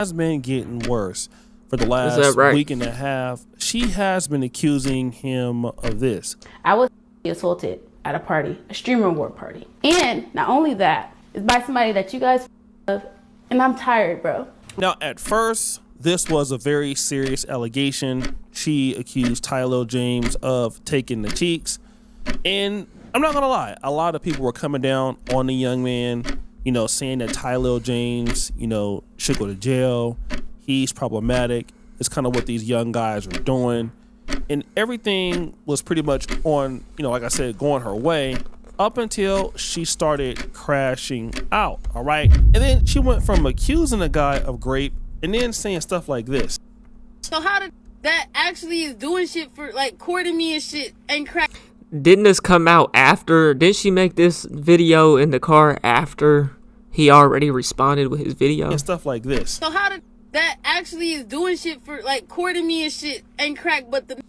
has been getting worse for the last week and a half. She has been accusing him of this. I was assaulted at a party, a stream reward party. And not only that, it's by somebody that you guys love, and I'm tired, bro. Now, at first, this was a very serious allegation. She accused Tyler James of taking the cheeks. And I'm not going to lie, a lot of people were coming down on the young man, you know, saying that Tyler James, you know, should go to jail. He's problematic. It's kind of what these young guys are doing. And everything was pretty much on, you know, like I said, going her way up until she started crashing out. All right. And then she went from accusing a guy of rape and then saying stuff like this. So how did that actually is doing shit for like courting me and shit and crack? Didn't this come out after? Didn't she make this video in the car after he already responded with his video? And stuff like this. So how did that actually is doing shit for like courting me and shit and crack, but the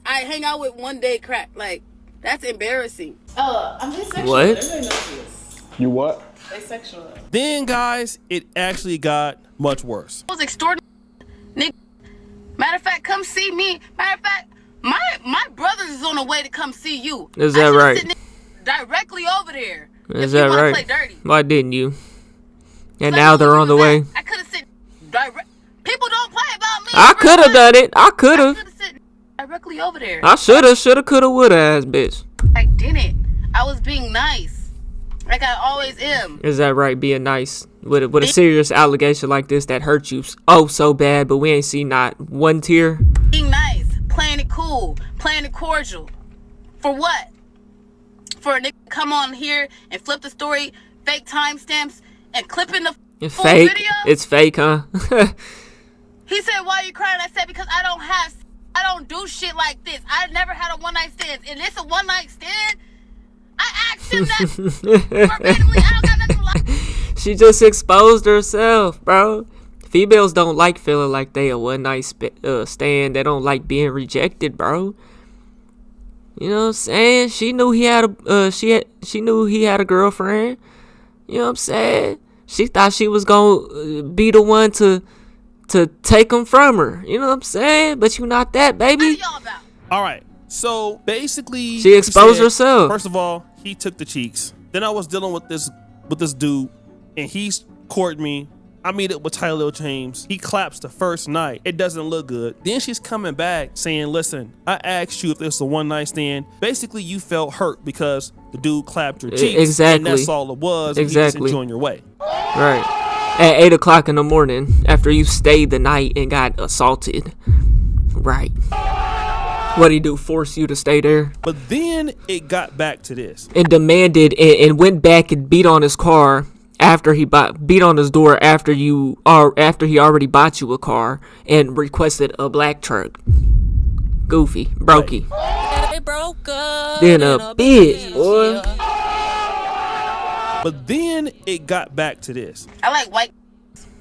I hang out with one day crack? Like, that's embarrassing. I'm bisexual. What? You what? Bisexual. Then, guys, it actually got much worse. I was extorting, nigga. Matter of fact, come see me. Matter of fact, my brothers is on the way to come see you. Is that right? Directly over there. Is that right? Play dirty. Why didn't you? And now they're on the way. I could have said direct. People don't play about me. I could have done it. I could have. Directly over there. I shoulda, coulda, woulda, ass bitch. I didn't. I was being nice, like I always am. Is that right? Being nice with a serious allegation like this that hurt you so bad, but we ain't seen not one tear. Being nice, playing it cool, playing it cordial. For what? For a nigga to come on here and flip the story, fake timestamps, and clipping the full fake video? It's fake, huh? He said, "Why are you crying?" I said, "Because I don't do shit like this. I never had a one night stand. And it's a one night stand." I asked him that randomly. I don't got nothing to lie. She just exposed herself, bro. Females don't like feeling like they a one night stand. They don't like being rejected, bro. You know what I'm saying? She knew he had she knew he had a girlfriend. You know what I'm saying? She thought she was gonna be the one to take him from her. You know what I'm saying? But you not that, baby. What are y'all about? All right. So basically, she exposed herself. First of all, he took the cheeks. Then I was dealing with this dude, and he's courted me. I meet up with Tyler James. He claps the first night. It doesn't look good. Then she's coming back saying, "Listen, I asked you if this was a one night stand. Basically, you felt hurt because the dude clapped your cheeks. Exactly. And that's all it was. Exactly. And you just enjoying your way." Right. At 8 o'clock in the morning, after you stayed the night and got assaulted. Right. What'd he do? Force you to stay there? But then it got back to this. And demanded and went back and beat on his car after he beat on his door after he already bought you a car and requested a black truck. Goofy. Brokey. They broke up. Then a bitch, boy. But then it got back to this. I like white.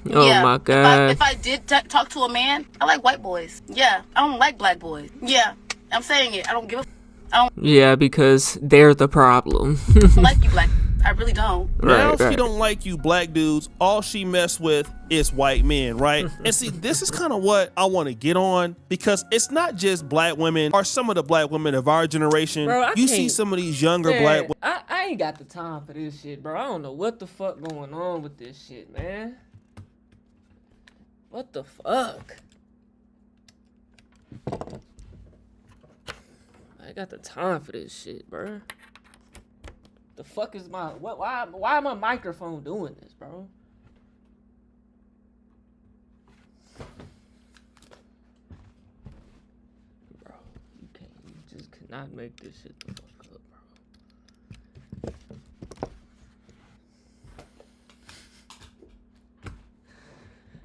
Oh yeah. my God. If I did talk to a man, I like white boys. Yeah. I don't like black boys. Yeah. I'm saying it. I don't give a Yeah, because they're the problem. I don't like you black. I really don't. Now she don't like you black dudes. All she mess with is white men, right? And see, this is kind of what I want to get on, because it's not just black women or some of the black women of our generation. Bro, you see some of these younger black women. I ain't got the time for this shit, bro. I don't know what the fuck going on with this shit, man. What the fuck? I got the time for this shit, bro. The fuck is my why my microphone doing this, bro? Bro, you just cannot make this shit the fuck up, bro.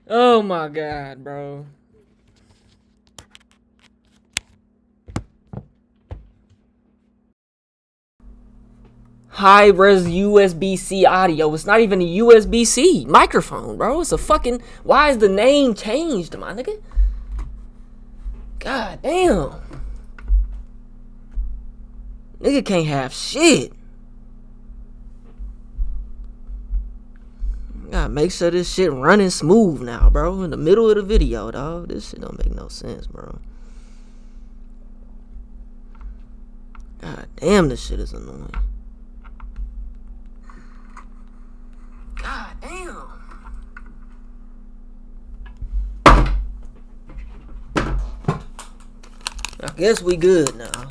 Oh my God, bro. High-res USB-C audio. It's not even a USB-C microphone, bro. It's a fucking... Why is the name changed, my nigga? God damn. Nigga can't have shit. Gotta make sure this shit running smooth now, bro. In the middle of the video, dog. This shit don't make no sense, bro. God damn, this shit is annoying. God damn. I guess we good now.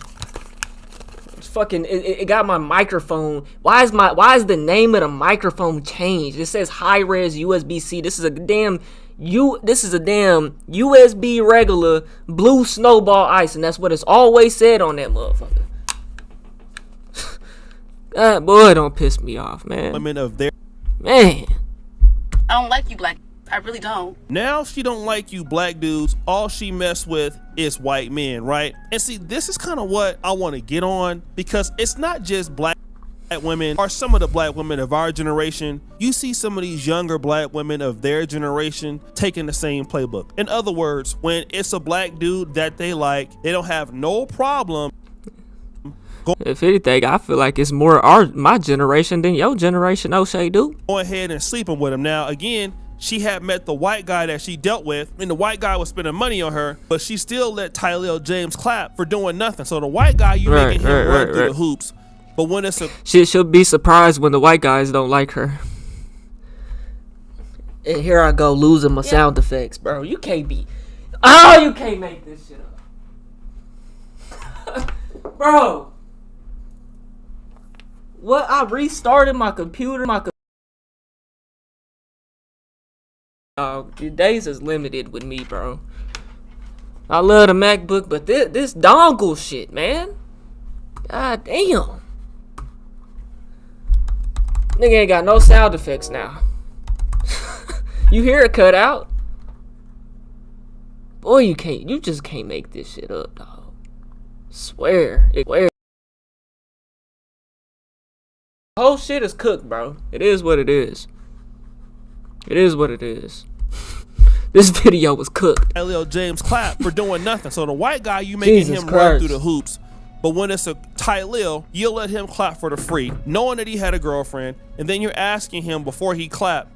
It's fucking. It got my microphone. Why is the name of the microphone changed? It says high res USB-C. This is a damn USB regular blue snowball ice, and that's what it's always said on that motherfucker. That boy don't piss me off, man. Women of their Man. I don't like you, black. I really don't. Now she don't like you black dudes. All she mess with is white men, right? And see, this is kind of what I want to get on, because it's not just black women or some of the black women of our generation. You see some of these younger black women of their generation taking the same playbook. In other words, when it's a black dude that they like, they don't have no problem. If anything, I feel like it's more my generation than your generation, O'Shea, dude. Go ahead and sleeping with him. Now, again, she had met the white guy that she dealt with, and the white guy was spending money on her, but she still let Tyler James clap for doing nothing. So the white guy, you making him run through the hoops. But when it's a she'll be surprised when the white guys don't like her. And here I go losing my sound effects, bro. You can't be. Oh, you can't make this shit up, bro. What? I restarted my computer. Your days is limited with me, bro. I love the MacBook, but this dongle shit, man. God damn. Nigga ain't got no sound effects now. You hear it cut out? Boy, you just can't make this shit up, dog. Swear. The whole shit is cooked, bro. It is what it is. It is what it is. This video was cooked. Tyler James clap for doing nothing. So the white guy, you making Jesus him Christ. run through the hoops. But when it's a Tyler, you'll let him clap for the free, knowing that he had a girlfriend, and then you're asking him before he clap,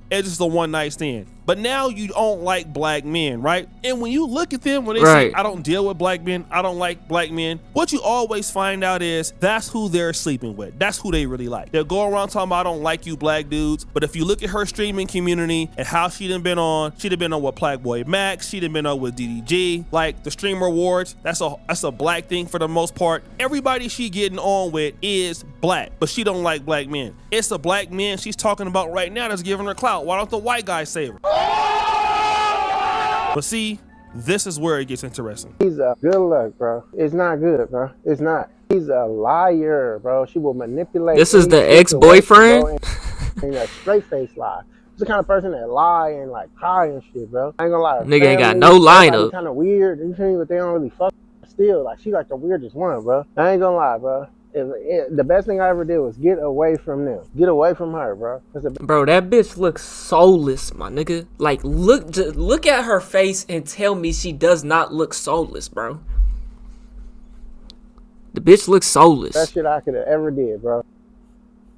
it's just a one night stand. But now you don't like black men, right? And when you look at them, when they say, I don't deal with black men, I don't like black men, what you always find out is that's who they're sleeping with. That's who they really like. They'll go around talking about, I don't like you black dudes. But if you look at her streaming community and how she done been on with Plagueboy Max, she done been on with DDG, like the streamer awards, that's a black thing for the most part. Everybody she getting on with is black, but she don't like black men. It's a black man she's talking about right now that's giving her clout. Why don't the white guy save her? But see, this is where it gets interesting. He's a good luck, bro. It's not good, bro. It's not. He's a liar, bro. She will manipulate. This is the ex-boyfriend? And a straight face lie. He's the kind of person that lie and like cry and shit, bro. I ain't gonna lie. Nigga ain't got no lineup. Kind of weird. You feel me? But they don't really fuck. Still, like she like the weirdest one, bro. I ain't gonna lie, bro. The best thing I ever did was get away from them. Get away from her, bro. Bro, that bitch looks soulless, my nigga. Like, look at her face and tell me she does not look soulless, bro. The bitch looks soulless. Best shit I could have ever did, bro.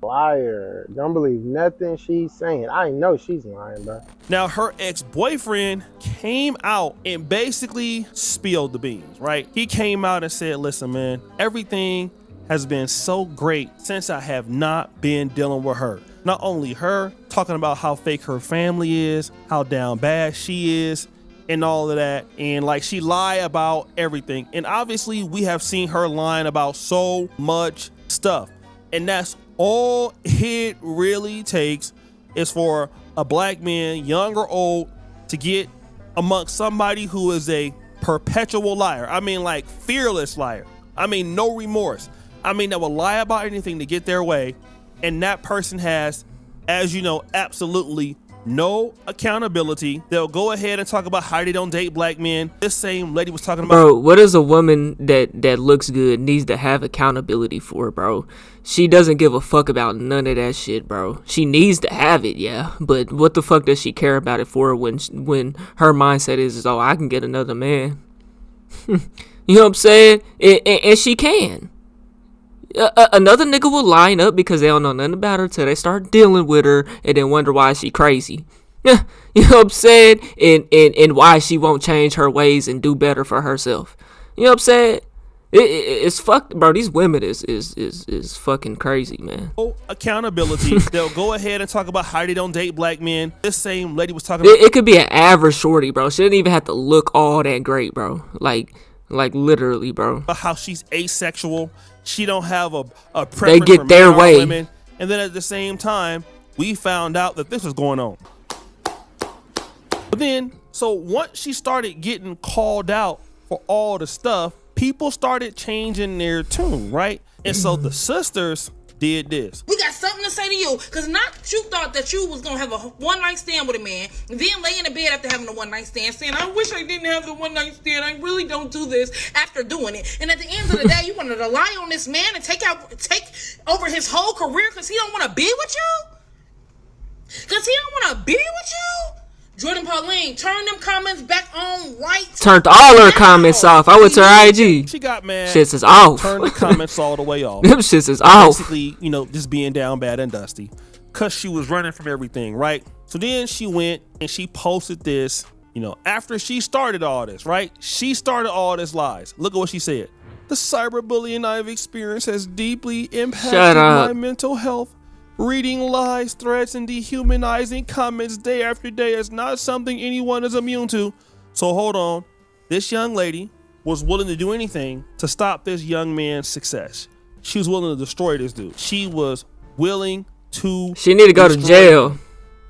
Liar. Don't believe nothing she's saying. I know she's lying, bro. Now, her ex-boyfriend came out and basically spilled the beans, right? He came out and said, listen, man, everything has been so great since I have not been dealing with her. Not only her, talking about how fake her family is, how down bad she is, and all of that. And like she lied about everything. And obviously we have seen her lying about so much stuff. And that's all it really takes is for a black man, young or old, to get amongst somebody who is a perpetual liar. I mean, like fearless liar. I mean, no remorse. I mean, that will lie about anything to get their way. And that person has, as you know, absolutely no accountability. They'll go ahead and talk about how they don't date black men. This same lady was talking about. Bro, what is a woman that looks good needs to have accountability for, bro? She doesn't give a fuck about none of that shit, bro. She needs to have it, yeah. But what the fuck does she care about it for when her mindset is, oh, I can get another man. You know what I'm saying? And she can. Another nigga will line up because they don't know nothing about her till they start dealing with her and then wonder why she crazy. You know what I'm saying? And why she won't change her ways and do better for herself. You know what I'm saying? It's fucked, bro. These women is fucking crazy, man. Accountability. They'll go ahead and talk about how they don't date black men. This same lady was talking about It could be an average shorty, bro. She didn't even have to look all that great, bro. Like literally, bro. how she's asexual. She don't have a preference They get for their men or way. women. And then at the same time, we found out that this was going on. But then, so once she started getting called out for all the stuff, people started changing their tune, right? And so the sisters did this. We got something to say to you, because not you thought that you was gonna have a one-night stand with a man, and then lay in the bed after having a one-night stand saying, I wish I didn't have the one-night stand, I really don't do this after doing it. And at the end of the day, you wanted to lie on this man and take over his whole career because he don't want to be with you? Because he don't want to be with you? Jordan Pauline, turn them comments back on right. Turned all her comments off. I went to her IG. She got mad. Shits is off. Turned the comments all the way off. Them shits is off. Basically, just being down bad and dusty. Because she was running from everything, right? So then she went and she posted this, after she started all this, right? She started all this lies. Look at what she said. The cyberbullying I've experienced has deeply impacted my mental health. Reading lies, threats, and dehumanizing comments day after day is not something anyone is immune to. So hold on. This young lady was willing to do anything to stop this young man's success. She was willing to destroy this dude. She was willing to She need to go to jail. him.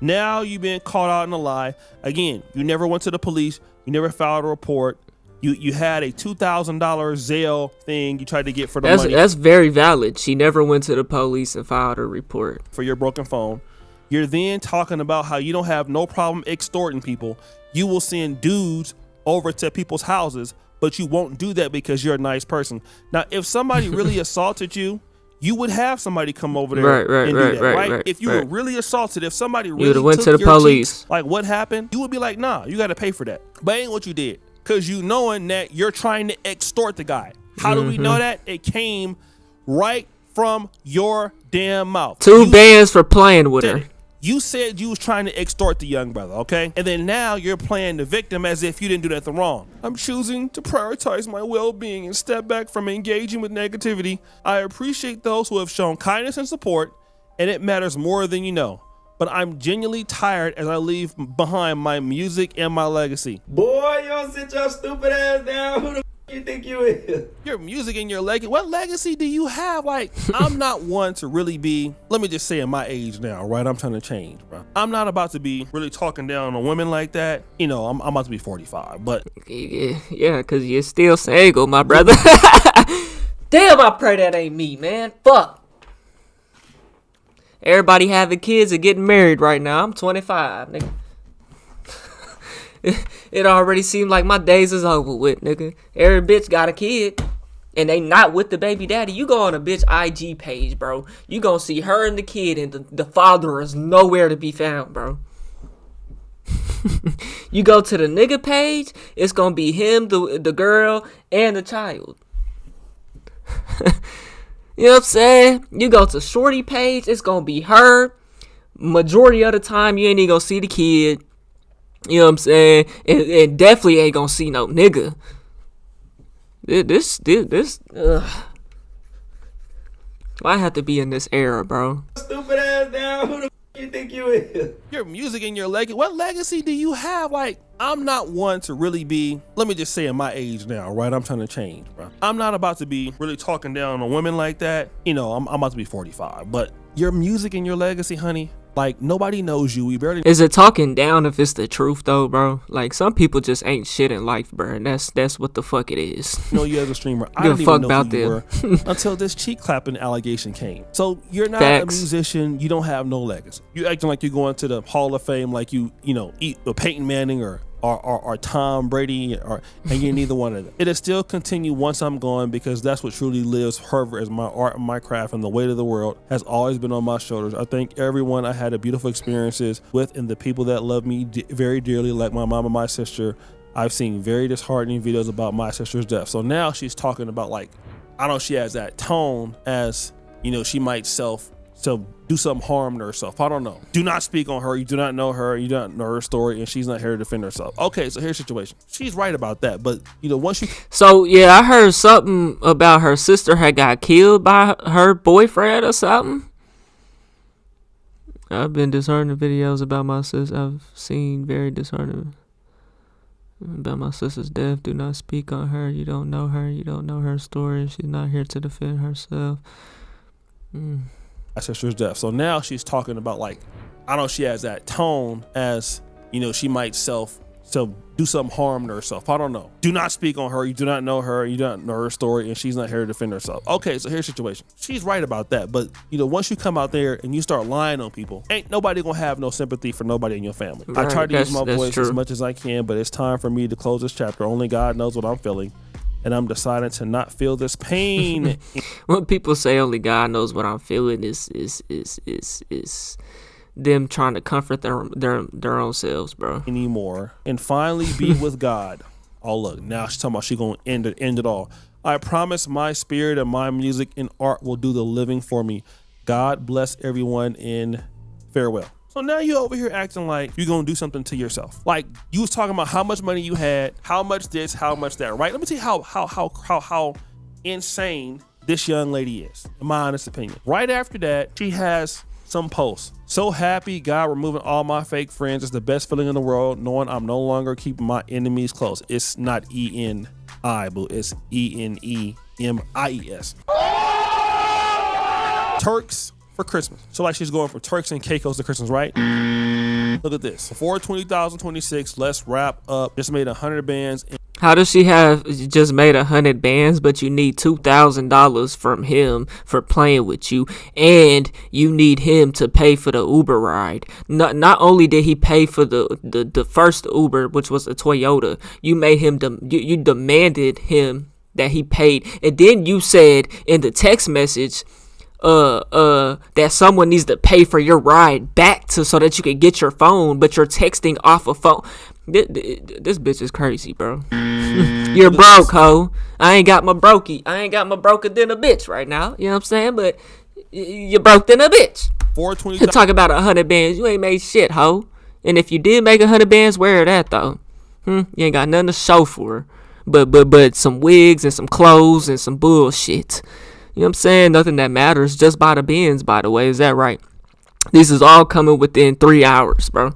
Now you've been caught out in a lie. Again, you never went to the police. You never filed a report. You had a $2,000 Zelle thing you tried to get for the money. That's very valid. She never went to the police and filed a report for your broken phone. You're then talking about how you don't have no problem extorting people. You will send dudes over to people's houses, but you won't do that because you're a nice person. Now, if somebody really assaulted you, you would have somebody come over there and do that, right? If you were really assaulted, if somebody really went took to the your police. cheeks, like what happened, you would be like, nah, you got to pay for that. But ain't what you did. Because you knowing that you're trying to extort the guy. How do we know that? It came right from your damn mouth. Two bands for playing with her. You said you was trying to extort the young brother, okay? And then now you're playing the victim as if you didn't do nothing wrong. I'm choosing to prioritize my well-being and step back from engaging with negativity. I appreciate those who have shown kindness and support, and it matters more than you know. But I'm genuinely tired as I leave behind my music and my legacy. Boy, you don't sit your stupid ass down. Who the you think you is? Your music and your legacy. What legacy do you have? Like, I'm not one to really be, let me just say in my age now, right? I'm trying to change, bro. I'm not about to be really talking down on women like that. I'm about to be 45, but. Yeah, because you're still single, my brother. Damn, I pray that ain't me, man. Fuck. Everybody having kids and getting married right now. I'm 25, nigga. It already seemed like my days is over with, nigga. Every bitch got a kid, and they not with the baby daddy. You go on a bitch IG page, bro. You gonna see her and the kid, and the father is nowhere to be found, bro. You go to the nigga page, it's gonna be him, the girl, and the child. You know what I'm saying? You go to shorty page, it's gonna be her. Majority of the time, you ain't even gonna see the kid. You know what I'm saying? And definitely ain't gonna see no nigga. This. Why I have to be in this era, bro? Stupid ass down. Who the you think you is? Your music and your legacy. What legacy do you have? Like, I'm not one to really be, let me just say in my age now, right? I'm trying to change, bro. I'm not about to be really talking down on women like that. I'm about to be 45, but your music and your legacy, honey, like, nobody knows you. We barely. Is it talking down if it's the truth though, bro? Like, some people just ain't shit in life, bro. And that's what the fuck it is. Know you as a streamer. I Give a didn't fuck even know about who you them. were until this cheek clapping allegation came. So you're not Facts. a musician. You don't have no legacy. You acting like you're going to the Hall of Fame, like you eat a Peyton Manning or Tom Brady, and you're neither one of them. It'll still continue once I'm gone because that's what truly lives forever as my art and my craft, and the weight of the world has always been on my shoulders. I thank everyone I had a beautiful experiences with and the people that love me very dearly, like my mom and my sister. I've seen very disheartening videos about my sister's death. So now she's talking about like, I know she has that tone as, you know, she might do something harm to herself. I don't know. Do not speak on her. You do not know her. You don't know her story, and she's not here to defend herself. Okay, so here's the situation. She's right about that, but you know, once you So yeah, I heard something about her sister had got killed by her boyfriend or something. I've been disheartening videos about my sister. I've seen very disheartening about my sister's death. Do not speak on her. You don't know her. You don't know her story. She's not here to defend herself. my sister's death. So now she's talking about, like, I know she has that tone as, you know, she might do something harm to herself. I don't know. Do not speak on her. You do not know her. You don't know her story, and she's not here to defend herself. Okay, so here's the situation. She's right about that, but you know, once you come out there and you start lying on people, ain't nobody gonna have no sympathy for nobody in your family. Right, I try to use my voice true. as much as I can, but it's time for me to close this chapter. Only God knows what I'm feeling, and I'm deciding to not feel this pain. When people say only God knows what I'm feeling, is them trying to comfort their own selves, bro. Anymore, and finally be with God. Oh look, now she's talking about she gonna end it all. I promise my spirit and my music and art will do the living for me. God bless everyone, in farewell. So now you over here acting like you're gonna do something to yourself. Like you was talking about how much money you had, how much this, how much that, right? Let me tell you how insane this young lady is, in my honest opinion. Right after that, she has some posts. So happy, God removing all my fake friends. It's the best feeling in the world, knowing I'm no longer keeping my enemies close. It's not E-N-I, but it's E-N-E-M-I-E-S. Turks for Christmas. So like she's going from Turks and Caicos to Christmas, right? Look at this. Before 2026, let's wrap up. Just made 100 bands. How does she have just made 100 bands, but you need $2,000 from him for playing with you, and you need him to pay for the Uber ride? Not only did he pay for the first Uber, which was a Toyota, you made him you demanded him that he paid, and then you said in the text message that someone needs to pay for your ride back so that you can get your phone, but you're texting off a phone. This bitch is crazy, bro. You're broke, ho. I ain't got my brokey. I ain't got my broker than a bitch right now. You know what I'm saying? But you're broke than a bitch. 420. Talk about 100 bands. You ain't made shit, ho. And if you did make 100 bands, where it at though? You ain't got nothing to show for. But some wigs and some clothes and some bullshit. You know what I'm saying? Nothing that matters. Just buy the Benz, by the way. Is that right? This is all coming within 3 hours, bro.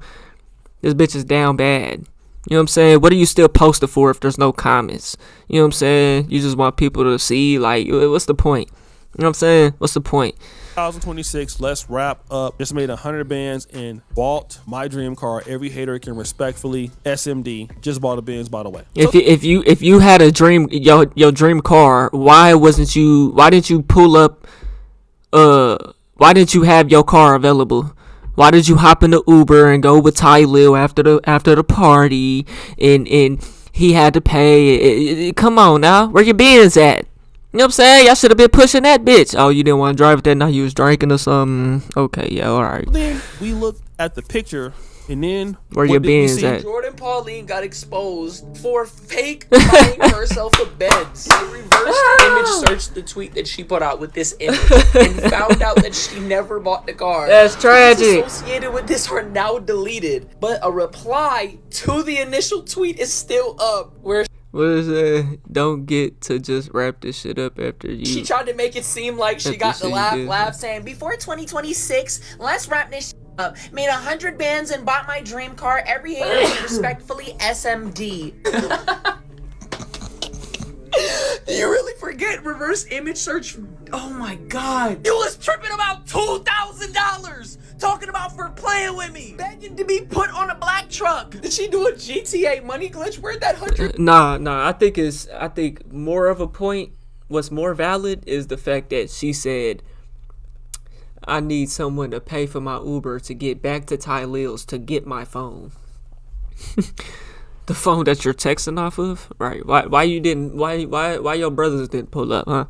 This bitch is down bad. You know what I'm saying? What are you still posting for if there's no comments? You know what I'm saying? You just want people to see, like, what's the point? You know what I'm saying? What's the point? 2026, let's wrap up. Just made 100 bands and bought my dream car. Every hater can respectfully SMD. Just bought a Benz, by the way. If you had a dream, your dream car, why didn't you pull up? Why didn't you have your car available? Why did you hop in the Uber and go with Ty Lil after the party, and he had to pay? Come on now, where your Benz at? You know what I'm saying? Y'all should have been pushing that bitch. Oh, you didn't want to drive it that night? You was drinking or something? Okay, yeah, all right. Then we looked at the picture, and then where your Benz at? Jordan Pauline got exposed for fake buying herself a Benz. They reversed image searched the tweet that she put out with this image and found out that she never bought the car. That's tragic. Associated with this are now deleted, but a reply to the initial tweet is still up. Where what is that? Don't get to just wrap this shit up after you. She tried to make it seem like she got the laugh saying, before 2026, let's wrap this shit up. Made 100 bands and bought my dream car. Every hater can respectfully SMD. Do you really forget reverse image search? Oh my god. You was tripping about $2,000. Talking about for playing with me. Begging to be put on a black truck. Did she do a GTA money glitch? Where'd that 100? Nah. I think more of a point, what's more valid is the fact that she said, I need someone to pay for my Uber to get back to Ty Lil's to get my phone. The phone that you're texting off of? Right. Why your brothers didn't pull up, huh?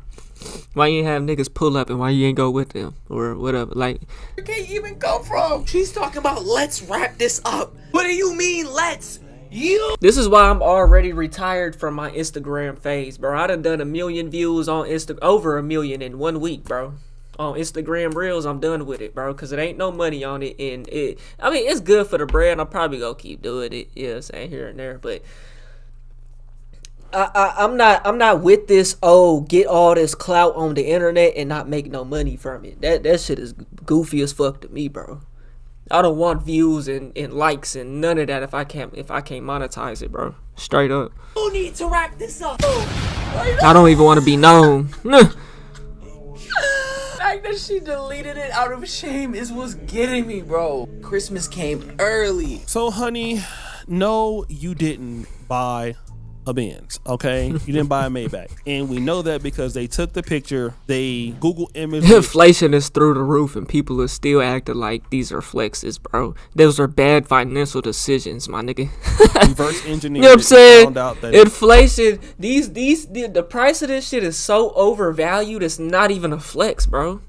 Why you ain't have niggas pull up and why you ain't go with them or whatever? Like, where can you even come from? She's talking about let's wrap this up. What do you mean let's? You This is why I'm already retired from my Instagram phase, bro. I done 1 million views on over 1 million in 1 week, bro. On Instagram Reels, I'm done with it, bro, because it ain't no money on it. And I mean, it's good for the brand. I'm probably gonna keep doing it, yeah, saying here and there, but I'm not with this. Oh, get all this clout on the internet and not make no money from it. That shit is goofy as fuck to me, bro. I don't want views and likes and none of that if I can't monetize it, bro. Straight up. need to wrap this up. I don't even want to be known. The fact that she deleted it out of shame is what's getting me, bro. Christmas came early. So, honey, no, you didn't buy a Benz, okay? You didn't buy a Maybach. And we know that because they took the picture, they Google image. Inflation is through the roof and people are still acting like these are flexes, bro. Those are bad financial decisions, my nigga. Reverse engineered. You know what I'm saying? Found out that Inflation, the price of this shit is so overvalued, it's not even a flex, bro.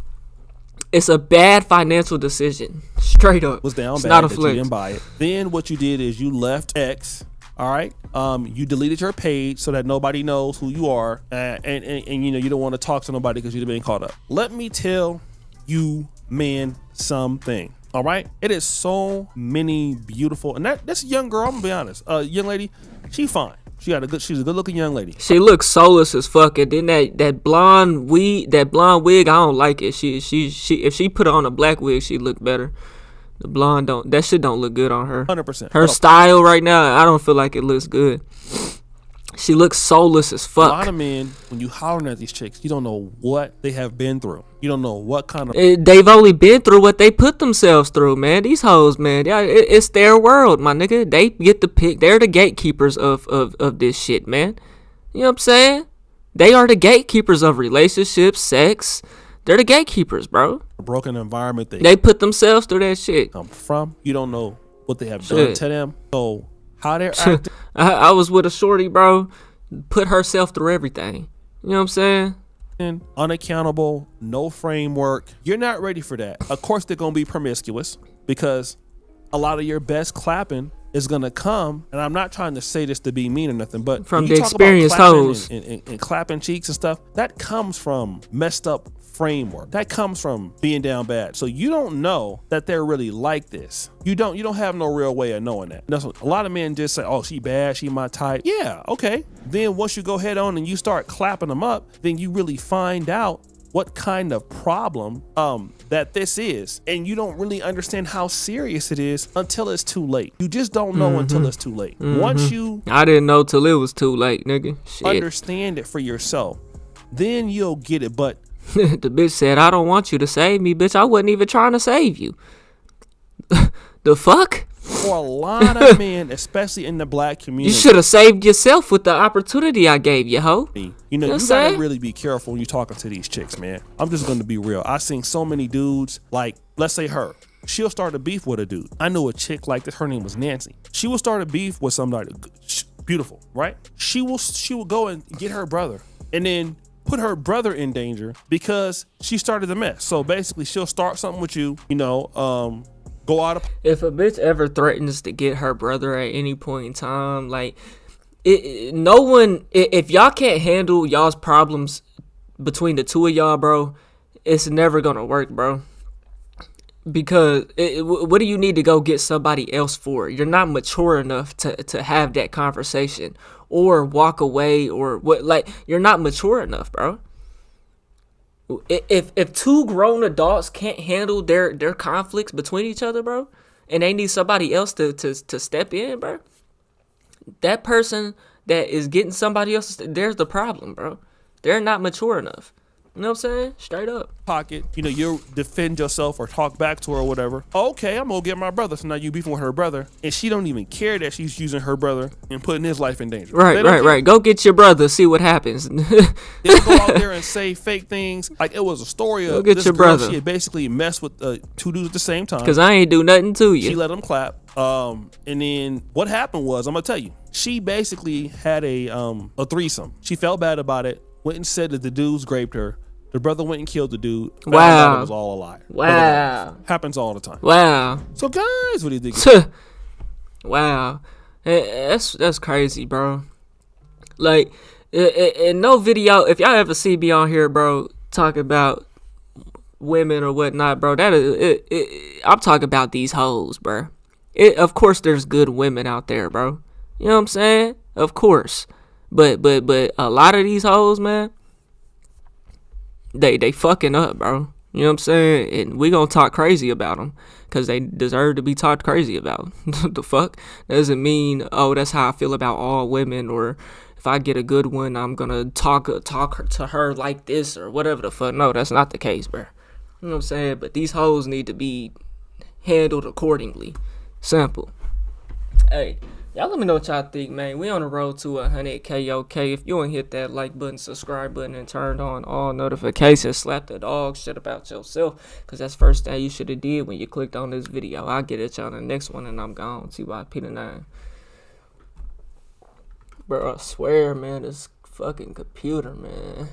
It's a bad financial decision. Straight up. was down it's bad not a that flex. you didn't buy it. Then what you did is you left X. All right. You deleted your page so that nobody knows who you are, and you know you don't want to talk to nobody because you've been caught up. Let me tell you, man, something. All right. It is so many beautiful, and that's a young girl. I'm gonna be honest. Young lady, she fine. She's a good looking young lady. She looks soulless as fuck, and then that blonde wig, I don't like it. She if she put on a black wig, she'd look better. The blonde that shit don't look good on her. 100%. Her style right now, I don't feel like it looks good. She looks soulless as fuck. A lot of men, when you hollering at these chicks, you don't know what they have been through. You don't know what kind of. They've only been through what they put themselves through, man. These hoes, man, it's their world, my nigga. They get the pick. They're the gatekeepers of this shit, man. You know what I'm saying? They are the gatekeepers of relationships, sex. They're the gatekeepers, bro. A broken environment They put themselves through that shit. come from. You don't know what they have done to them. So how they're acting. I was with a shorty, bro. Put herself through everything. You know what I'm saying? Unaccountable, no framework. You're not ready for that. Of course, they're gonna be promiscuous because a lot of your best clapping is gonna come. And I'm not trying to say this to be mean or nothing, but From when you the talk about experienced clapping hoes. and clapping cheeks and stuff, that comes from messed up framework. That comes from being down bad. So you don't know that they're really like this. You don't have no real way of knowing that. That's what, a lot of men just say, oh, she bad, she my type. Yeah, okay. Then once you go head on and you start clapping them up, then you really find out what kind of problem that this is. And you don't really understand how serious it is until it's too late. You just don't know until it's too late. Once you I didn't know till it was too late, nigga. Shit. understand it for yourself, then you'll get it. But The bitch said, I don't want you to save me, bitch. I wasn't even trying to save you. The fuck? for a lot of men, especially in the black community, You should have saved yourself with the opportunity I gave you, ho. you know, You know you what I'm gotta saying? really be careful when you're talking to these chicks, man. I'm just gonna be real. I've seen so many dudes, like, let's say her. She'll start a beef with a dude. I knew a chick like this. Her name was Nancy. She will start a beef with somebody beautiful, right? She will go and get her brother, and then put her brother in danger because she started the mess. So basically, she'll start something with you, you know, go out of. If a bitch ever threatens to get her brother at any point in time, like, no one, if y'all can't handle y'all's problems between the two of y'all, bro, it's never gonna work, bro. Because what do you need to go get somebody else for? You're not mature enough to have that conversation or walk away or what. Like, you're not mature enough, bro. If two grown adults can't handle their conflicts between each other, bro, and they need somebody else to step in, bro, that person that is getting somebody else, there's the problem, bro. They're not mature enough. You know what I'm saying? Straight up. Pocket, you know, you defend yourself or talk back to her or whatever. Okay, I'm gonna get my brother. So now you beefing with her brother, and she don't even care that she's using her brother and putting his life in danger. Right. Go get your brother. See what happens. They go out there and say fake things. Like, it was a story Go of get this your girl. brother. She had basically messed with two dudes at the same time. Cause I ain't do nothing to you. She let him clap. And then what happened was, I'm gonna tell you, she basically had a threesome. She felt bad about it. Went and said that the dudes raped her. The brother went and killed the dude. Found out it was all a lie. Wow. Happens all the time. Wow. So guys, what do you think? Wow. That's crazy, bro. Like, in no video, if y'all ever see me on here, bro, talking about women or whatnot, bro, that is, I'm talking about these hoes, bro. Of course, there's good women out there, bro. You know what I'm saying? Of course, but a lot of these hoes, man, they fucking up, bro. You know what I'm saying? And we gonna talk crazy about them because they deserve to be talked crazy about. The fuck? Doesn't mean, oh, that's how I feel about all women, or if I get a good one, I'm gonna talk to her like this or whatever the fuck. No, that's not the case, bro. You know what I'm saying? But these hoes need to be handled accordingly. Simple. Hey, y'all let me know what y'all think, man. We on the road to 100K, okay? If you ain't hit that like button, subscribe button, and turned on all notifications, slap the dog shit about yourself, because that's the first thing you should have did when you clicked on this video. I'll get at y'all in the next one, and I'm gone. TYP the 9. Bro, I swear, man, this fucking computer, man.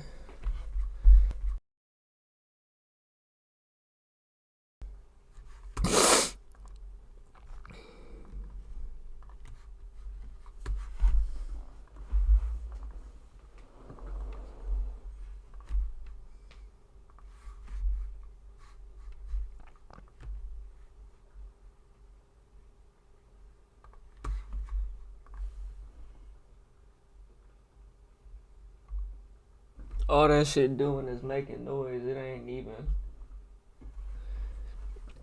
All that shit doing is making noise. It ain't even.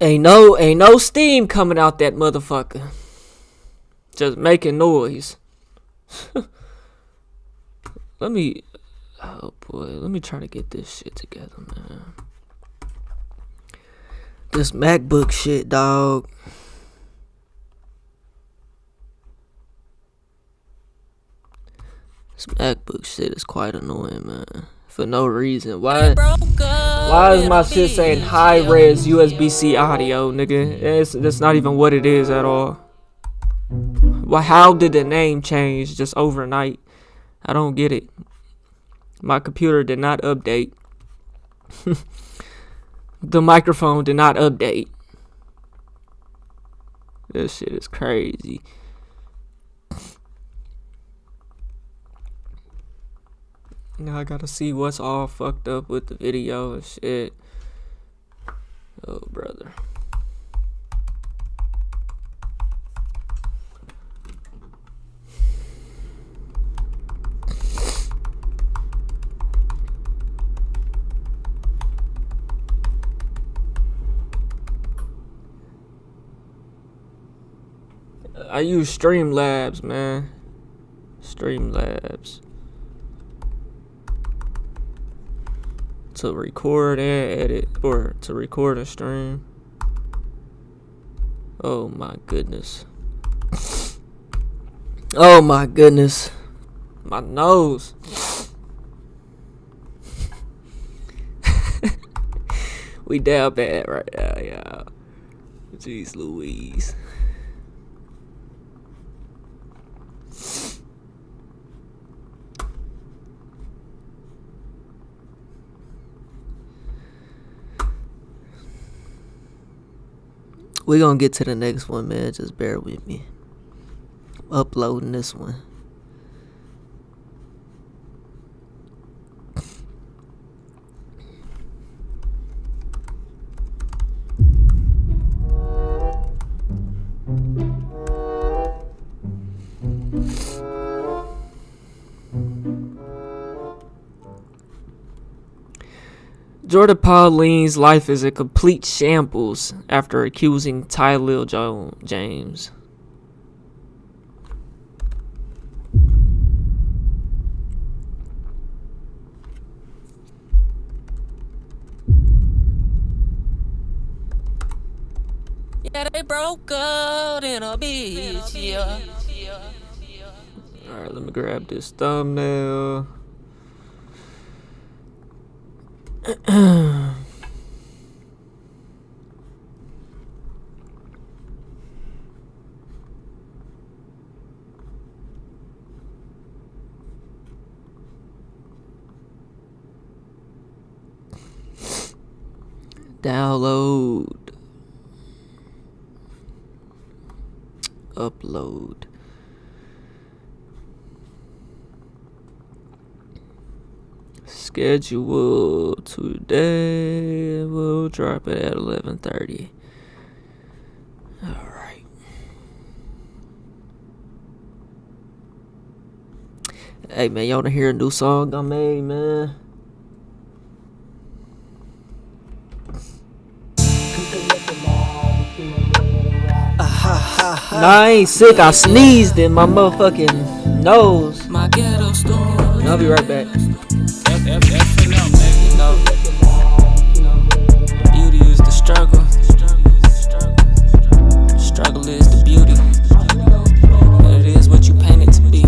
Ain't no steam coming out that motherfucker. Just making noise. Let me try to get this shit together, man. This MacBook shit, dog. This MacBook shit is quite annoying, man. For no reason. Why is my shit saying high res USB-C audio, nigga? That's not even what it is at all. Well, how did the name change just overnight? I don't get it. My computer did not update. The microphone did not update. This shit is crazy. Now I gotta see what's all fucked up with the video and shit. Oh, brother. I use Streamlabs, man. Streamlabs. To record and edit, or to record and stream. Oh my goodness. Oh my goodness. My nose. We down bad right now, y'all. Jeez Louise. We gonna get to the next one, man. Just bear with me. I'm uploading this one. Jordan Pauline's life is a complete shambles after accusing Tyler James. Yeah, they broke out in a bitch, yeah. Alright, let me grab this thumbnail. Download. Upload. Schedule today. We'll drop it at 11:30. All right. Hey man, y'all wanna hear a new song I made, man? Nah, I ain't sick. I sneezed in my motherfucking nose. My ghetto story. I'll be right back. Beauty is the struggle. Struggle is the beauty. And it is what you paint it to be.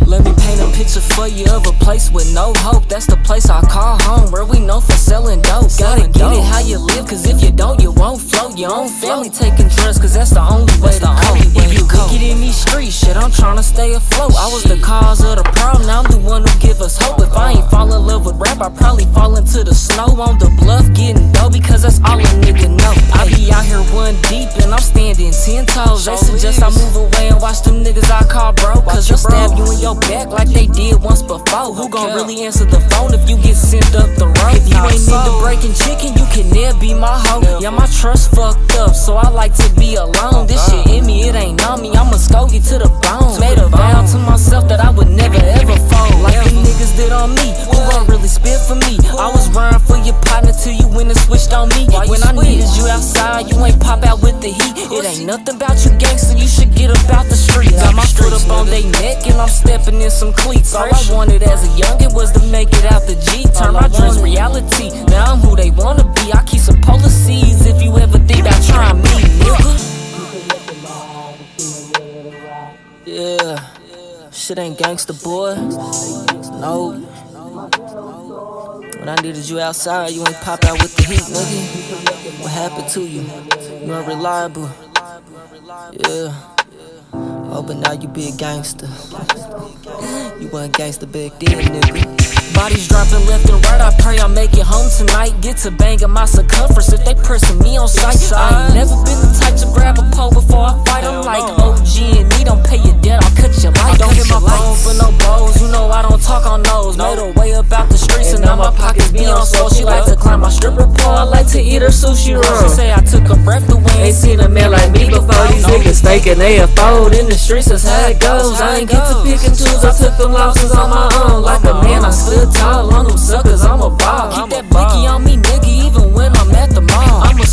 Let me paint a picture for you of a place with no hope. That's the place I call home, where we know for selling dope. Gotta get it how you live, cause if you don't, you won't float. Your own family taking drugs, cause that's the only way to cope. If you wicked in these streets, shit, I'm tryna stay afloat. I was the cause of the problem, now I'm the one who give us hope. If I ain't fall in love with rap, I probably fall into the snow on the bluff, getting dough, because that's all a nigga know. I be out here one deep and I'm standing 10 toes. They suggest I move away and watch them niggas I call bro, cause they'll stab you in your back like they did once before. Who gon' really answer the phone if you get sent up the road? If you ain't into breaking chicken, you can never be my hoe. Yeah, my trust fucked up, so I like to be alone. This shit in me, it ain't on me, I'm a Skokie to the bone. Made a vow to myself that I would never ever fold. Like the niggas did on me, who gon' really spit for me? I was running for your partner till you went and switched on me. When I needed you outside, you ain't pop out with the heat. It ain't nothing about you gangster, you should get about the streets. Got my foot up on they neck and I'm stepping in some cleats. All I wanted as a youngin' was to make it out the G. Turn my dreams reality, now I'm who they wanna be. I keep some policies if you ever think about trying me, nigga. Yeah, shit ain't gangsta, boy. No. When I needed you outside, you ain't pop out with the heat, nigga. What happened to you? You unreliable. Yeah. Oh, but now you be a gangster. You wasn't gangster back then, nigga. Bodies dropping left and right, I pray I make it home tonight. Get to banging my circumference if they pressing me on sight. I ain't never been the type to grab a pole before I fight. I'm like OG and E, don't pay your debt, I'll cut your light. Don't hit my phone for no bows, you know I don't talk on those. Made her way up out the streets and now my pockets be on slow. She like to climb my stripper pole, I like to eat her sushi roll. She say I took her breath away, ain't seen a man like me before. These niggas thinking they a fold in the streets, that's how it goes. I ain't get to pick and choose, I took them losses on my own. Like a man, I stood tall on them suckers, I'm a ball. Keep that blicky on me, nigga, even when I'm at the mall. I'm a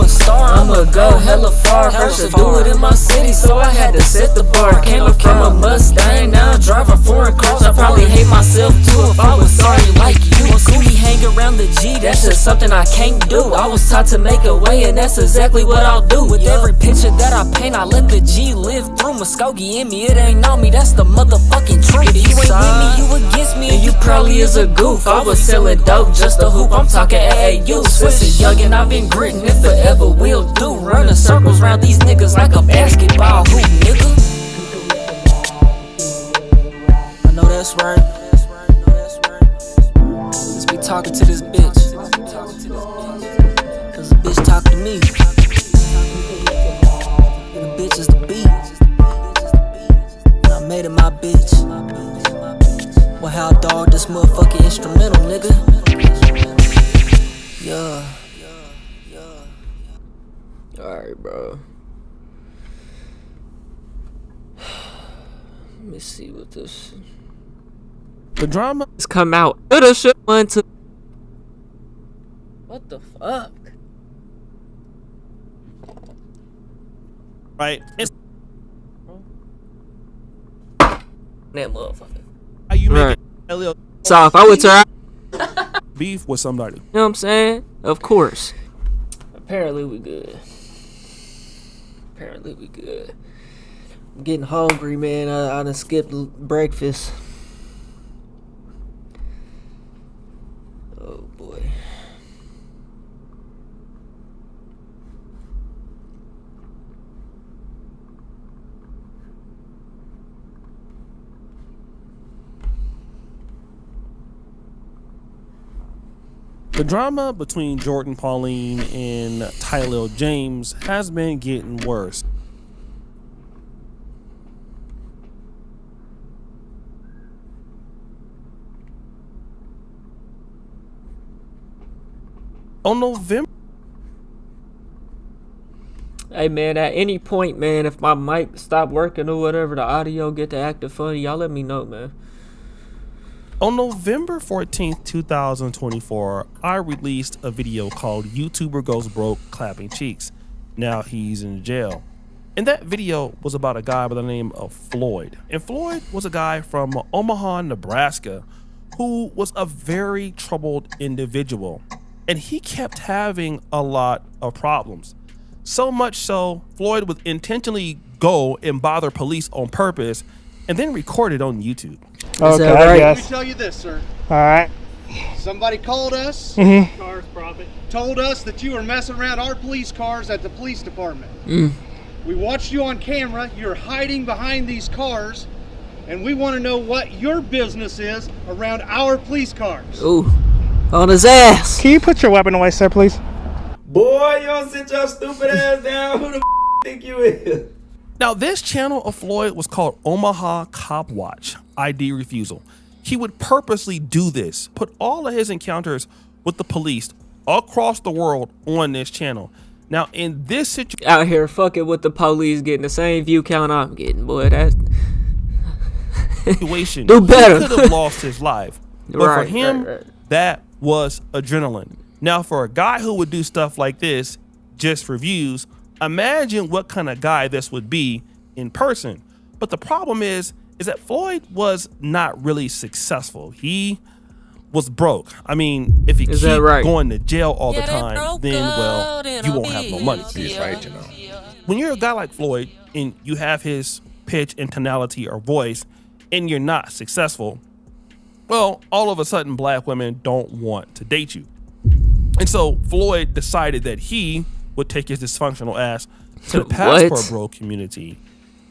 star, I'ma go hella far. First to do it in my city, so I had to set the bar. Came up from a Mustang, now I drive a foreign cars. I probably hate myself too if I was sorry like you. See me hang around the G, that's just something I can't do. I was taught to make a way, and that's exactly what I'll do. With every picture that I paint, I let the G live through. Muskogee in me, it ain't on me, that's the motherfucking truth. If you ain't with me, you against me, and you probably is a goof. I was selling dope just a hoop, I'm talking AAU. Since a youngin', I've been grittin', if forever will do. Running circles round these niggas like a basketball hoop, nigga. I know that's right. Let's be talking to this bitch, cause the bitch talk to me. And the bitch is the beat, and I made it my bitch. Well, how I dog this motherfucking instrumental, nigga. Yeah. Alright, bro. Let me see what this. The drama It's come out. Should want to. What the fuck? right? It's That motherfucker. how you make Right. it LL So if I would try, beef with somebody. you know what I'm saying? Of course. Apparently we good. Apparently we good. I'm getting hungry, man. I done skipped breakfast. Oh boy. The drama between Jordan Pauline and Tyler James has been getting worse. On November. Hey man, at any point, man, if my mic stop working or whatever, the audio get to acting funny, y'all let me know, man. On November 14th, 2024, I released a video called YouTuber Goes Broke Clapping Cheeks. Now he's in jail. And that video was about a guy by the name of Floyd. And Floyd was a guy from Omaha, Nebraska, who was a very troubled individual. And he kept having a lot of problems. So much so, Floyd would intentionally go and bother police on purpose and then record it on YouTube. Okay, right? I guess. Let me tell you this, sir. All right. Somebody called us, Cars profit. told us that you were messing around our police cars at the police department. We watched you on camera. You're hiding behind these cars, and we want to know what your business is around our police cars. Ooh, on his ass. Can you put your weapon away, sir, please? Boy, you don't sit your stupid ass down. Who the think you is? Now, this channel of Floyd was called Omaha Cop Watch, ID Refusal. He would purposely do this, put all of his encounters with the police across the world on this channel. Now, in this situation, Out here fucking with the police, getting the same view count I'm getting, boy. That's Do better. he could have lost his life. But for Right, him, right. that was adrenaline. Now, for a guy who would do stuff like this just for views, imagine what kind of guy this would be in person. But the problem is that Floyd was not really successful. He was broke. I mean, if you Is keep that right? going to jail all the time, then, well, you won't have no money. He's right, you know. When you're a guy like Floyd and you have his pitch and tonality or voice and you're not successful, well, all of a sudden black women don't want to date you. And so Floyd decided that he would take his dysfunctional ass to the Passport Bro community.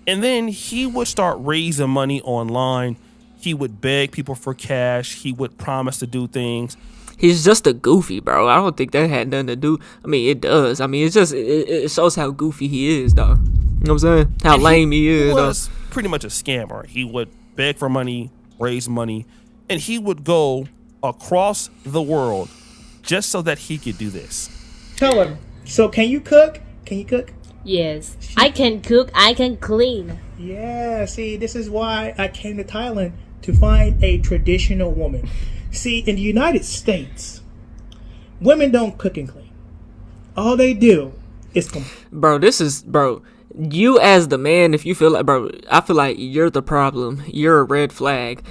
And then he would start raising money online. He would beg people for cash. He would promise to do things. He's just a goofy, bro. I don't think that had nothing to do. I mean, it does. I mean, it's just it shows how goofy he is, though. You know what I'm saying? How lame he is. He was pretty much a scammer. He would beg for money, raise money, and he would go across the world just so that he could do this. Tell him. So can you cook? Can you cook? Yes. I can cook, I can clean. Yeah, see, this is why I came to Thailand, to find a traditional woman. See, in the United States, women don't cook and clean. All they do is Bro, you as the man, if you feel like, bro, I feel like you're the problem. You're a red flag.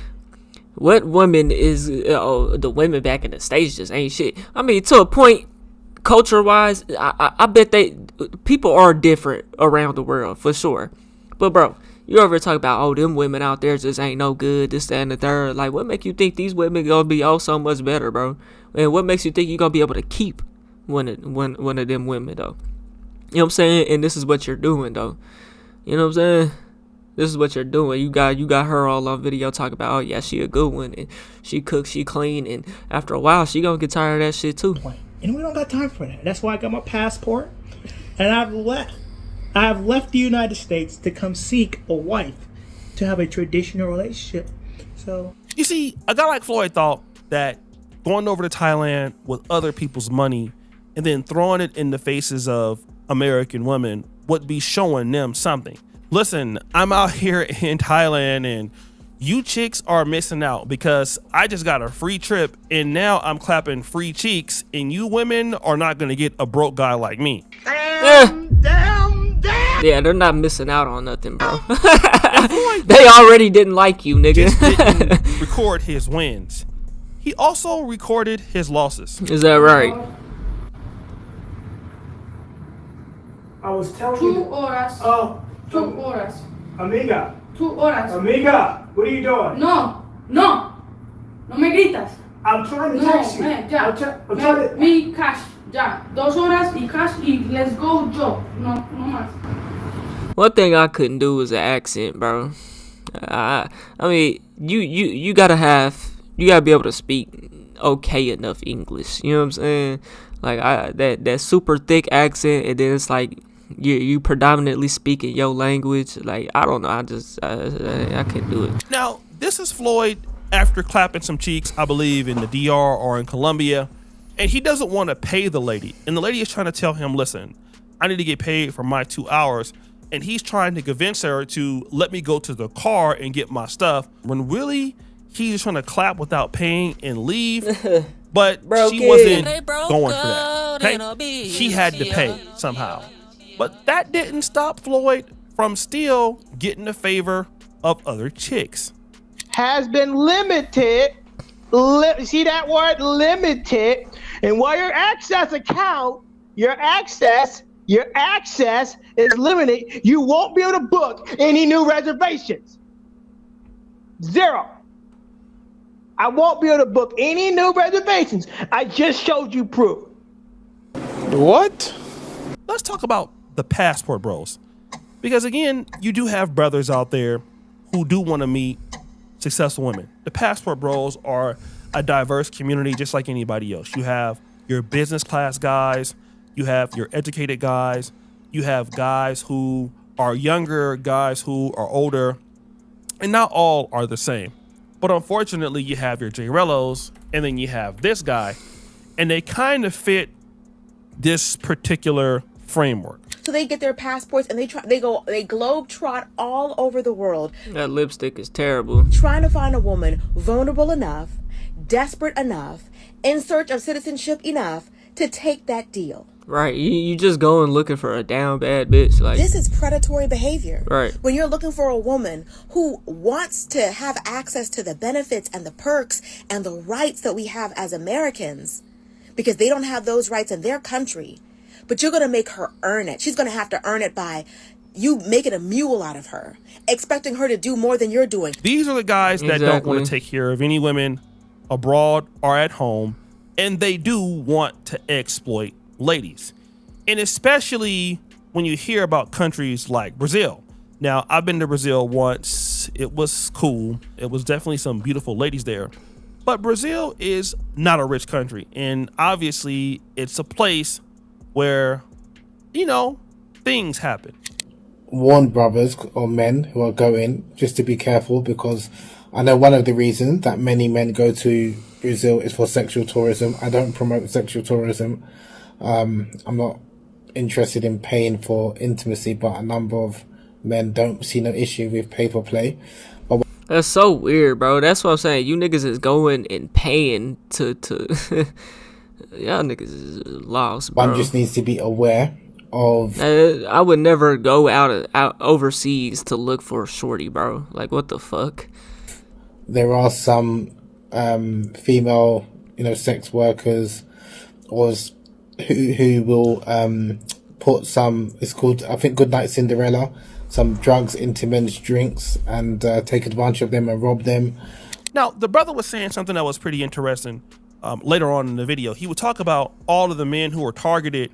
What woman is, the women back in the States just ain't shit. I mean, to a point, culture-wise, I bet people are different around the world, for sure. But, bro, you ever talk about, oh, them women out there just ain't no good, this, that, and the third. Like, what make you think these women gonna be so much better, bro? And what makes you think you gonna be able to keep one of them women, though? You know what I'm saying? And this is what you're doing, though. You know what I'm saying? This is what you're doing. You got her all on video talking about, oh yeah, she a good one, and she cooks, she clean, and after a while, she gonna get tired of that shit too. And we don't got time for that. That's why I got my passport, and I've left the United States to come seek a wife to have a traditional relationship. So you see, a guy like Floyd thought that going over to Thailand with other people's money and then throwing it in the faces of American women would be showing them something. Listen, I'm out here in Thailand and you chicks are missing out because I just got a free trip and now I'm clapping free cheeks and you women are not going to get a broke guy like me. Yeah, they're not missing out on nothing, bro. They already didn't like you, nigga. Just didn't record his wins. He also recorded his losses. Is that right? I was telling 2 horas. Oh, 2 horas. Amiga. 2 horas. Amiga, what are you doing? No, no. No me gritas. I'm trying to No, text you. ya. I'm trying to... Mi cash, ya. 2 horas y cash y let's go yo. No, no más. One thing I couldn't do was an accent, bro. I mean, you gotta be able to speak okay enough English. You know what I'm saying? Like that super thick accent, and then it's like you predominantly speak in your language. Like I don't know, I can't do it. Now this is Floyd after clapping some cheeks, I believe in the DR or in Colombia, And he doesn't want to pay the lady. And the lady is trying to tell him, listen, I need to get paid for my 2 hours. And he's trying to convince her to let me go to the car and get my stuff. When really, he's just trying to clap without paying and leave. But she wasn't going for that. Okay? She had to pay somehow. But that didn't stop Floyd from still getting the favor of other chicks. Has been limited. See that word, limited? And while your access account, your access is limited, you won't be able to book any new reservations. 0. I won't be able to book any new reservations. I just showed you proof. What? Let's talk about the passport bros. Because again, you do have brothers out there who do want to meet successful women. The passport bros are a diverse community just like anybody else. You have your business class guys, you have your educated guys, you have guys who are younger, guys who are older, and not all are the same. But unfortunately, you have your J-Rellos, and then you have this guy, and they kind of fit this particular framework. So they get their passports and they globe trot all over the world. That lipstick is terrible. Trying to find a woman vulnerable enough, desperate enough, in search of citizenship enough to take that deal. Right, you just going looking for a down bad bitch. Like, this is predatory behavior. Right. When you're looking for a woman who wants to have access to the benefits and the perks and the rights that we have as Americans, because they don't have those rights in their country, but you're going to make her earn it. She's going to have to earn it by you making a mule out of her, expecting her to do more than you're doing. These are the guys that don't want to take care of any women abroad or at home, and they do want to exploit ladies. And especially when you hear about countries like Brazil. Now, I've been to Brazil once. It was cool. It was definitely some beautiful ladies there. But Brazil is not a rich country. And obviously, it's a place where, you know, things happen. Warn brothers or men who are going just to be careful, because I know one of the reasons that many men go to Brazil is for sexual tourism. I don't promote sexual tourism. I'm not interested in paying for intimacy, but a number of men don't see no issue with pay for play. But that's so weird, bro. That's what I'm saying. You niggas is going and paying to y'all niggas is lost, bro. One just needs to be aware of. I would never go out overseas to look for a shorty, bro. Like, what the fuck? There are some female, sex workers or who will put some. It's called, I think, Goodnight Cinderella. Some drugs into men's drinks and take advantage of them and rob them. Now, the brother was saying something that was pretty interesting. Later on in the video, he would talk about all of the men who were targeted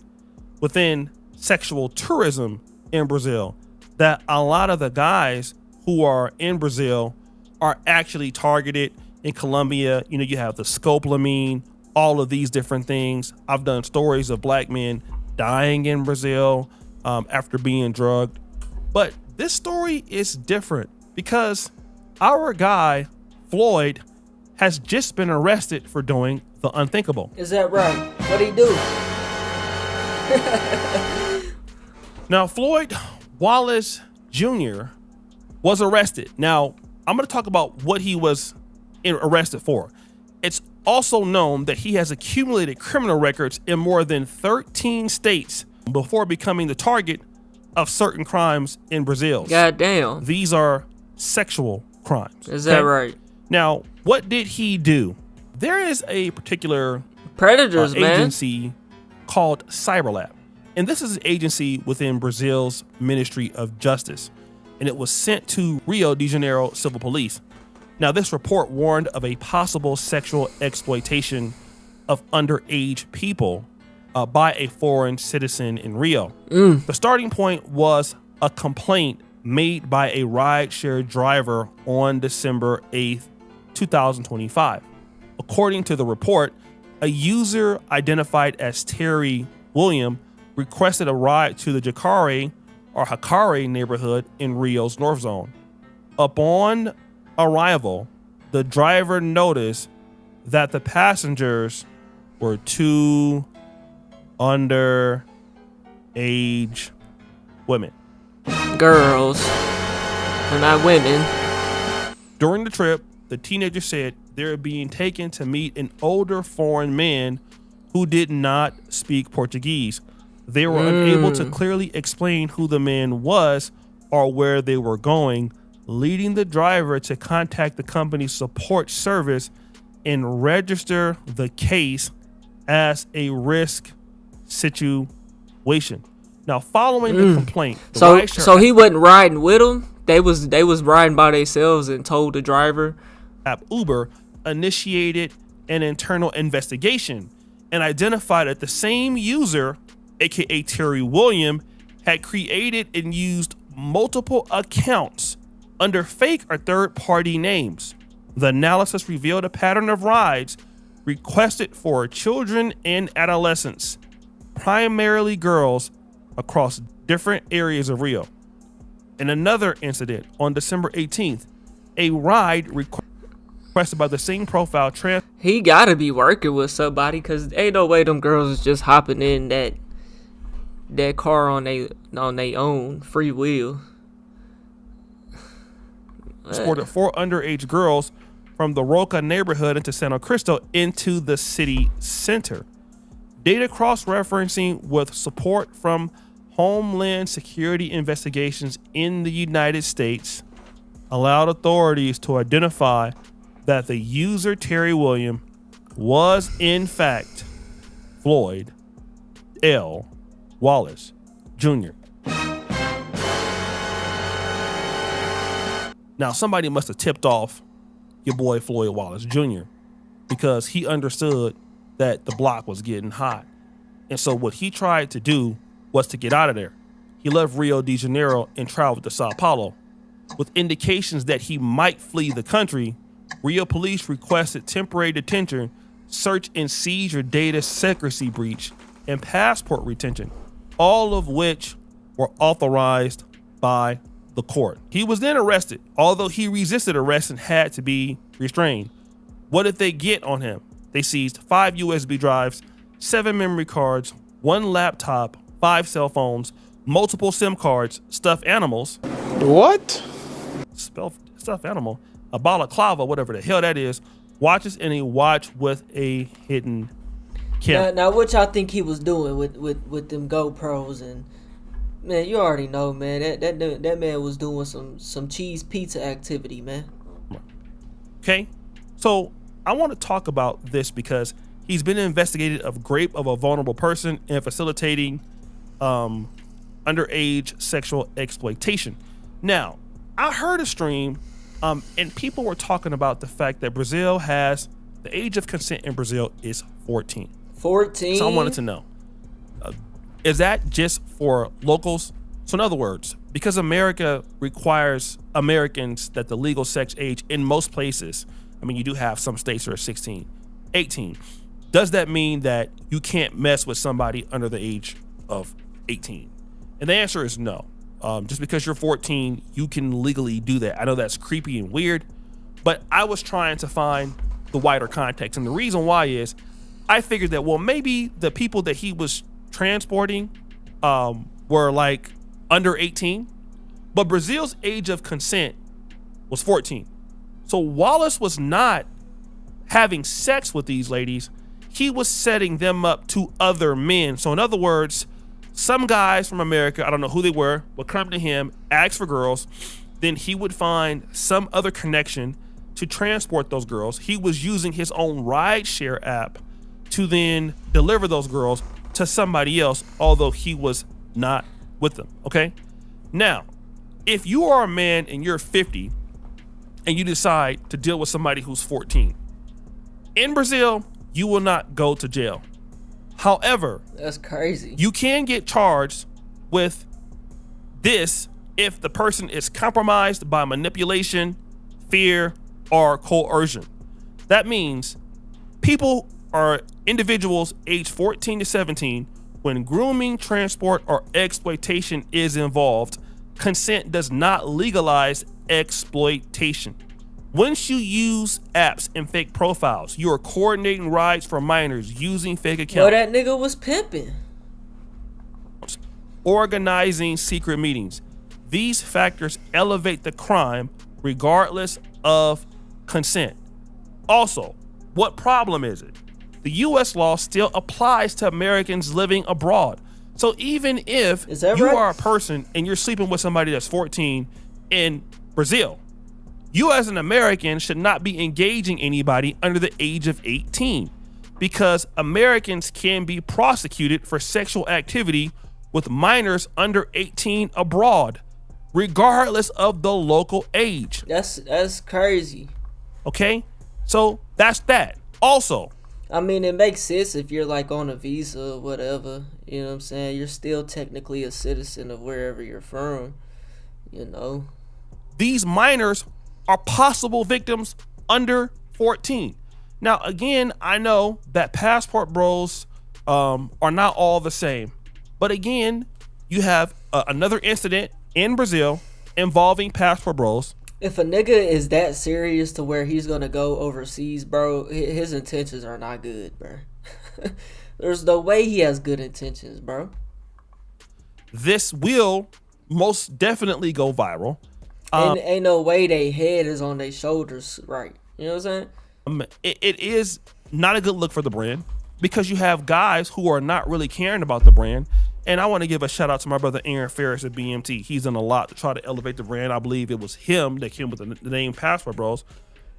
within sexual tourism in Brazil, that a lot of the guys who are in Brazil are actually targeted in Colombia. You have the scopolamine, all of these different things. I've done stories of black men dying in Brazil after being drugged. But this story is different because our guy, Floyd, has just been arrested for doing the unthinkable. Is that right? What'd he do? Now, Floyd Wallace Jr. was arrested. Now, I'm going to talk about what he was arrested for. It's also known that he has accumulated criminal records in more than 13 states before becoming the target of certain crimes in Brazil. God damn. These are sexual crimes. Is that right? Now, what did he do? There is a particular predators agency called CyberLab. And this is an agency within Brazil's Ministry of Justice. And it was sent to Rio de Janeiro Civil Police. Now, this report warned of a possible sexual exploitation of underage people by a foreign citizen in Rio. The starting point was a complaint made by a rideshare driver on December 8th, 2025. According to the report, a user identified as Terry William requested a ride to the Jacare neighborhood in Rio's North Zone. Upon arrival, the driver noticed that the passengers were 2 underage women. Girls. They're not women. During the trip, the teenagers said they were being taken to meet an older foreign man who did not speak Portuguese. They were unable to clearly explain who the man was or where they were going, leading the driver to contact the company's support service and register the case as a risk situation. Now, following the complaint, the so he wasn't riding with them. They was riding by themselves and told the driver. App Uber initiated an internal investigation and identified that the same user, aka Terry William, had created and used multiple accounts under fake or third-party names. The analysis revealed a pattern of rides requested for children and adolescents, primarily girls, across different areas of Rio. In another incident, on December 18th, a ride requested by the same profile he gotta be working with somebody, because ain't no way them girls is just hopping in that car on they own free will. transported 4 underage girls from the Roca neighborhood into Santo Cristo into the city center. Data cross-referencing with support from Homeland Security investigations in the United States allowed authorities to identify that the user Terry William was in fact Floyd L. Wallace Jr. Now, somebody must have tipped off your boy Floyd Wallace Jr. because he understood that the block was getting hot. And so what he tried to do was to get out of there. He left Rio de Janeiro and traveled to Sao Paulo. With indications that he might flee the country, Rio police requested temporary detention, search and seizure data secrecy breach, and passport retention, all of which were authorized by the court. He was then arrested, although he resisted arrest and had to be restrained. What did they get on him? They seized 5 USB drives, 7 memory cards, 1 laptop, 5 cell phones, multiple SIM cards, stuffed animals. What? Stuffed animal, a balaclava, whatever the hell that is, watches, and a watch with a hidden camera. Now what y'all think he was doing with them GoPros? And man, you already know, man, that man was doing some cheese pizza activity, man. Okay, so I want to talk about this because he's been investigated of rape of a vulnerable person and facilitating underage sexual exploitation. Now, I heard a stream and people were talking about the fact that Brazil has the age of consent in Brazil is 14. 14? So I wanted to know, is that just for locals? So in other words, because America requires Americans that the legal sex age in most places, I mean, you do have some states that are 16, 18. Does that mean that you can't mess with somebody under the age of 18? And the answer is no. Just because you're 14, you can legally do that. I know that's creepy and weird, but I was trying to find the wider context. And the reason why is I figured that, well, maybe the people that he was transporting were like under 18, but Brazil's age of consent was 14. So Wallace was not having sex with these ladies. He was setting them up to other men. So in other words, some guys from America, I don't know who they were, would come to him, ask for girls. Then he would find some other connection to transport those girls. He was using his own rideshare app to then deliver those girls to somebody else, although he was not with them, okay? Now, if you are a man and you're 50 and you decide to deal with somebody who's 14, in Brazil, you will not go to jail. However, that's crazy. You can get charged with this if the person is compromised by manipulation, fear, or coercion. That means people are individuals aged 14 to 17. When grooming, transport, or exploitation is involved, consent does not legalize exploitation. Once you use apps and fake profiles, you are coordinating rides for minors using fake accounts. Well, that nigga was pimping. Organizing secret meetings. These factors elevate the crime regardless of consent. Also, what problem is it? The U.S. law still applies to Americans living abroad. So even if you are a person and you're sleeping with somebody that's 14 in Brazil, you as an American should not be engaging anybody under the age of 18 because Americans can be prosecuted for sexual activity with minors under 18 abroad, regardless of the local age. That's crazy. Okay? So that's that. Also, I mean, it makes sense if you're like on a visa or whatever. You know what I'm saying? You're still technically a citizen of wherever you're from, you know? These minors are possible victims under 14. Now, again, I know that passport bros are not all the same. But again, you have another incident in Brazil involving passport bros. If a nigga is that serious to where he's gonna go overseas, bro, his intentions are not good, bro. There's no way he has good intentions, bro. This will most definitely go viral. Ain't no way they head is on their shoulders, right? You know what I'm saying? It is not a good look for the brand because you have guys who are not really caring about the brand. And I want to give a shout out to my brother Aaron Ferris at BMT. He's done a lot to try to elevate the brand. I believe it was him that came with the name Passport Bros.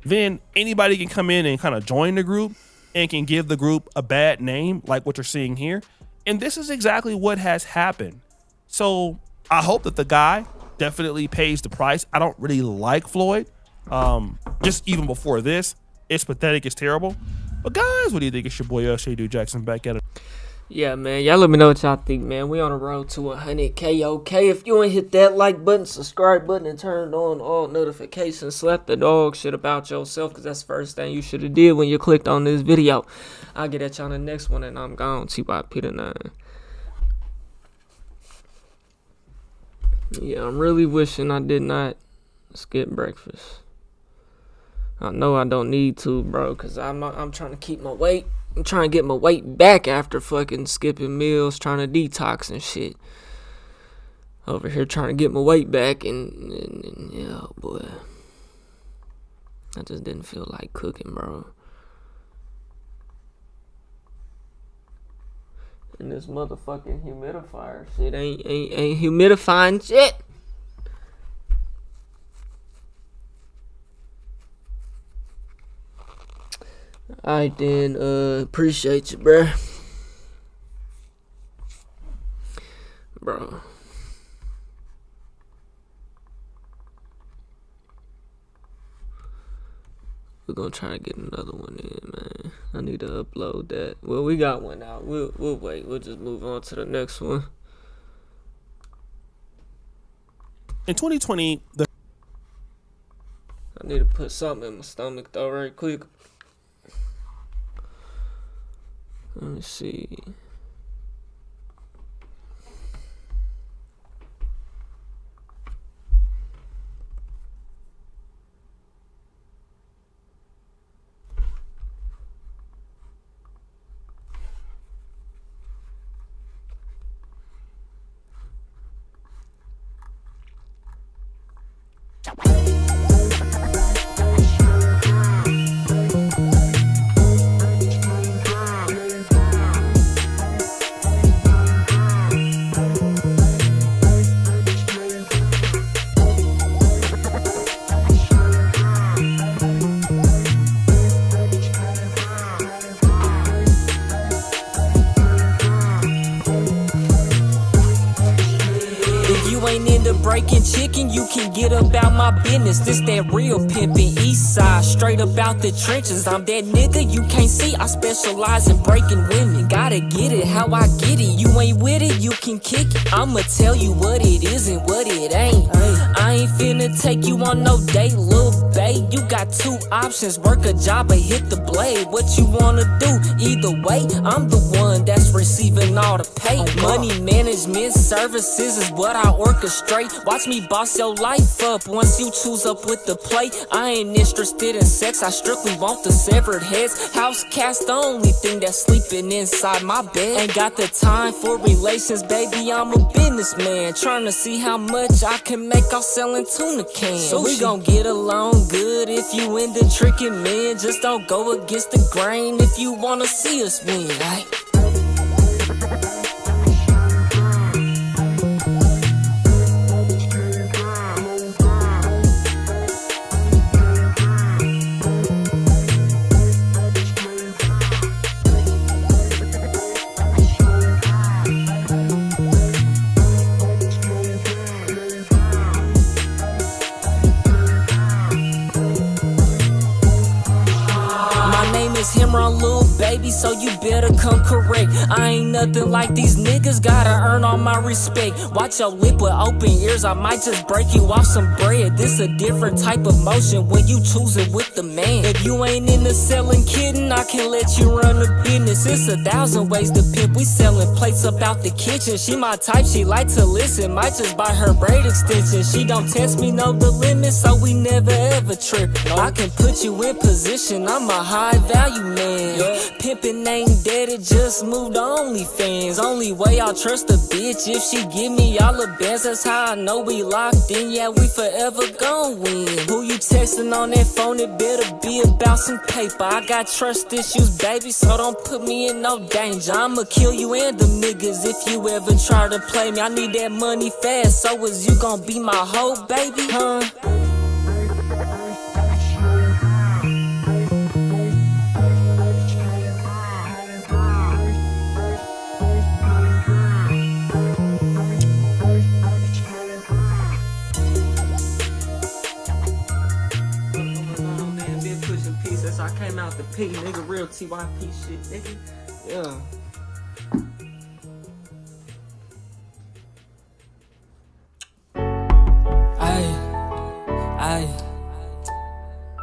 Then anybody can come in and kind of join the group and can give the group a bad name like what you're seeing here. And this is exactly what has happened. So I hope that the guy definitely pays the price. I don't really like Floyd. Just even before this, it's pathetic, it's terrible. But guys, what do you think? It's your boy Shea Dude Jackson back at it. Yeah, man. Y'all let me know what y'all think, man. We on the road to 100K, okay? If you ain't hit that like button, subscribe button, and turn on all notifications, slap the dog shit about yourself, because that's the first thing you should have did when you clicked on this video. I'll get at y'all on the next one, and I'm gone. TYP the 9. Yeah, I'm really wishing I did not skip breakfast. I know I don't need to, bro, because I'm trying to keep my weight. I'm trying to get my weight back after fucking skipping meals, trying to detox and shit. Over here trying to get my weight back and yeah, boy. I just didn't feel like cooking, bro. And this motherfucking humidifier shit ain't humidifying shit. Alright then, appreciate you, bruh. Bro. We're gonna try to get another one in, man. I need to upload that. Well, we got one out. We'll wait. We'll just move on to the next one. In 2020, I need to put something in my stomach though, right quick. Let me see. Breaking chicken, you can get about my business. This that real pimpin' east side, straight about the trenches. I'm that nigga you can't see. I specialize in breaking women. Gotta get it how I get it. You ain't with it, you can kick it. I'ma tell you what it is and what it ain't. I ain't finna take you on no date, little baby. way. You got two options, work a job or hit the blade. What you wanna do? Either way, I'm the one that's receiving all the pay. Money management services is what I orchestrate. Watch me boss your life up once you choose up with the play. I ain't interested in sex, I strictly want the severed heads. House cats the only thing that's sleeping inside my bed. Ain't got the time for relations, baby, I'm a businessman. Trying to see how much I can make off selling tuna cans. So we gon' get along good if you into tricking men. Just don't go against the grain if you wanna see us win, right? Himron, little baby, so you better come correct. I ain't nothing like these niggas, gotta earn all my respect. Watch your lip with open ears, I might just break you off some bread. This a different type of motion when you choosing with the man. If you ain't into selling kidding, I can let you run the business. It's 1,000 ways to pimp, we selling plates up out the kitchen. She my type, she like to listen, might just buy her braid extension. She don't test me, know the limit, so we never ever trip. I can put you in position, I'm a high value man. Pimpin' ain't dead, it just moved to OnlyFans. Only way I'll trust a bitch if she give me all the bands. That's how I know we locked in, yeah, we forever gon' win. Who you texting on that phone, it better be about some paper. I got trust issues, baby, so don't put me in no danger. I'ma kill you and them niggas if you ever try to play me. I need that money fast, so is you gon' be my hoe, baby, huh? I came out the P, nigga, real TYP shit, nigga. Yeah.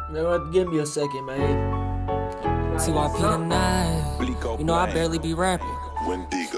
You know what? Give me a second, man. TYP tonight. You know I barely be rapping.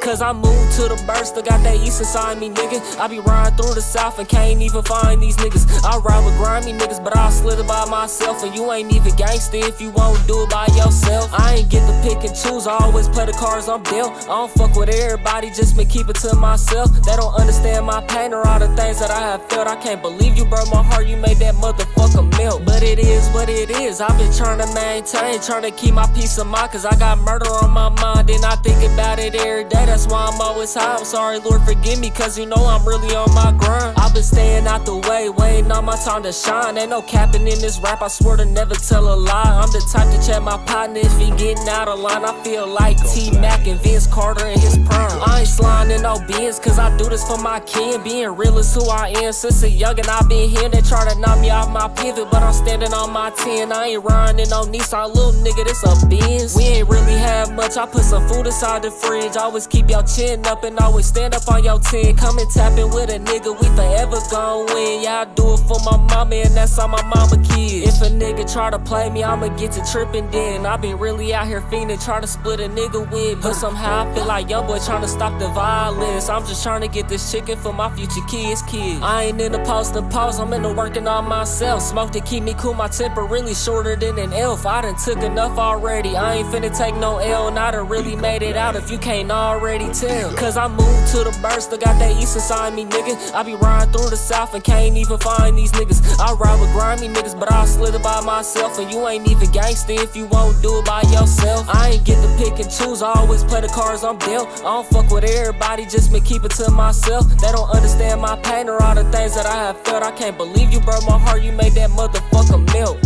Cause I moved to the burst, I got that east inside me, nigga. I be riding through the south and can't even find these niggas. I ride with grimy niggas, but I'll slither by myself. And you ain't even gangsta if you won't do it by yourself. I ain't get to pick and choose, I always play the cards I'm dealt. I don't fuck with everybody, just been keep it to myself. They don't understand my pain or all the things that I have felt. I can't believe you broke my heart, you made that motherfucker melt. But it is what it is, I've been trying to maintain, trying to keep my peace of mind. Cause I got murder on my mind and I think about it every day. That's why I'm always high. I'm sorry, Lord, forgive me, cause you know I'm really on my grind. I've been staying out the way, waiting on my time to shine. Ain't no capping in this rap, I swear to never tell a lie. I'm the type to check my partner if he getting out of line. I feel like T-Mac and Vince Carter in his prime. I ain't sliding in no bins, cause I do this for my kin. Being real is who I am. Since a youngin' I been here, they try to knock me off my pivot, but I'm standing on my 10. I ain't riding in no Nissan, little nigga, this a Benz. We ain't really have much, I put some food inside the fridge. Always keep your chin up and always stand up on your 10. Come and tap in with a nigga, we forever gon' win. Yeah, I do it for my mama and that's all my mama kids. If a nigga try to play me, I'ma get to trippin' then. I been really out here fiendin', try to split a nigga with. But somehow I feel like young boy trying to stop the violence. I'm just trying to get this chicken for my future kids. I ain't in the post and pause, I'm in the working on myself. Smoke to keep me cool, my temper really shorter than an elf. I done took enough already, I ain't finna take no L. And I done really made it out if you can't already tell. Cause I moved to the burst, I got that east inside me, nigga. I be riding through the south and can't even find these niggas. I ride with grimy niggas, but I'll slither by myself. And you ain't even gangsta if you won't do it by yourself. I ain't get to pick and choose, I always play the cards I'm dealt. I don't fuck with everybody, just been keep it to myself. They don't understand my pain or all the things that I have felt. I can't believe you broke my heart, you made that motherfucker melt.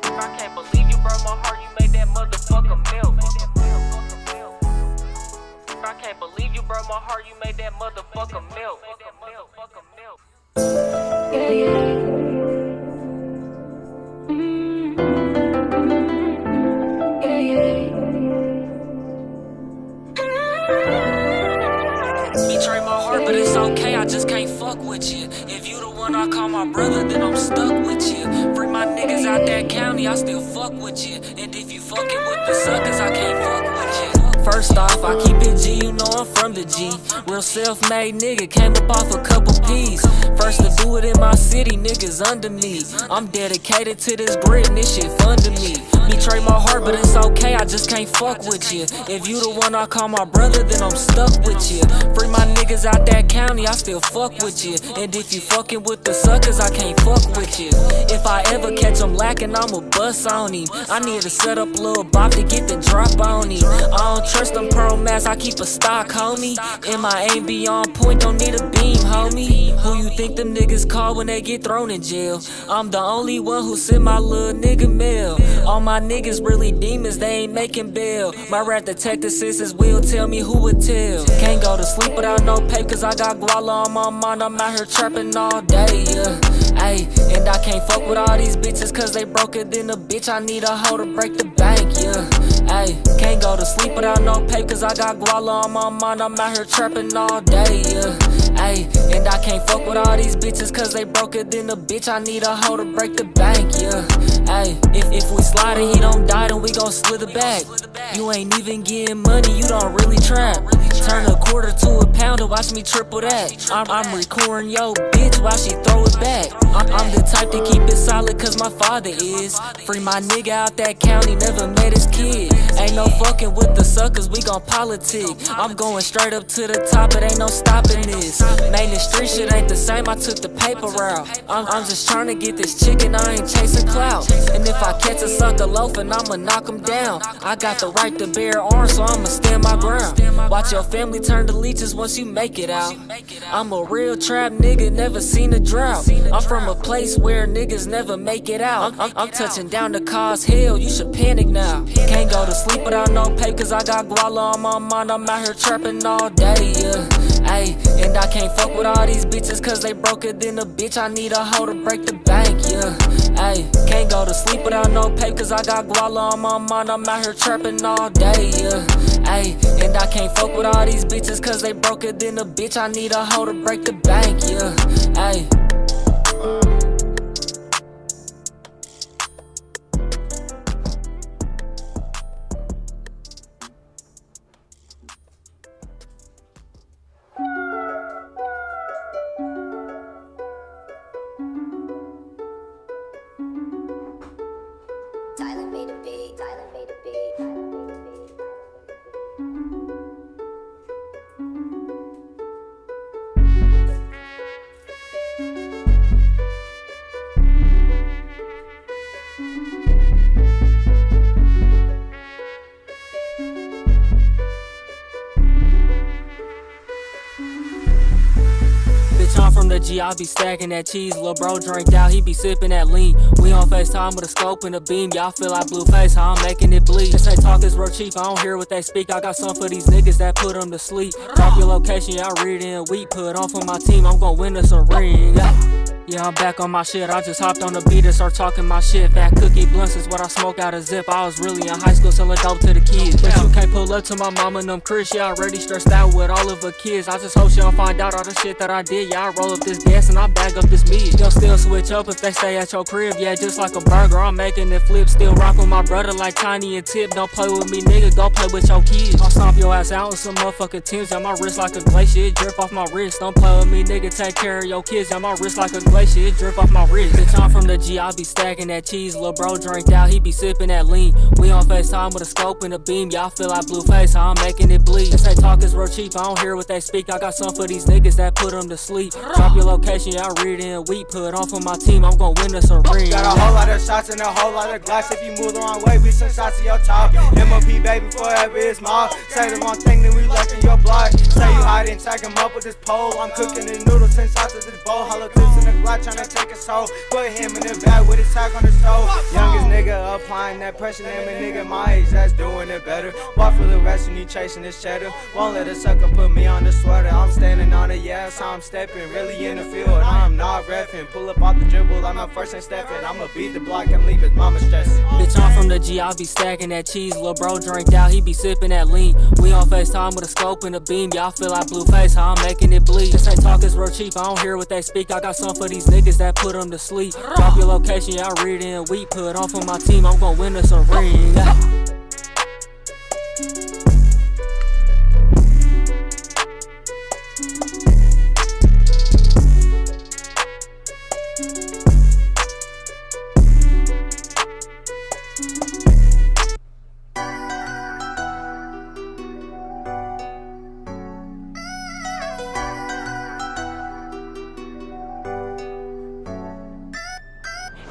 I can't believe you broke my heart, you made that motherfucker melt. I can't believe you broke my heart, you made that motherfucker melt. Yeah, yeah. Yeah, yeah. Betray my heart, but it's okay, I just can't fuck with you. If you the one I call my brother, then I'm stuck county, I still fuck with you. And if you fucking with the suckers, I can't fuck with you. First off, I keep it G, you know I'm from the G. Real self-made nigga, came up off a couple P's. First to do it in my city, niggas under me. I'm dedicated to this grit and this shit fun to me. Betray my heart, but it's okay, I just can't fuck with you. If you the one I call my brother, then I'm stuck with you. Free my niggas out that county, I still fuck with you. And if you fucking with the suckers, I can't fuck with you. If I ever catch them lacking, I'ma bust on him. I need to set up a little bop to get the drop on him. I don't trust them pearl masks, I keep a stock, homie. And my aim be on point, don't need a beam, homie. Who you think them niggas call when they get thrown in jail? I'm the only one who send my little nigga mail. All my niggas really demons, they ain't making bail. My rap detective sisters will tell me who would tell. Can't go to sleep without no pay, cause I got guala on my mind. I'm out here trapping all day, yeah. Ayy, and I can't fuck with all these bitches cause they broke it in a bitch. I need a hoe to break the bank, yeah. Ayy, can't go to sleep without no pay cause I got guala on my mind. I'm out here trapping all day, yeah. Ayy, and I can't fuck with all these bitches cause they broke it in a bitch. I need a hoe to break the bank, yeah. Ayy, if we slide and he don't die, then we gon' slither back. You ain't even getting money, you don't really trap. Turn a quarter to a pound to watch me triple that. I'm recording yo bitch while she throw it back. I'm the type to keep it solid cause my father is. Free my nigga out that county, never met his kid. Ain't no fucking with the suckers, we gon' politic. I'm going straight up to the top, it ain't no stopping this. Man, the street shit ain't the same, I took the paper route. I'm just trying to get this chicken, I ain't chasing clout. And if I catch a sucker loafing, I'ma knock him down. I got the right to bear arms, so I'ma stand my ground. Watch your family turn to leeches once you make it out. I'm a real trap nigga, never seen a drought. I'm from a place where niggas never make it out. I'm touching down to cause hell, you should panic now. Can't go to sleep without no pay cause I got guala on my mind. I'm out here trapping all day, yeah. Ayy, and I can't fuck with all these bitches cause they broke it in a bitch. I need a hoe to break the bank, yeah. Ayy, can't go to sleep without no pay cause I got guala on my mind. I'm out here trapping all day, yeah. Ayy, and I can't fuck with all these bitches cause they broke it in a bitch. I need a hoe to break the bank, yeah. Ayy. Tyler made a beat, Tyler made a beat, Tyler made a beat. I'm from the G, I be stacking that cheese. Lil' bro drank out, he be sipping that lean. We on FaceTime with a scope and a beam. Y'all feel like blue face, how I'm making it bleed. Just they talk is real cheap, I don't hear what they speak. I got some for these niggas that put them to sleep. Drop your location, y'all read it in a week. Put on for my team, I'm gon' win us a ring. Yeah, I'm back on my shit. I just hopped on the beat and start talking my shit. Fat cookie blunts is what I smoke out of zip. I was really in high school selling dope to the kids. But you can't pull up to my mama and them Chris. She already stressed out with all of her kids. I just hope she don't find out all the shit that I did. Yeah, I roll up this gas and I bag up this meat. They'll still switch up if they stay at your crib. Yeah, just like a burger, I'm making it flip. Still rock with my brother like Tiny and Tip. Don't play with me, nigga, go play with your kids. I'll stomp your ass out with some motherfucking Timbs. Yeah, my wrist like a glacier, it drip off my wrist. Don't play with me, nigga, take care of your kids. Yeah, my wrist like a glacier, it drip off my wrist. Bitch, I'm from the G, I be stacking that cheese. Lil' bro drank out, he be sipping that lean. We on FaceTime with a scope and a beam. Y'all feel like blue face, how I'm making it bleed. Just they talk is real cheap, I don't hear what they speak. I got some for these niggas that put them to sleep. Drop your location, y'all read it in a week. Put on for my team, I'm gon' win us a ring. Got a whole lot of shots and a whole lot of glass. If you move the wrong way, we send shots to your top. MOP baby, forever is mob. Say the wrong thing, then we left in your block. Say you hiding, tag him up with this pole. I'm cooking the noodles, 10 shots of this bowl. Hollow tips in the Glock, tryna take a soul. Put him in the bag with his tag on the stove. Youngest nigga applying that pressure, name a nigga my age that's doing it better. Walk for the rest and he chasing this cheddar. Won't let a sucker put me on the sweater. I'm standing on it, yeah, so I'm stepping. Really in the field, I'm not reffing. Pull up off the dribble like my first ain't stepping. I'ma beat the block and leave his mama stressing. Bitch, I'm from the G, I be stacking that cheese. Lil' bro drank out, he be sipping that lean. We on FaceTime with a scope and a beam. Y'all feel like blue face, how I'm making it bleed. Just they talk is real cheap, I don't hear what they speak. I got some for these these niggas that put them to sleep. Drop your location, y'all read it and we put on for my team. I'm gonna win us a ring.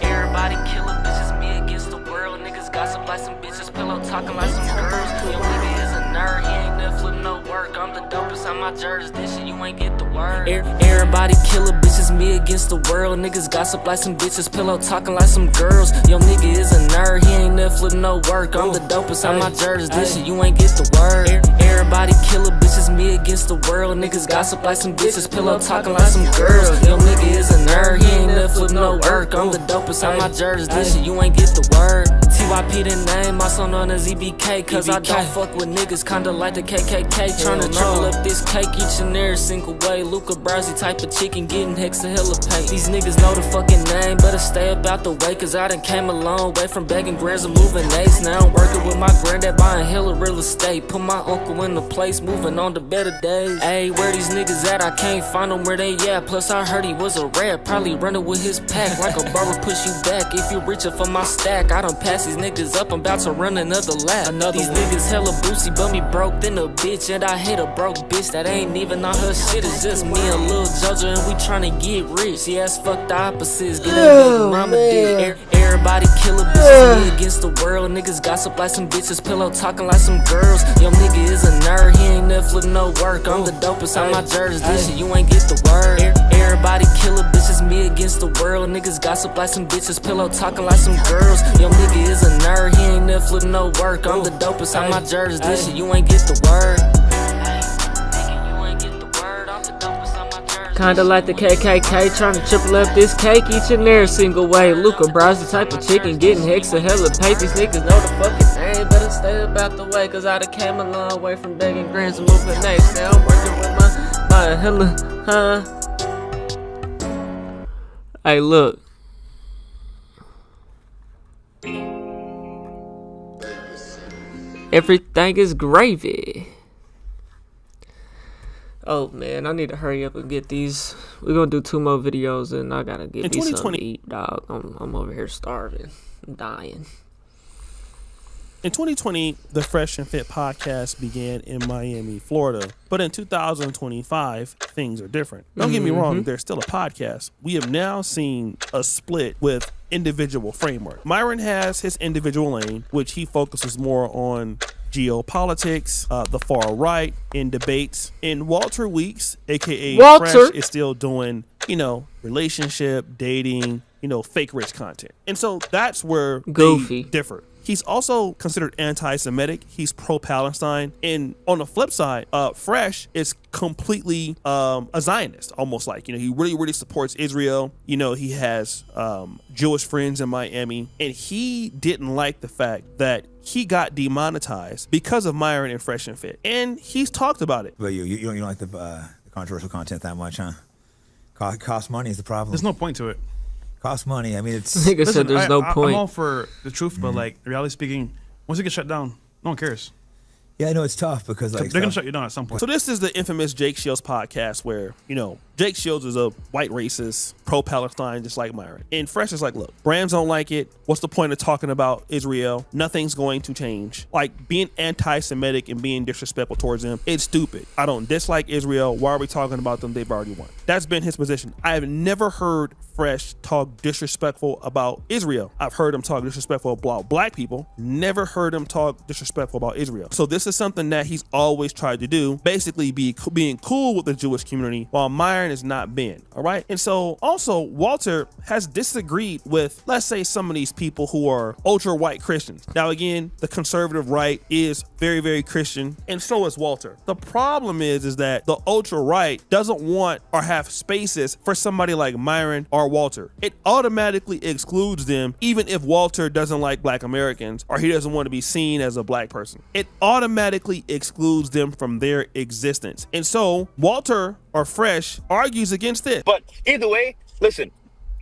Everybody killing bitches, me against the world. Niggas gossip like some bitches, pillow talking like some girls. Your nigga is a nerd, he ain't never flip no work. I'm the dopest on my jurisdiction, you ain't get the word. Everybody killing bitches, me against the world. Niggas gossip like some bitches, pillow talking like some girls. Your nigga is a nerd, he ain't never flip no work. I'm the dopest on my jurisdiction, you ain't get the word. Everybody killing bitches, me against the world. Niggas gossip like some bitches, pillow talking like some girls. Your nigga is a nerd, he ain't never flip no work. I'm the dopest on my jurisdiction, you ain't get the word. TYP the name, my son on a ZBK. Cause I don't fuck with niggas, kinda like the KKK. Tryna triple up this cake each and every single way. Luca Brasi type of chicken, getting hexa hella pay. These niggas know the fucking name, better stay about the way. Cause I done came a long way from begging grands and moving eights. Now I'm working with my granddad, buying hella real estate. Put my uncle in the place, moving on to better days. Ayy, where these niggas at? I can't find them where they at. Plus I heard he was a rat, probably running with his pack. Like a barber push you back, if you reaching for my stack. I done pass these niggas up, I'm about to run another lap. These niggas hella boozy, but me broke than a bitch. And I hit a broke bitch that ain't even on her shit. It's just me and Lil Jojo and we tryna get rich. See, that's fuck the opposites, get that big mama dick. Everybody killing bitches, me against the world. Niggas gossip like some bitches, pillow talking like some girls. Yo nigga is a nerd, he ain't never flip no work. I'm the dopest on my jurisdiction, you ain't get the word. Everybody killing bitches, me against the world. Niggas gossip like some bitches, pillow talking like some girls. Yo nigga is a nerd, he ain't never flip no work. I'm the dopest on my jurisdiction, you ain't get the word. Kinda like the KKK, tryna triple up this cake each and every single way. Luca Brasi type of chicken, getting hexa hella pay. These niggas know the fucking name, better stay about the way. Cause I done came a long way from begging grands and moving next. Now I'm working with my hella, Hey, look. Everything is gravy. Oh man, I need to hurry up and get these. We're gonna do 2 more videos and I gotta get me something to eat, dog. I'm over here starving. I'm dying. In 2020, the Fresh and Fit podcast began in Miami, Florida. But in 2025, things are different. Don't get me wrong, there's still a podcast. We have now seen a split with individual framework. Myron has his individual lane, which he focuses more on geopolitics, the far right, in debates. And Walter Weeks, aka Fresh, is still doing, relationship, dating, fake rich content. And so that's where they differ. He's also considered anti-Semitic. He's pro-Palestine. And on the flip side, Fresh is completely a Zionist, almost like. He really, really supports Israel. He has Jewish friends in Miami. And he didn't like the fact that he got demonetized because of Myron and Fresh and Fit. And he's talked about it. But you don't like the controversial content that much, huh? Cost money is the problem. There's no point to it. Cost money. I mean, it's. Nigga said there's no point. I'm all for the truth, but reality speaking, once it gets shut down, no one cares. Yeah, I know it's tough because they're gonna shut you down at some point. So this is the infamous Jake Shields podcast where, Jake Shields is a white racist, pro-Palestine, just like Myron. And Fresh is like, look, brands don't like it. What's the point of talking about Israel? Nothing's going to change. Like, being anti-Semitic and being disrespectful towards them, it's stupid. I don't dislike Israel. Why are we talking about them? They've already won. That's been his position. I have never heard Fresh talk disrespectful about Israel. I've heard him talk disrespectful about black people. Never heard him talk disrespectful about Israel. So this is something that he's always tried to do, basically being cool with the Jewish community while Myron is not been. All right. And so also Walter has disagreed with, let's say, some of these people who are ultra white Christians. Now, again, the conservative right is very, very Christian, and so is Walter. The problem is that the ultra right doesn't want or have spaces for somebody like Myron or Walter. It automatically excludes them, even if Walter doesn't like black Americans or he doesn't want to be seen as a black person. It automatically excludes them from their existence. And so Walter or Fresh argues against this. But either way, Listen,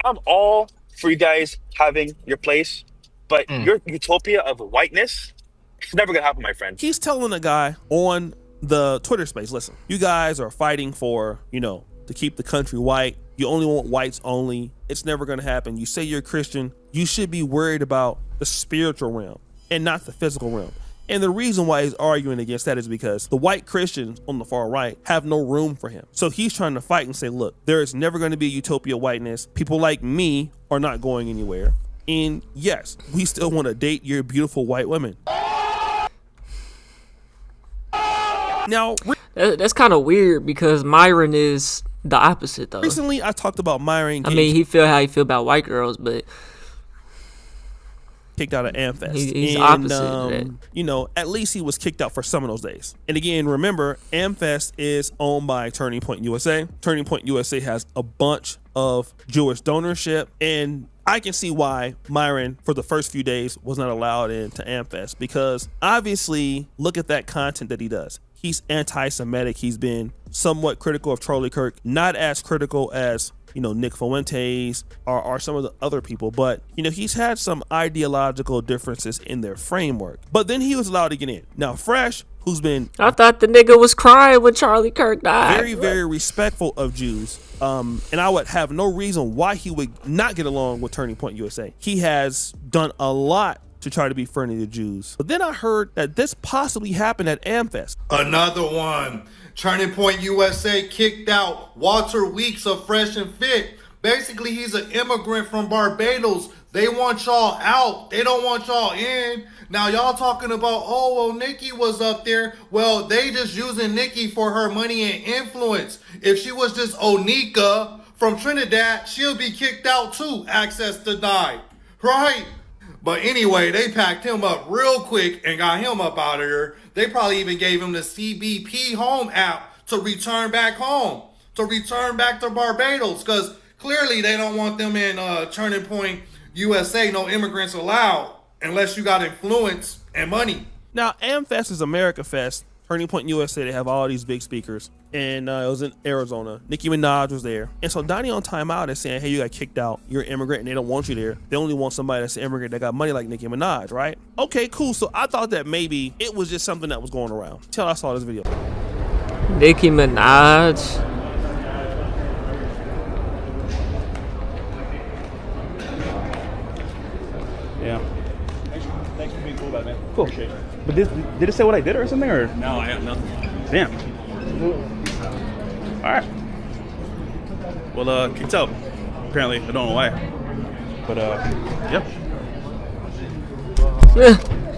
I'm all for you guys having your place, but your utopia of whiteness, it's never gonna happen, my friend. He's telling a guy on the Twitter space, listen, you guys are fighting for, to keep the country white. You only want whites only. It's never gonna happen. You say you're a Christian. You should be worried about the spiritual realm and not the physical realm. And the reason why he's arguing against that is because the white Christians on the far right have no room for him. So he's trying to fight and say, look, there is never going to be a utopia of whiteness. People like me are not going anywhere. And yes, we still want to date your beautiful white women. Now, that's kind of weird because Myron is the opposite, though. Recently, I talked about Myron. I mean, he feel how he feel about white girls, but kicked out of AmFest. He's opposite of that. At least he was kicked out for some of those days. And again, remember, AmFest is owned by Turning Point USA. Turning Point USA has a bunch of Jewish donorship, and I can see why Myron, for the first few days, was not allowed into AmFest, because obviously, look at that content that he does. He's anti-Semitic. He's been somewhat critical of Charlie Kirk, not as critical as Nick Fuentes or some of the other people, but he's had some ideological differences in their framework. But then he was allowed to get in. Now Fresh, who's been, I thought the nigga was crying when Charlie Kirk died. very, very respectful of Jews, and I would have no reason why he would not get along with Turning Point USA. He has done a lot to try to be friendly to Jews. But then I heard that this possibly happened at AmFest. Another one. Turning Point USA kicked out Walter Weeks of Fresh and Fit. Basically, he's an immigrant from Barbados. They want y'all out. They don't want y'all in. Now, y'all talking about, Nikki was up there. Well, they just using Nikki for her money and influence. If she was just Onika from Trinidad, she'll be kicked out too. Access denied. Right? But anyway, they packed him up real quick and got him up out of here. They probably even gave him the CBP Home app to return back home, to return back to Barbados, because clearly they don't want them in Turning Point USA, no immigrants allowed, unless you got influence and money. Now, AmFest is America Fest. Turning Point USA, they have all these big speakers, and it was in Arizona. Nicki Minaj was there, and so Donnie on Timeout is saying, hey, you got kicked out, you're an immigrant, and they don't want you there. They only want somebody that's an immigrant that got money like Nicki Minaj, right? Okay, cool. So I thought that maybe it was just something that was going around until I saw this video. Nicki Minaj. Yeah. Thanks for being cool about it, man. Cool. Appreciate it. But did it say what I did or something? Or no, I have nothing. Damn. All right. Well, kicked out. Apparently, I don't know why. But yeah.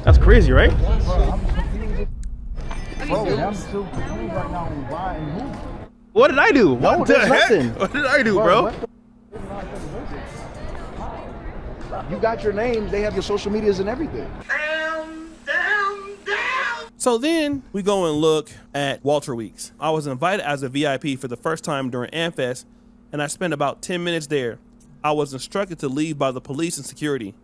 That's crazy, right? What did I do? What the heck? What did I do, bro? You got your name. They have your social medias and everything. So then we go and look at Walter Weeks. I was invited as a VIP for the first time during AmFest, and I spent about 10 minutes there. I was instructed to leave by the police and security.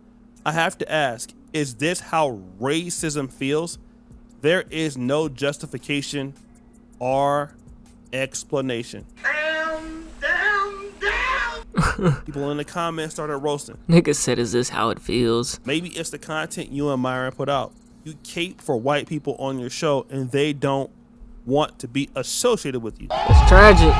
I have to ask, is this how racism feels? There is no justification or explanation. People in the comments started roasting. Nigga said, is this how it feels? Maybe it's the content you and Myron put out. You cape for white people on your show and they don't want to be associated with you. It's tragic.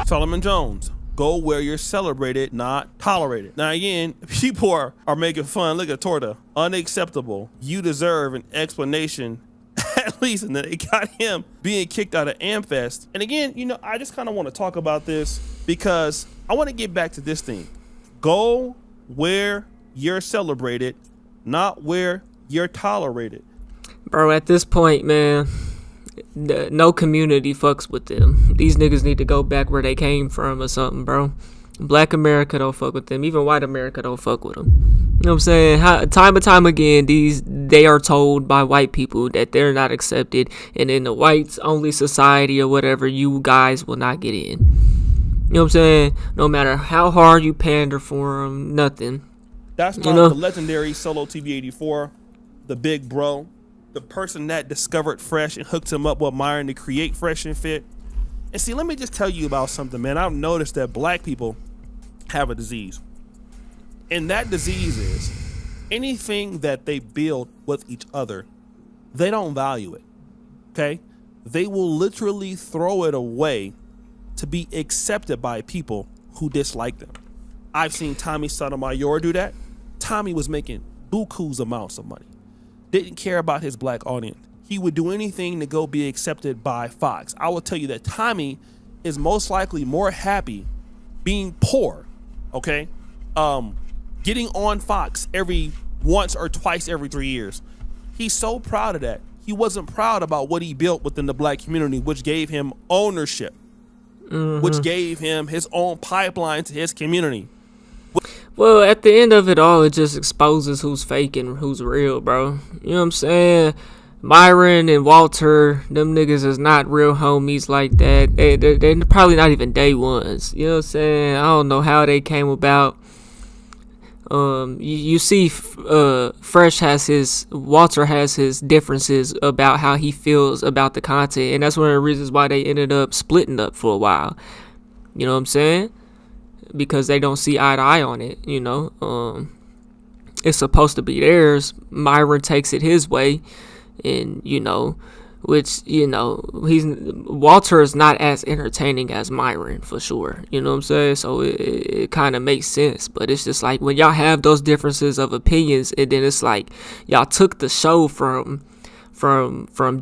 Solomon Jones, go where you're celebrated, not tolerated. Now again, people are making fun. Look at Torta. Unacceptable. You deserve an explanation, at least. And then they got him being kicked out of AmFest. And again, I just kind of want to talk about this because I want to get back to this thing. Go where you're celebrated, not where you're tolerated. Bro, at this point, man, no community fucks with them. These niggas need to go back where they came from or something, bro. Black America don't fuck with them. Even white America don't fuck with them. You know what I'm saying? Time and time again, they are told by white people that they're not accepted, and in the whites only society or whatever, you guys will not get in. You know what I'm saying? No matter how hard you pander for them, nothing. That's why the legendary Solo TV84, the big bro, the person that discovered Fresh and hooked him up with Myron to create Fresh and Fit. And see, let me just tell you about something, man. I've noticed that black people have a disease. And that disease is anything that they build with each other, they don't value it. Okay? They will literally throw it away to be accepted by people who dislike them. I've seen Tommy Sotomayor do that. Tommy was making bukus amounts of money. Didn't care about his black audience. He would do anything to go be accepted by Fox. I will tell you that Tommy is most likely more happy being poor, okay? Getting on Fox every once or twice every 3 years. He's so proud of that. He wasn't proud about what he built within the black community, which gave him ownership, which gave him his own pipeline to his community. Well, at the end of it all, it just exposes who's fake and who's real, bro. You know what I'm saying? Myron and Walter, them niggas is not real homies like that. They're probably not even day ones. You know what I'm saying? I don't know how they came about. You see, Walter has his differences about how he feels about the content, and that's one of the reasons why they ended up splitting up for a while. You know what I'm saying? Because they don't see eye to eye on it, you know. It's supposed to be theirs. Myron takes it his way, and you know, which, you know, Walter is not as entertaining as Myron for sure. You know what I'm saying? So it kind of makes sense. But it's just like when y'all have those differences of opinions, and then it's like y'all took the show from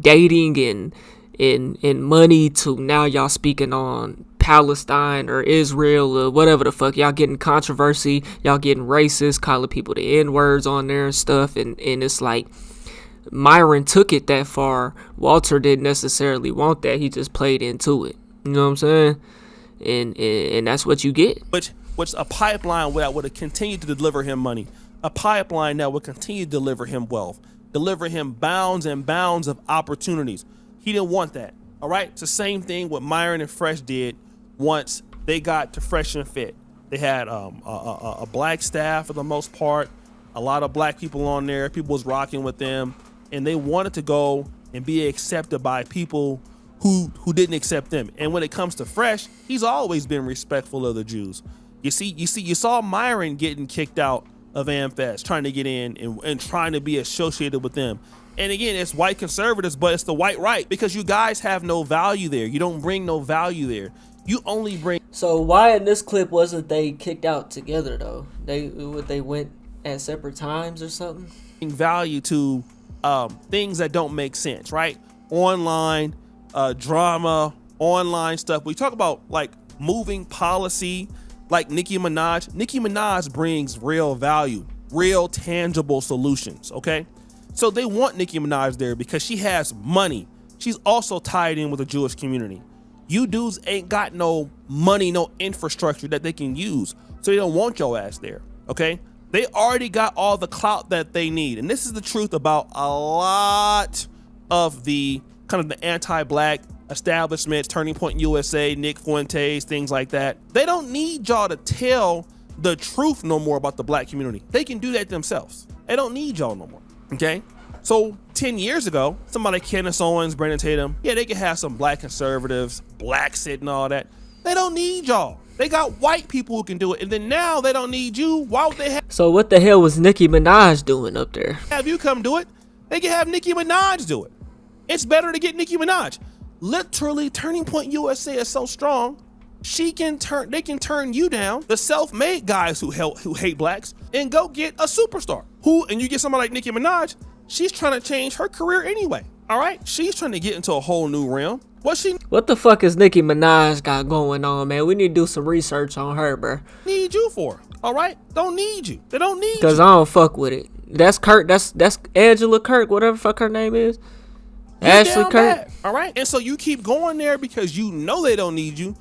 dating and money to now y'all speaking on Palestine or Israel or whatever the fuck. Y'all getting controversy, y'all getting racist, calling people the N-words on there and stuff, and it's like Myron took it that far. Walter didn't necessarily want that. He just played into it. You know what I'm saying? And that's what you get. Which a pipeline that would have continued to deliver him money. A pipeline that would continue to deliver him wealth. Deliver him bounds and bounds of opportunities. He didn't want that. All right? It's the same thing what Myron and Fresh did once they got to Fresh and Fit. They had a black staff for the most part. A lot of black people on there. People was rocking with them. And they wanted to go and be accepted by people who didn't accept them. And when it comes to Fresh, he's always been respectful of the Jews. You saw Myron getting kicked out of AmFest, trying to get in and trying to be associated with them. And again, it's white conservatives, but it's the white right, because you guys have no value there. You don't bring no value there. You only bring. So why in this clip wasn't they kicked out together though? They went at separate times or something? Value to things that don't make sense, right? Online drama, online stuff. We talk about like moving policy, like Nicki Minaj. Nicki Minaj brings real value, real tangible solutions, okay? So they want Nicki Minaj there because she has money. She's also tied in with the Jewish community. You dudes ain't got no money, no infrastructure that they can use. So they don't want your ass there, okay? They already got all the clout that they need. And this is the truth about a lot of the kind of the anti-black establishments, Turning Point USA, Nick Fuentes, things like that. They don't need y'all to tell the truth no more about the black community. They can do that themselves. They don't need y'all no more, okay? So 10 years ago, somebody like Candace Owens, Brandon Tatum, yeah, they could have some black conservatives, black sit and all that. They don't need y'all. They got white people who can do it. And then now they don't need you. Why would they have? So what the hell was Nicki Minaj doing up there? Have you come do it? They can have Nicki Minaj do it. It's better to get Nicki Minaj. Literally, Turning Point USA is so strong. They can turn you down, the self-made guys who hate blacks, and go get a superstar. And you get somebody like Nicki Minaj, she's trying to change her career anyway. All right? She's trying to get into a whole new realm. What the fuck is Nicki Minaj got going on, man? We need to do some research on her, bro. Need you for, all right? Don't need you. They don't need you. Because I don't fuck with it. That's Kirk. That's Angela Kirk, whatever the fuck her name is. Ashley Kirk. Bad, all right? And so you keep going there because you know they don't need you.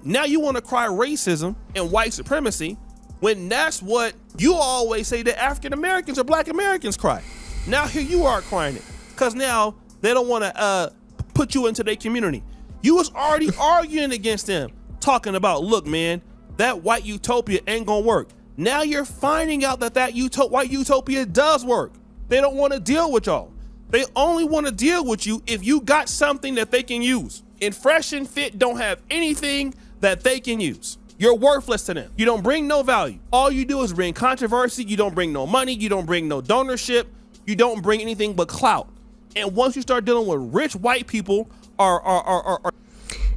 Now you want to cry racism and white supremacy when that's what you always say that African Americans or black Americans cry. Now here you are crying it because now they don't want to put you into their community. You was already arguing against them, talking about, look, man, that white utopia ain't gonna work. Now you're finding out that white utopia does work. They don't want to deal with y'all. They only want to deal with you if you got something that they can use. And Fresh and Fit don't have anything that they can use. You're worthless to them. You don't bring no value. All you do is bring controversy. You don't bring no money. You don't bring no donorship. You don't bring anything but clout. And once you start dealing with rich white people are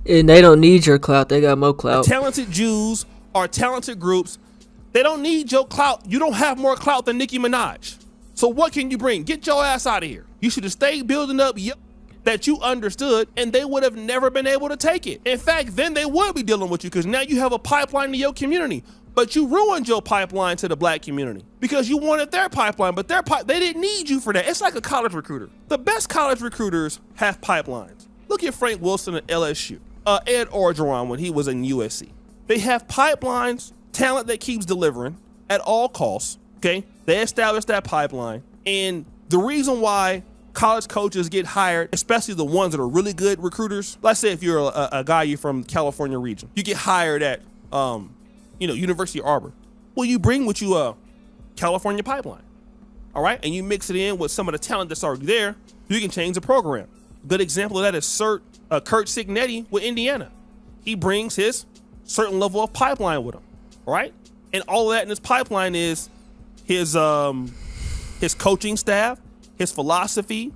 and they don't need your clout. They got more clout. Talented Jews or talented groups, they don't need your clout. You don't have more clout than Nicki Minaj. So what can you bring? Get your ass out of here. You should have stayed building up that you understood, and they would have never been able to take it. In fact, then they would be dealing with you because now you have a pipeline to your community. But you ruined your pipeline to the black community because you wanted their pipeline, but they didn't need you for that. It's like a college recruiter. The best college recruiters have pipelines. Look at Frank Wilson at LSU, Ed Orgeron when he was in USC. They have pipelines, talent that keeps delivering at all costs, okay? They established that pipeline, and the reason why college coaches get hired, especially the ones that are really good recruiters, let's say if you're a guy, you're from California region, you get hired at University of Auburn. Well, you bring with you a California pipeline, all right? And you mix it in with some of the talent that's already there, you can change the program. Good example of that is Kurt Signetti with Indiana. He brings his certain level of pipeline with him, all right? And all of that in his pipeline is his coaching staff, his philosophy.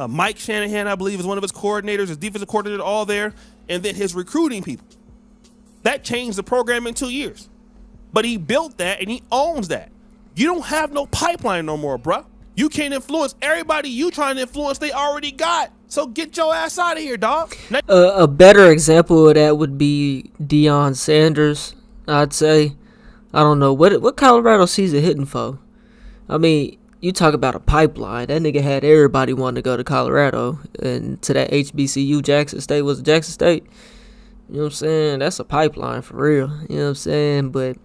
Mike Shanahan, I believe, is one of his coordinators, his defensive coordinator, all there, and then his recruiting people. That changed the program in 2 years. But he built that and he owns that. You don't have no pipeline no more, bruh. You can't influence everybody you trying to influence they already got. So get your ass out of here, dog. A better example of that would be Deion Sanders, I'd say. I don't know. What Colorado season hitting for? I mean, you talk about a pipeline. That nigga had everybody wanting to go to Colorado. And to that HBCU, Jackson State was Jackson State. You know what I'm saying? That's a pipeline for real. You know what I'm saying? But,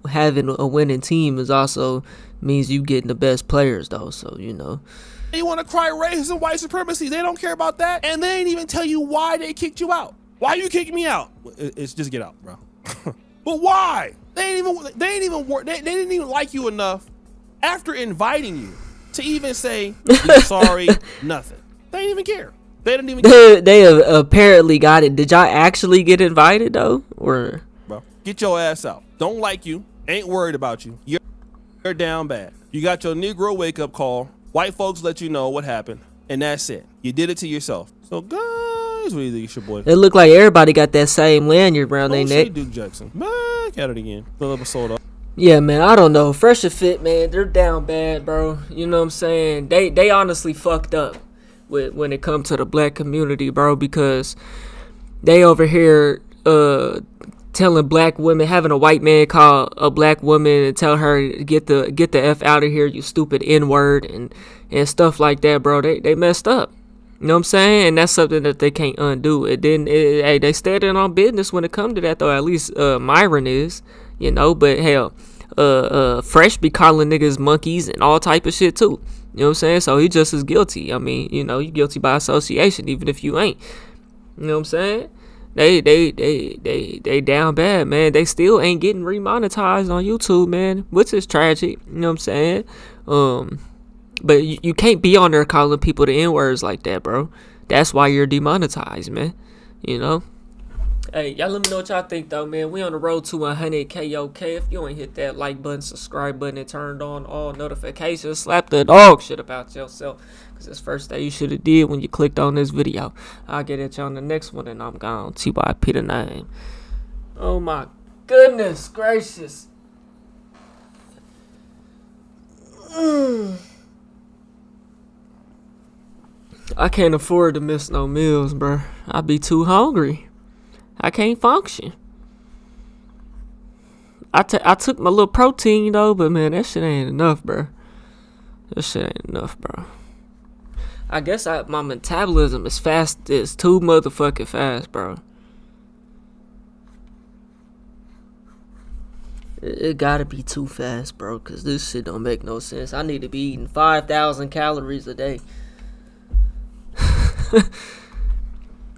having a winning team is also means you getting the best players, though. So, You want to cry racism, white supremacy. They don't care about that. And they ain't even tell you why they kicked you out. Why you kicked me out? It's just get out, bro. But why? They didn't even like you enough after inviting you to even say, you're sorry, nothing. They didn't even care. They didn't even care. They apparently got it. Did y'all actually get invited, though? Or bro, get your ass out. Don't like you. Ain't worried about you. You're down bad. You got your Negro wake-up call. White folks let you know what happened, and that's it. You did it to yourself. So, guys, what do you think, it's your boy? It looked like everybody got that same lanyard around their neck. Duke Jackson. Back at it again. Fill up a soda. Yeah, man, I don't know. Fresh and Fit, man, they're down bad, bro. You know what I'm saying? They honestly fucked up when it comes to the black community, bro, because they over here telling black women, having a white man call a black woman and tell her get the F out of here, you stupid N-word and stuff like that, bro. They messed up. You know what I'm saying? And that's something that they can't undo. It didn't. They standing on business when it comes to that, though. At least Myron is, But hell, Fresh be calling niggas monkeys and all type of shit too. You know what I'm saying? So he just as guilty. I mean, you're guilty by association, even if you ain't. You know what I'm saying? They down bad, man. They still ain't getting remonetized on YouTube, man, which is tragic. You know what I'm saying? But you can't be on there calling people the N-words like that, bro. That's why you're demonetized, man. Hey, y'all let me know what y'all think, though, man. We on the road to 100K, okay? If you ain't hit that like button, subscribe button, and turned on all notifications, slap the dog shit about yourself. Because that's first thing you should have did when you clicked on this video. I'll get at you on the next one, and I'm gone. TYP the name. Oh, my goodness gracious. I can't afford to miss no meals, bro. I be too hungry. I can't function. I took my little protein, though, but, man, that shit ain't enough, bro. That shit ain't enough, bro. I guess my metabolism is fast. It's too motherfucking fast, bro. It gotta be too fast, bro, because this shit don't make no sense. I need to be eating 5,000 calories a day. You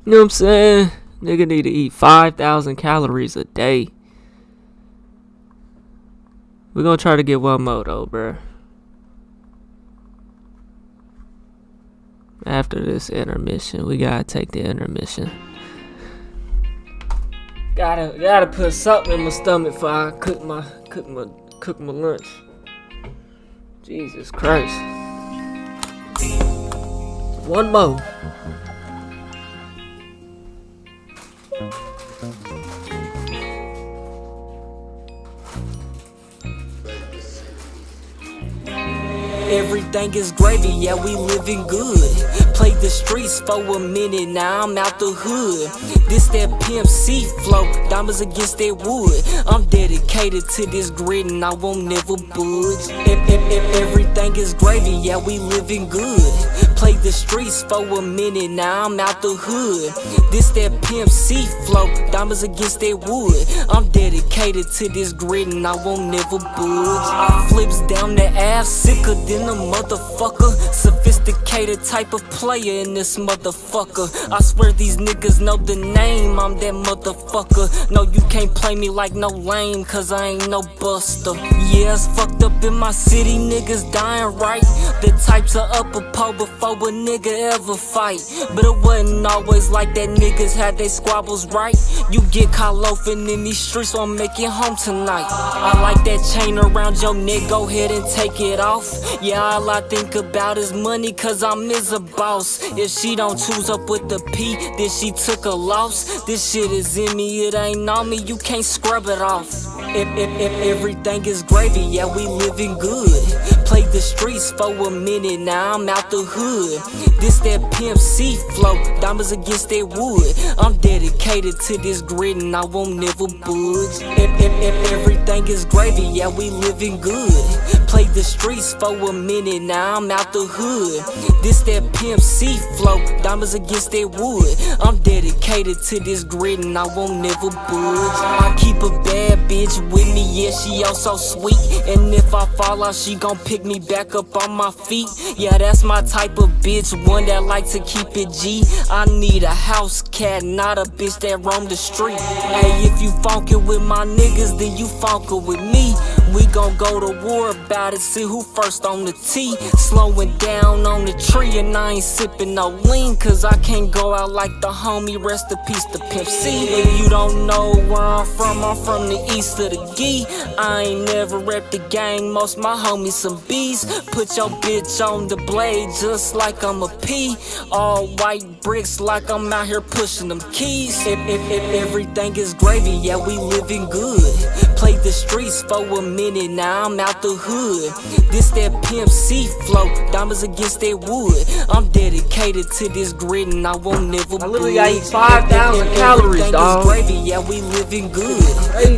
know what I'm saying? Nigga need to eat 5,000 calories a day. We're gonna try to get one more, though, bro. After this intermission, we gotta take the intermission. Gotta put something in my stomach before I cook my lunch. Jesus Christ. One more. Everything is gravy, yeah, we living good. Played the streets for a minute, now I'm out the hood. This that Pimp C flow, diamonds against that wood. I'm dedicated to this grid and I won't never budge. Everything is gravy, yeah, we living good. Played the streets for a minute, now I'm out the hood. This that Pimp C flow, diamonds against that wood. I'm dedicated to this grid and I won't never budge. I flips down the ass, sicker than a motherfucker. Sophisticated type of player in this motherfucker. I swear these niggas know the name, I'm that motherfucker. No, you can't play me like no lame, cause I ain't no buster. Yeah, it's fucked up in my city, niggas dying right. The type to up a pole before a nigga ever fight. But it wasn't always like that, niggas had their squabbles right. You get caught loafing in these streets, so I'm making home tonight. I like that chain around your neck, go ahead and take it off. Yeah, all I think about is money, cause I'm is a boss. If she don't choose up with the P, then she took a loss. This shit is in me, it ain't on me, you can't scrub it off. If everything is gravy, yeah, we living good. Played the streets for a minute, now I'm out the hood. This that Pimp C flow, diamonds against that wood. I'm dedicated to this grid and I won't never budge. If everything is gravy, yeah, we living good. Played the streets for a minute, now I'm out the hood. This that Pimp C flow, diamonds against that wood. I'm dedicated to this grid and I won't never budge. I keep a bad bitch with me, yeah, she also sweet. And if I fall out, she gon' pick me back up on my feet. Yeah, that's my type of bitch, one that like to keep it G. I need a house cat, not a bitch that roam the street. Hey, if you funkin' with my niggas, then you funkin' with me. We gon' go to war about it, see who first on the tee. Slowing down on the tree and I ain't sippin' no lean, cause I can't go out like the homie, rest in peace to Pimp C. If you don't know where I'm from the east of the Gee. I ain't never rep the gang, most my homies some B's. Put your bitch on the blade just like I'm a P. All white bricks like I'm out here pushing them keys. If everything is gravy, yeah, we living good. Played the streets for a minute, now I'm out the hood. This that Pimp C flow, diamonds against that wood. I'm dedicated to this grid and I won't never budge. I literally got 5,000 calories, dog. Gravy, yeah, we living good.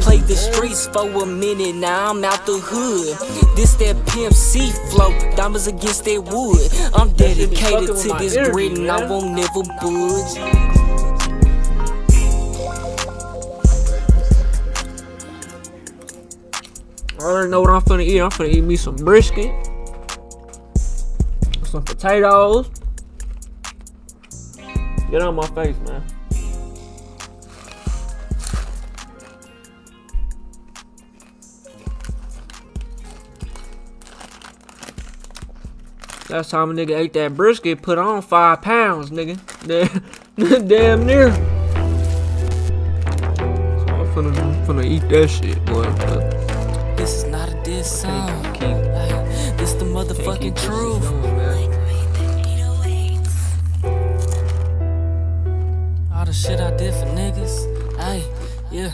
Played the streets for a minute, now I'm out the hood. This that Pimp C flow, diamonds against that wood. I'm dedicated to this grid and I won't never budge. I already know what I'm finna eat. I'm finna eat me some brisket, some potatoes. Get on my face, man. Last time a nigga ate that brisket, put on 5 pounds, nigga. Damn near. So I'm finna eat that shit, boy. This is not a diss song. This the motherfucking truth. All the shit I did for niggas. Hey, yeah.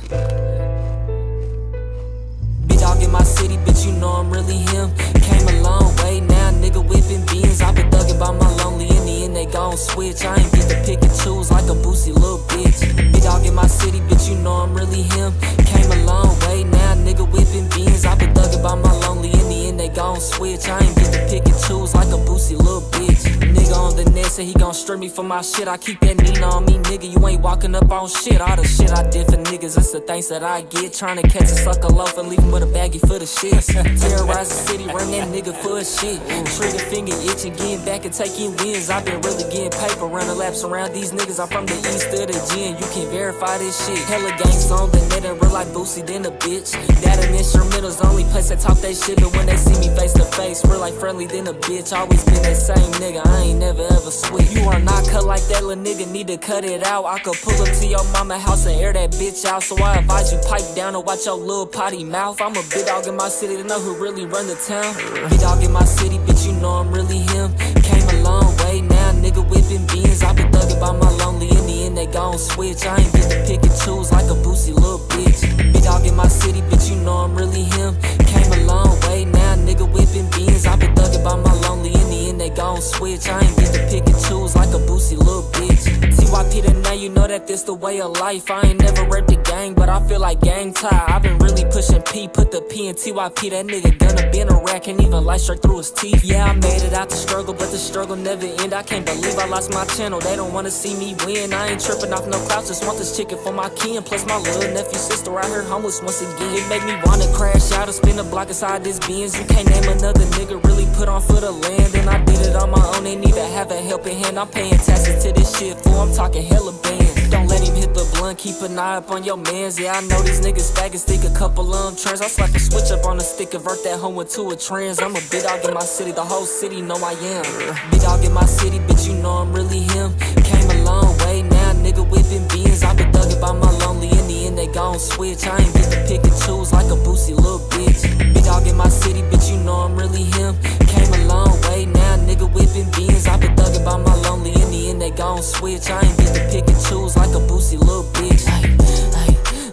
Big dog in my city, bitch, you know I'm really him. Came a long way now, nigga whipping beans. I been thugging by my lonely, in the end they gon' switch. I ain't get to pick and choose like a boosie little bitch. Big dog in my city, bitch, you know I'm really him. Came a long way now, nigga whipping beans. I been thugging by my lonely, in the end they gon' switch. I ain't get to pick and choose like a boosie little bitch. Nigga on the net said he gon' strip me for my shit. I keep that Nina on me, nigga, you ain't walking up on shit. All the shit I did for niggas, that's the things that I get. Trying to catch a sucker loaf and leave him with a baggie for the shit. Terrorize the city, run that nigga for a shit. Trigger finger itching, getting back and taking wins. I been really getting paper, running laps around these niggas. I'm from the east of the gym, you can verify this shit. Hella gangs on the net and real like Boosie than a bitch. That and instrumentals, the only place they talk that shit. But when they see me face face to face. Real like friendly than a bitch. Always been that same nigga. I ain't never ever switch. You are not cut like that little nigga. Need to cut it out. I could pull up to your mama house and air that bitch out. So I advise you pipe down and watch your little potty mouth. I'm a big dog in my city to know who really run the town. Big dog in my city, bitch, you know I'm really him. Came a long way now, nigga whipping beans. I been thugging by my lonely, in the end they gon' switch. I ain't get to pick and choose like a boosie little bitch. Big dog in my city, bitch, you know I'm really him. Came a long way now, nigga whipping beans. I been thugging by my lonely, in the end they gon' switch. I ain't get to pick and choose like a boosie little bitch. TYP to now, you know that this the way of life. I ain't never read the gang, but I feel like gang tie. I been really pushing P, put the P in TYP. That nigga gonna be in a rack, can't even light straight through his teeth. Yeah, I made it out the struggle, but the struggle never end. I can't believe I lost my channel, they don't wanna see me win. I ain't tripping off no clouds, just want this chicken for my kin. Plus my little nephew, sister out here homeless once again. It make me wanna crash out and spin a block inside this Benz. You can't name another nigga really put on for the land. And I did it on my own, ain't need to have a helping hand. I'm paying taxes to this shit, fool, I'm talking hella bands. Don't let him hit the blunt, keep an eye up on your mans. Yeah, I know these niggas faggots, stick a couple of them trends. I slap a switch up on the stick, convert that hoe into a trans. I'm a big dog in my city, the whole city know I am. Big dog in my city, bitch, you know I'm really him. Came a long way now, nigga whipping beans. I been thugging by my lonely, in the end they gon' switch. I ain't get to pick and choose like a boosie little bitch. Big dog in my city, bitch, you know I'm really him. Came a long way now, nigga whipping beans. I been thugging by my lonely, in the end they gon' switch. I ain't get to pick and choose like a boosie little bitch.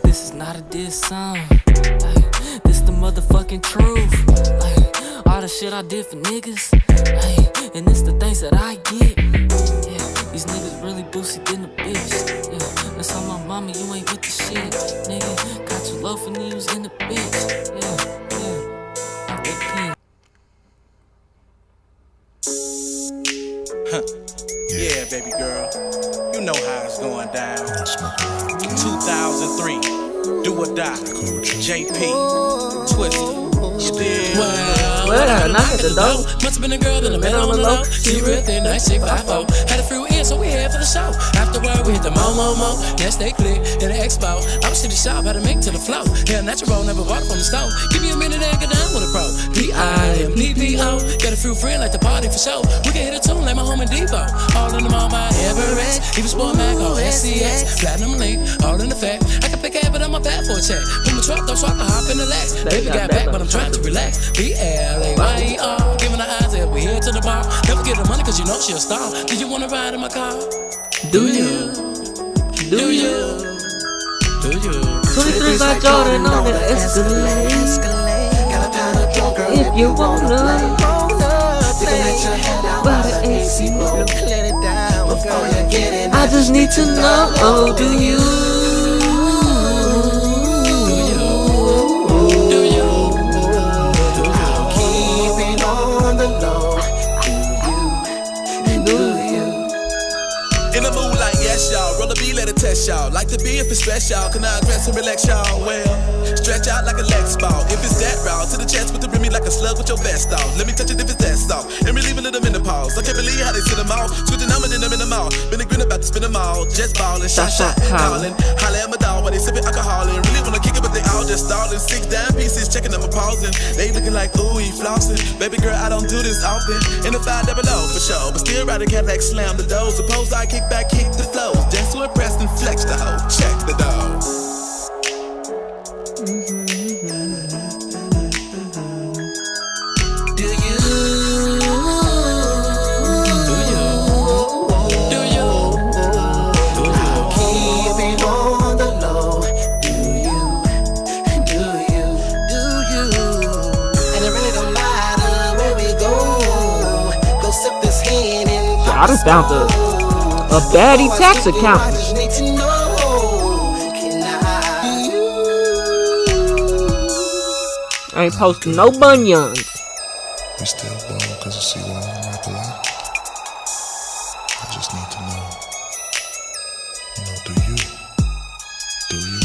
This is not a diss song. This the motherfucking truth. All the shit I did for niggas, and it's the things that I get. Yeah, these niggas really boosie than a bitch. Yeah, that's on my mama, you ain't with the shit, nigga. Got you low for news in the bitch. Yeah, off that pen. Yeah, baby girl, you know how it's going down. 2003, do or die. JP, Twisted. Well, knock at the door. Must've been a girl that I met on the low. She real thin, nice, 6'5". Had a few in, so we head for the show. Afterward, we hit the mo. Next day click in the expo. I was to the shop, had to make it to the flow. Yeah, natural, never bought it from the stove. Give me a minute and get down with a pro. DIMPPO. Got a few friends like the party for show. We can hit a tune like my home in Depot. All in the mall by Everest. Even Sport Mac on SCX. Platinum Link, all in effect. I can pick a habit on my bad for a check. Put my truck up so I can hop in the Lex. Baby got back, but I'm trying to relax. BLAYER, giving her eyes if we head to the bar. Never get the money cause you know she a star. Do you wanna ride in my car? Do you? Do you? Do you? 23 by Jordan on the Escalade. If you wanna, by the AC, I just need to know, do you? Let it test y'all. Like to be if it's stress y'all. Can I dress and relax y'all? Well, stretch out like a Lex ball. If it's that route, to the chest with the rim me like a slug with your vest off. Let me touch it if it's that soft. And relieving of the menopause. I can't believe how they sit them all. Switching them and then them in the mouth. Been a grin about to spin them all. Just ballin', shot, calling. Holla at my dog while they sippin' alcohol and really wanna kick it, but they all just stallin'. 6 dime pieces, checking them, pausing. They looking like, ooh, he flossin'. Baby girl, I don't do this often. In the 500 for sure. But still riding Cadillac, slam the door. Suppose I kick back, kick the flows. Just to impress and flex the hoe. Check the dog. Do you? Do you? Do you? Do you? Keep it on the low. Do you? Do you? Do you? And it really don't matter where we go. Go sip this hand and I just found a baddie tax accountant. I ain't posting no bunions. We still ball cause I see why I'm not alive. I just need to know, do you? Do you?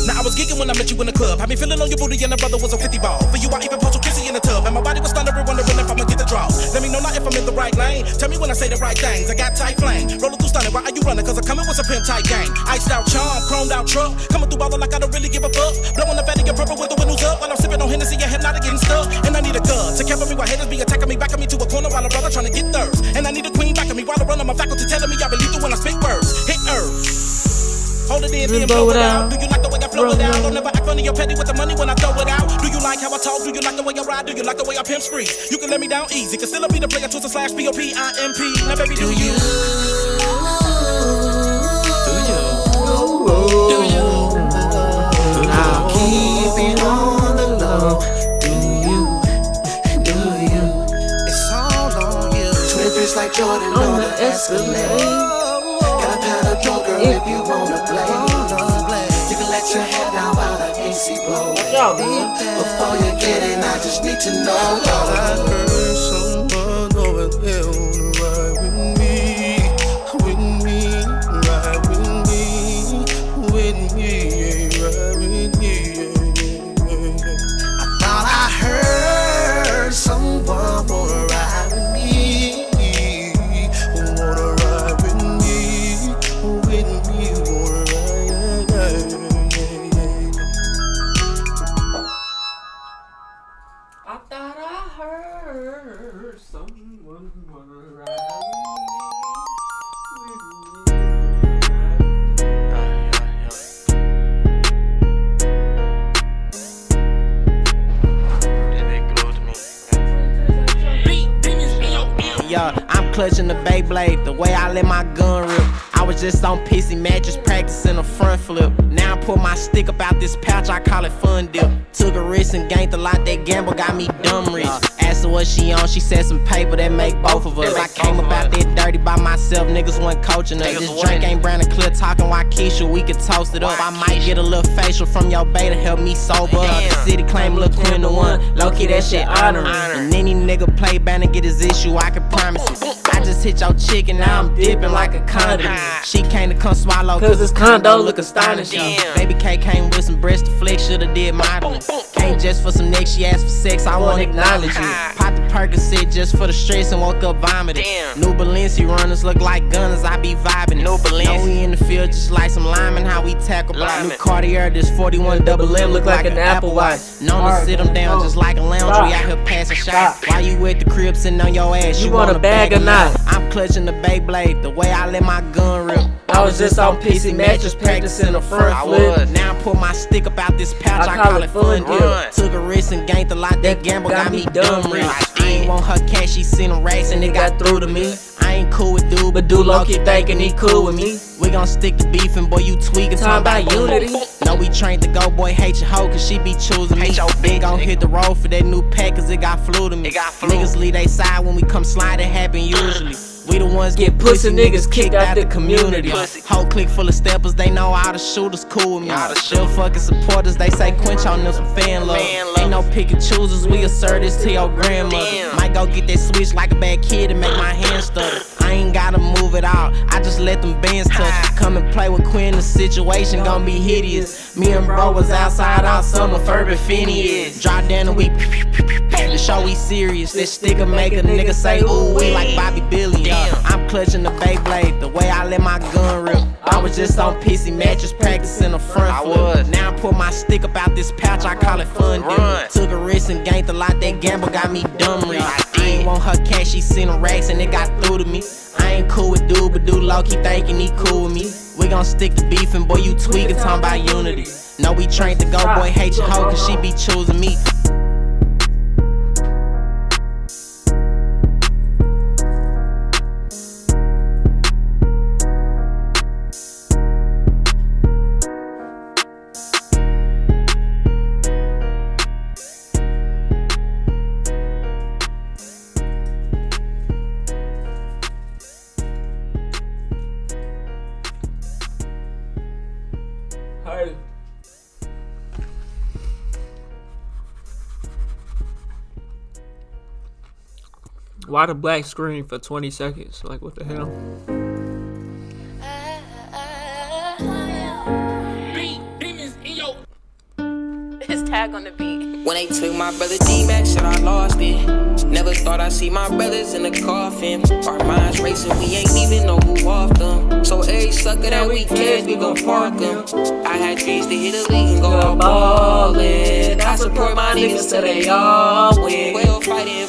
Now I was geeking when I met you in the club. Had me feeling on your booty and the brother was a 50 ball. For you I even posted kissy in the tub. And my body was thundering, wondering if I'ma get the draw. Let me know now if I'm in the right lane. Tell me when I say the right things. I got tight flame. Rolling through stunning, why are you running? Cause I'm coming with some pimp tight gang. Iced out charm, chromed out truck. Coming through ballin' like I don't really give a fuck. Blowing the fatty and purple with the windows up. While I'm sipping on Hennessy and hypnotic getting stuck. And I need a gun to Take care of me while haters be attacking me, backing me to a corner while a brother trying to get theirs. And I need a queen backing me while I run on my faculty telling me I believe it when I spit words. Hit earth. Hold it in, then blow it out. Do you like the way I flow it out? Don't never act funny or petty with the money when I throw it out. Do you like how I talk? Do you like the way I ride? Do you like the way I pimp spree? You can let me down easy. Can still be the player twister / POPIMP. Now baby, do you? I'll keep it on the low. Do you? It's all on you. Twin fish like Jordan on the Escalade. Got a pound of dope, girl, if you wanna play. You can let your head down while the AC blow away. Before you get in, I just need to know. I heard someone over there wanna ride with me, ride with me, ride with me. I thought I heard someone wanna ride with me, wanna ride with me, wanna ride. I thought I heard someone wanna ride Yeah, I'm clutching the Beyblade, the way I let my gun rip. I was just on pissy mattress practicing a front flip. Now I pull my stick up out this pouch, I call it fun dip. Took a risk and gained a lot, that gamble got me dumb rich. Asked her what she on, she said some paper that make both of us. I came about that dirty by myself, niggas wasn't coaching us. This drink ain't brand clear, talking Waukesha, we could toast it up. I might get a little facial from your beta, help me sober up. The city claim Lil' Quinn the one, low-key that shit honoring. And any nigga play bad and get his issue, I can promise you. I just hit your chick and now I'm dipping like a condom. She came to come swallow cause this condo look astonishing. Baby K came with some breast to flex, shoulda did modeling. Came just for some neck, she asked for sex, I won't acknowledge you. Popped the Percocet just for the stress and woke up vomiting. New Balenci runners look like gunners, I be vibing. New Balenci. Know we in the field just like some linemen, how we tackle block. New Cartier, this 41 double M look like an Apple Watch. Known to sit them down just like a lounge, we out here passing shots. While you at the crib sitting on your ass, you want a bag or not? I'm clutching the Beyblade, the way I let my gun rip. I was just on pissy mattress practicing a front flip. Now I pull my stick up out this pouch, I call it fun dip. Took a risk and gained a lot, that gamble got me dumb rich. I ain't want her cash, she sent them racks and it got through to me. I ain't cool with dude, but dude low keep thinking he cool with me. We gon' stick to beefing, boy, you tweaking, talking about unity. No, we trained to go, boy, hate your hoe, cause she be choosing me. Been gon' hit the road for that new pack, cause it got flu to me. Niggas leave they side when we come slide, it happen usually. We the ones get pussy niggas kicked out the community. Whole clique full of steppers, they know all the shooters cool with me. Still fucking supporters, they say quench on them some fan love. Ain't no pick and choosers, we assert this to your grandmother. Might go get that switch like a bad kid and make my hands stutter. I ain't gotta move it out, I just let them bands touch. Come and play with Quinn, the situation gon' be hideous. Me and bro was outside all summer, Furby Phineas. Drop down and we the show we serious. This sticker make a nigga say ooh we like Bobby Billy. I'm clutching the Beyblade, the way I let my gun rip. I was just on pissy mattress practicing a front flip. Now I pull my stick up out this pouch, I call it fun dip. Took a risk and gained a lot, that gamble got me dumb rich. I ain't want her cash, she sent them racks and it got through to me. I ain't cool with dude, but dude low keep thinking he cool with me. We gon' stick to beefing, boy, you tweaking, talking about unity. No, we trained to go, boy, hate your hoe, cause she be choosing me. Hey. Why the black screen for 20 seconds? Like, what the hell? His tag on the beat. When they took my brother D-Max, said I lost it. Never thought I'd see my brothers in the coffin. Our minds racing, we ain't even know who off them. So every sucker that we catch, we gon' park them. I had dreams to hit a league and go out ballin'. I support my niggas till they all win. Well, fighting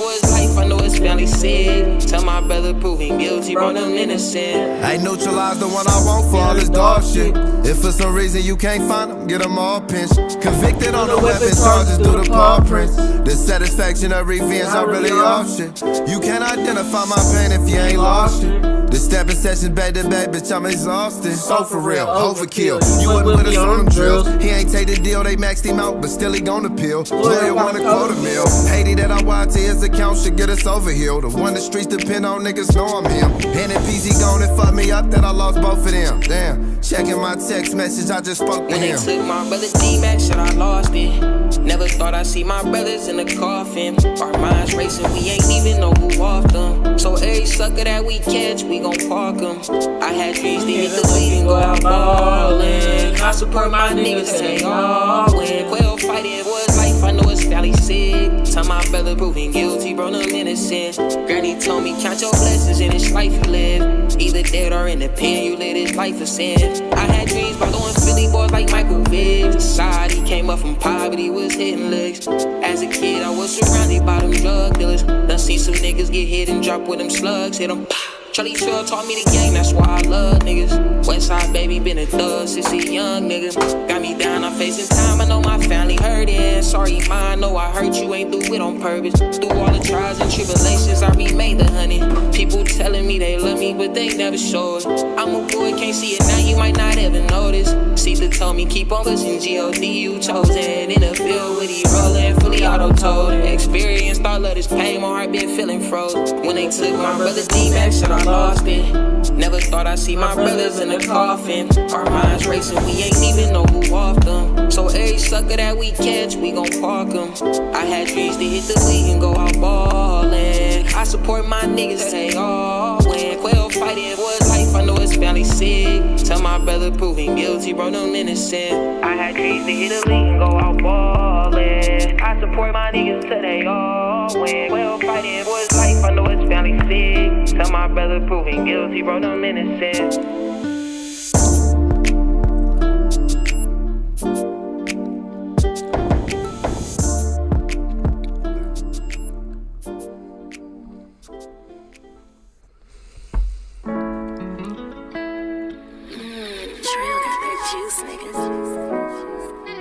brother proving guilty, bro, them innocent. I neutralize the one I want for all this dog shit. If for some reason you can't find them, get them all pinched. Convicted on the weapon charges through the paw prints. The satisfaction of revenge, I'm really off shit. You can't identify my pain if you ain't lost it. The stepping session back to back, bitch, I'm exhausted. So for real, overkill. You wasn't with us on them drills. He ain't take the deal, they maxed him out, but still he gon' appeal. Lawyer want a quota meal. Haiti that I wired to his account should get us over here. The one the streets depend on, niggas know I'm him. And if PZ gone and fucked me up, then I lost both of them. Damn, checking my text message, I just spoke to When they him. took my brother D-Max, shit, I lost it. Never thought I'd see my brothers in the coffin. Our minds racing, we ain't even know who walked them. So every sucker that we catch, we gon' park them. I had dreams to hit the league and go out ballin'. I support my niggas, they all win. Quail fighting was life, I know it's fairly sick. Tell my brother proving guilty, bro, them innocent. Granny told me count your blessings in this life you live. Either dead or in the pen, you live this life of sin. I had dreams about throwing Philly boys like Michael Vick. Society came up from poverty, was hitting licks. As a kid, I was surrounded by them drug dealers. Done seen some niggas get hit and drop with them slugs, hit them. Charlie Shore taught me the game, that's why I love niggas. Westside baby been a thug since a young nigga. Got me down, I'm facing time, I know my family hurting. Sorry, ma, I know I hurt you, ain't do it on purpose. Through all the trials and tribulations, I remain the honey. People telling me they love me, but they never show it. I'm a boy, can't see it now, you might not ever notice. Caesar told me keep on listening, G.O.D. you chosen. In the field with he rolling, fully auto-towed. Experience all of this pain, my heart been feeling froze. When they took my brother D-Max, shit, I lost it. Never thought I'd see my brothers in the coffin. Our minds racing, we ain't even know who off them. So every sucker that we catch, we gon' park them. I had dreams to hit the league and go out ballin'. I support my niggas, they all win. Quail fighting was life, I know it's family sick. Tell my brother proving guilty, bro, them innocent. I had dreams to hit the league and go out ballin'. I support my niggas till they all win. Quail fighting was life, I know it's family sick. Tell my brother proving guilty, bro, them innocent.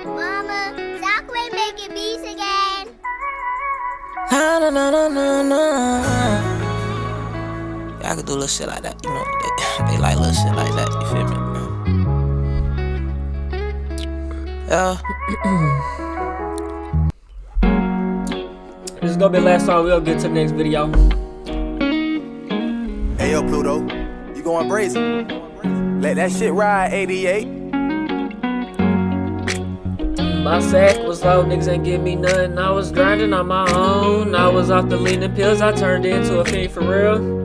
Mama, Zachary making beats again. Na na na na na na. I could do little shit like that, you know. They like little shit like that, you feel me? Yeah. This is gonna be the last song. We'll get to the next video. Hey yo, Pluto, you going brazen? Let that shit ride, 88. My sack was low, niggas ain't give me nothing. I was grinding on my own. I was off the leaning pills, I turned into a fiend for real.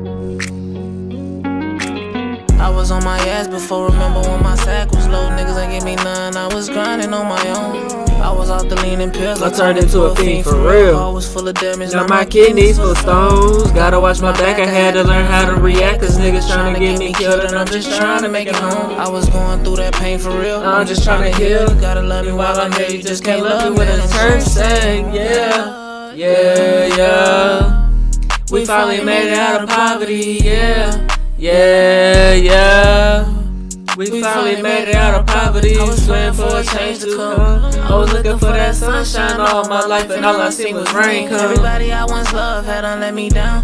I was on my ass before, remember when my sack was low. Niggas ain't give me none, I was grinding on my own. I was off the leaning pills, I turned into a fiend for real. I was full of damage, now my kidneys full of stones. Gotta watch my back, I had to learn how to react. Cause niggas trying to get me killed and I'm just trying to make it home. I was going through that pain for real. I'm just trying to heal. You gotta love me while I'm here, you just can't love me when the church sang. Yeah, yeah, yeah. We finally made it out of poverty, yeah. Yeah, yeah. We finally made it out of poverty. I was praying for a change to come. I was looking for that sunshine all my life, and all I seen was rain come. Everybody I once loved had done let me down.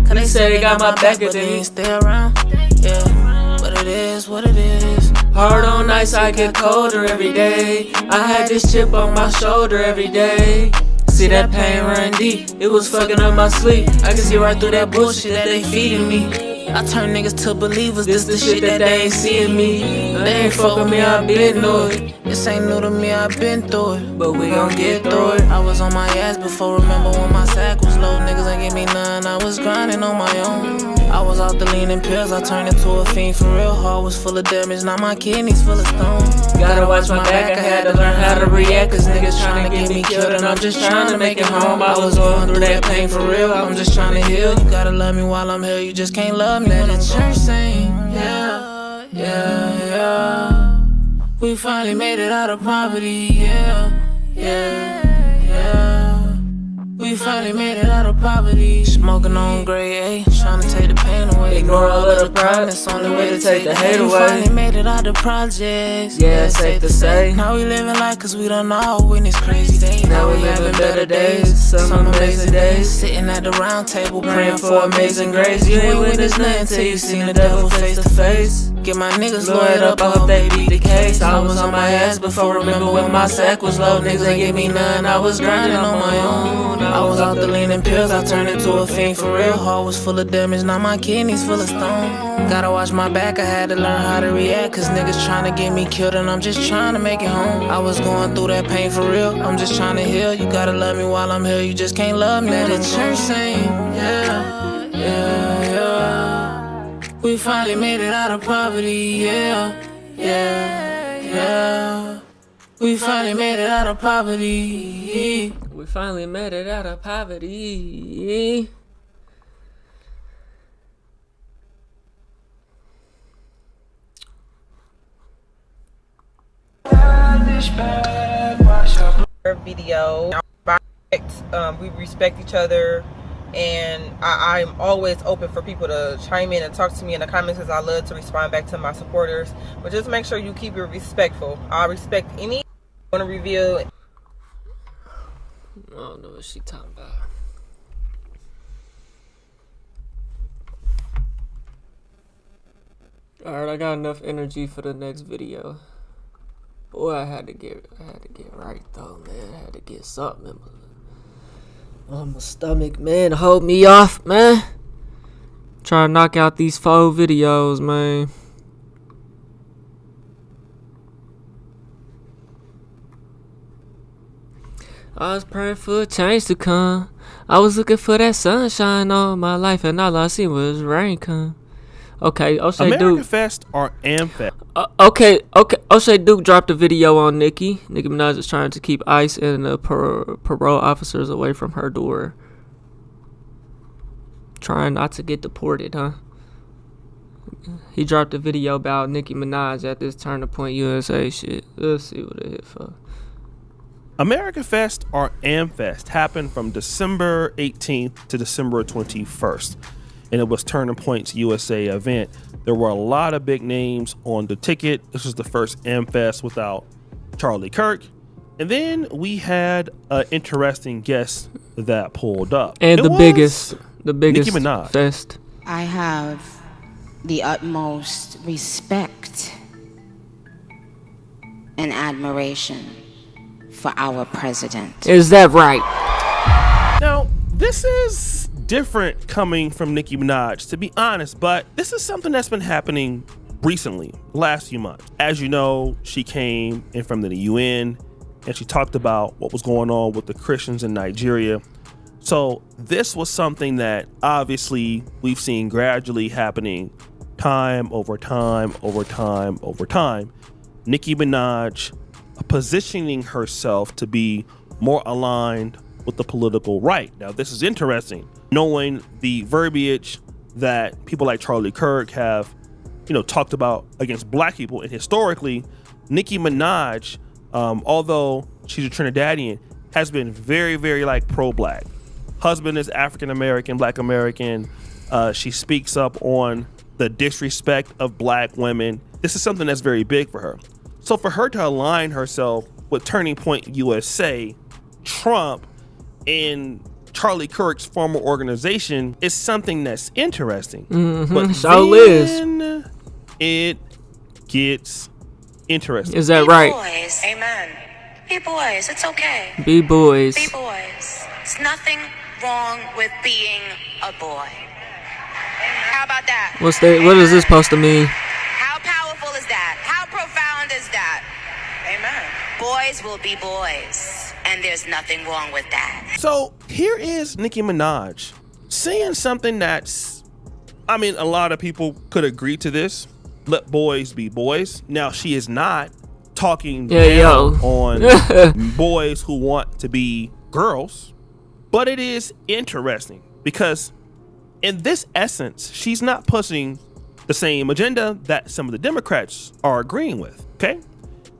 Cause they said they got my back, but they ain't stay around. Yeah, but it is what it is. Hard on nights, I get colder every day. I had this chip on my shoulder every day. See that pain run deep, it was fucking up my sleep. I can see right through that bullshit that they feeding me. I turn niggas to believers, this the shit that they ain't seeing me. They ain't fucking me, I been know it. This ain't new to me, I been through it. But we gon' get through it. I was on my ass before, remember when my sack was low. Niggas ain't give me none, I was grinding on my own. I was off the leaning pills, I turned into a fiend for real. Heart was full of damage, now my kidneys full of stones. Gotta watch my back, I had to learn how to react. Cause niggas trying to get me killed and I'm just trying to make it home. I was going through that pain for real, I'm just trying to heal. You gotta love me while I'm here, you just can't love me when I'm church saying, yeah, yeah, yeah. We finally made it out of poverty, yeah, yeah, yeah. We finally made it out of poverty. Smoking on gray A, trying to take the pain away. Ignore all of the pride, it's the only way to take the hate away. We finally made it out the projects. Yeah, it's safe to say. Now we living life cause we done all witness crazy days. Now we having better days, some amazing days. Sitting at the round table Praying for amazing grace. You ain't witness nothing till you seen the devil face to face. Get my niggas Lawyered up, I hope they beat the case. I was on my ass before, remember when my sack was low. Niggas ain't give me none, I was grinding on my own. I was off the lean and pills, I turned into a fiend for real. Heart was full of damage, now my kidneys full of stone. Gotta watch my back, I had to learn how to react. Cause niggas trying to get me killed and I'm just trying to make it home. I was going through that pain for real, I'm just trying to heal. You gotta love me while I'm here, you just can't love me. Let the church sing, yeah, yeah, yeah. We finally made it out of poverty, yeah, yeah, yeah. We finally made it out of poverty. We finally made it out of poverty. Video. We respect each other, and I'm always open for people to chime in and talk to me in the comments because I love to respond back to my supporters. But just make sure you keep it respectful. I respect any want to reveal. I don't know what she talking about. Alright, I got enough energy for the next video. Boy, I had to get right though, man. I had to get something on my stomach, man. Hold me off, man. Try to knock out these 4 videos, man. I was praying for a change to come. I was looking for that sunshine all my life, and all I seen was rain come. Okay, O'Shea America Duke. Fest or AmFest? Okay. O'Shea Duke dropped a video on Nicki. Nicki Minaj is trying to keep ICE and the parole officers away from her door. Trying not to get deported, huh? He dropped a video about Nicki Minaj at this Turning Point USA shit. Let's see what it hit for. America Fest or AmFest happened from December 18th to December 21st. And it was Turning Point's USA event. There were a lot of big names on the ticket. This was the first AmFest without Charlie Kirk. And then we had an interesting guest that pulled up. And the biggest Nicki Minaj. fest. I have the utmost respect and admiration for our president. Is that right? Now, this is different coming from Nicki Minaj, to be honest, but this is something that's been happening recently, last few months. As you know, she came in from the UN and she talked about what was going on with the Christians in Nigeria. So this was something that obviously we've seen gradually happening time over time over time over time. Nicki Minaj positioning herself to be more aligned with the political right. Now, this is interesting, knowing the verbiage that people like Charlie Kirk have, talked about against black people. And historically, Nicki Minaj, although she's a Trinidadian, has been very, very pro-black. Husband is African-American, black American. She speaks up on the disrespect of black women. This is something that's very big for her. So for her to align herself with Turning Point USA, Trump, and Charlie Kirk's former organization is something that's interesting. But so then it gets interesting. Is that right? Boys, amen. Be boys, it's okay. Be boys. Be boys. It's nothing wrong with being a boy. How about that? What is this supposed to mean? How powerful is that? How profound is that? Amen. Boys will be boys, and there's nothing wrong with that. So here is Nicki Minaj saying something that's, a lot of people could agree to this. Let boys be boys. Now, she is not talking down on boys who want to be girls, but it is interesting because in this essence, she's not pushing the same agenda that some of the Democrats are agreeing with, okay?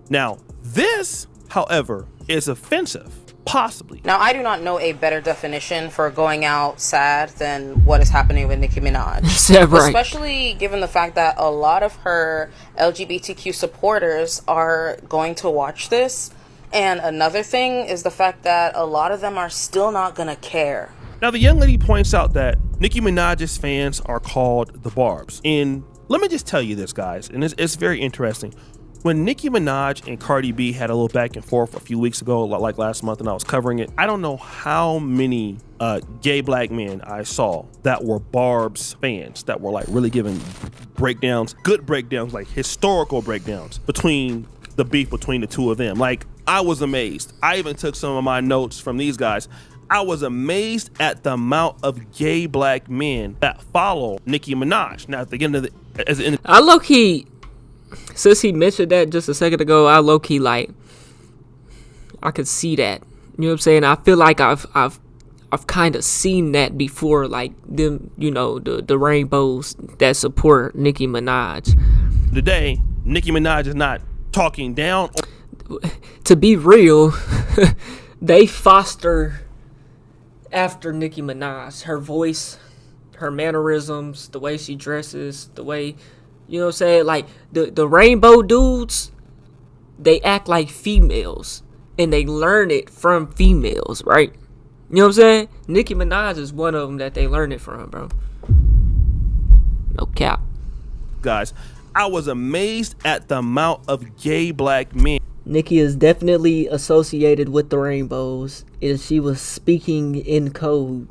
Now, this, however, is offensive, Possibly. Now, I do not know a better definition for going out sad than what is happening with Nicki Minaj. Is that right? Especially given the fact that a lot of her LGBTQ supporters are going to watch this. And another thing is the fact that a lot of them are still not going to care. Now, the young lady points out that Nicki Minaj's fans are called the Barbs. And let me just tell you this, guys, and it's very interesting. When Nicki Minaj and Cardi B had a little back and forth a few weeks ago, like last month, and I was covering it, I don't know how many gay black men I saw that were Barb's fans that were like really giving breakdowns, good breakdowns, like historical breakdowns between the beef between the two of them. Like, I was amazed. I even took some of my notes from these guys. I was amazed at the amount of gay black men that follow Nicki Minaj. Now, at the end of the, I low-key, since he mentioned that just a second ago, I low-key like, I could see that. You know what I'm saying? I feel like I've kind of seen that before, like them, you know, the rainbows that support Nicki Minaj. Today, Nicki Minaj is not talking down. To be real, they foster after Nicki Minaj. Her voice, her mannerisms, the way she dresses, the way, you know what I'm saying? Like, the rainbow dudes, they act like females. And they learn it from females, right? You know what I'm saying? Nicki Minaj is one of them that they learn it from, bro. No cap. Guys, I was amazed at the amount of gay black men. Nicki is definitely associated with the rainbows. If she was speaking in code,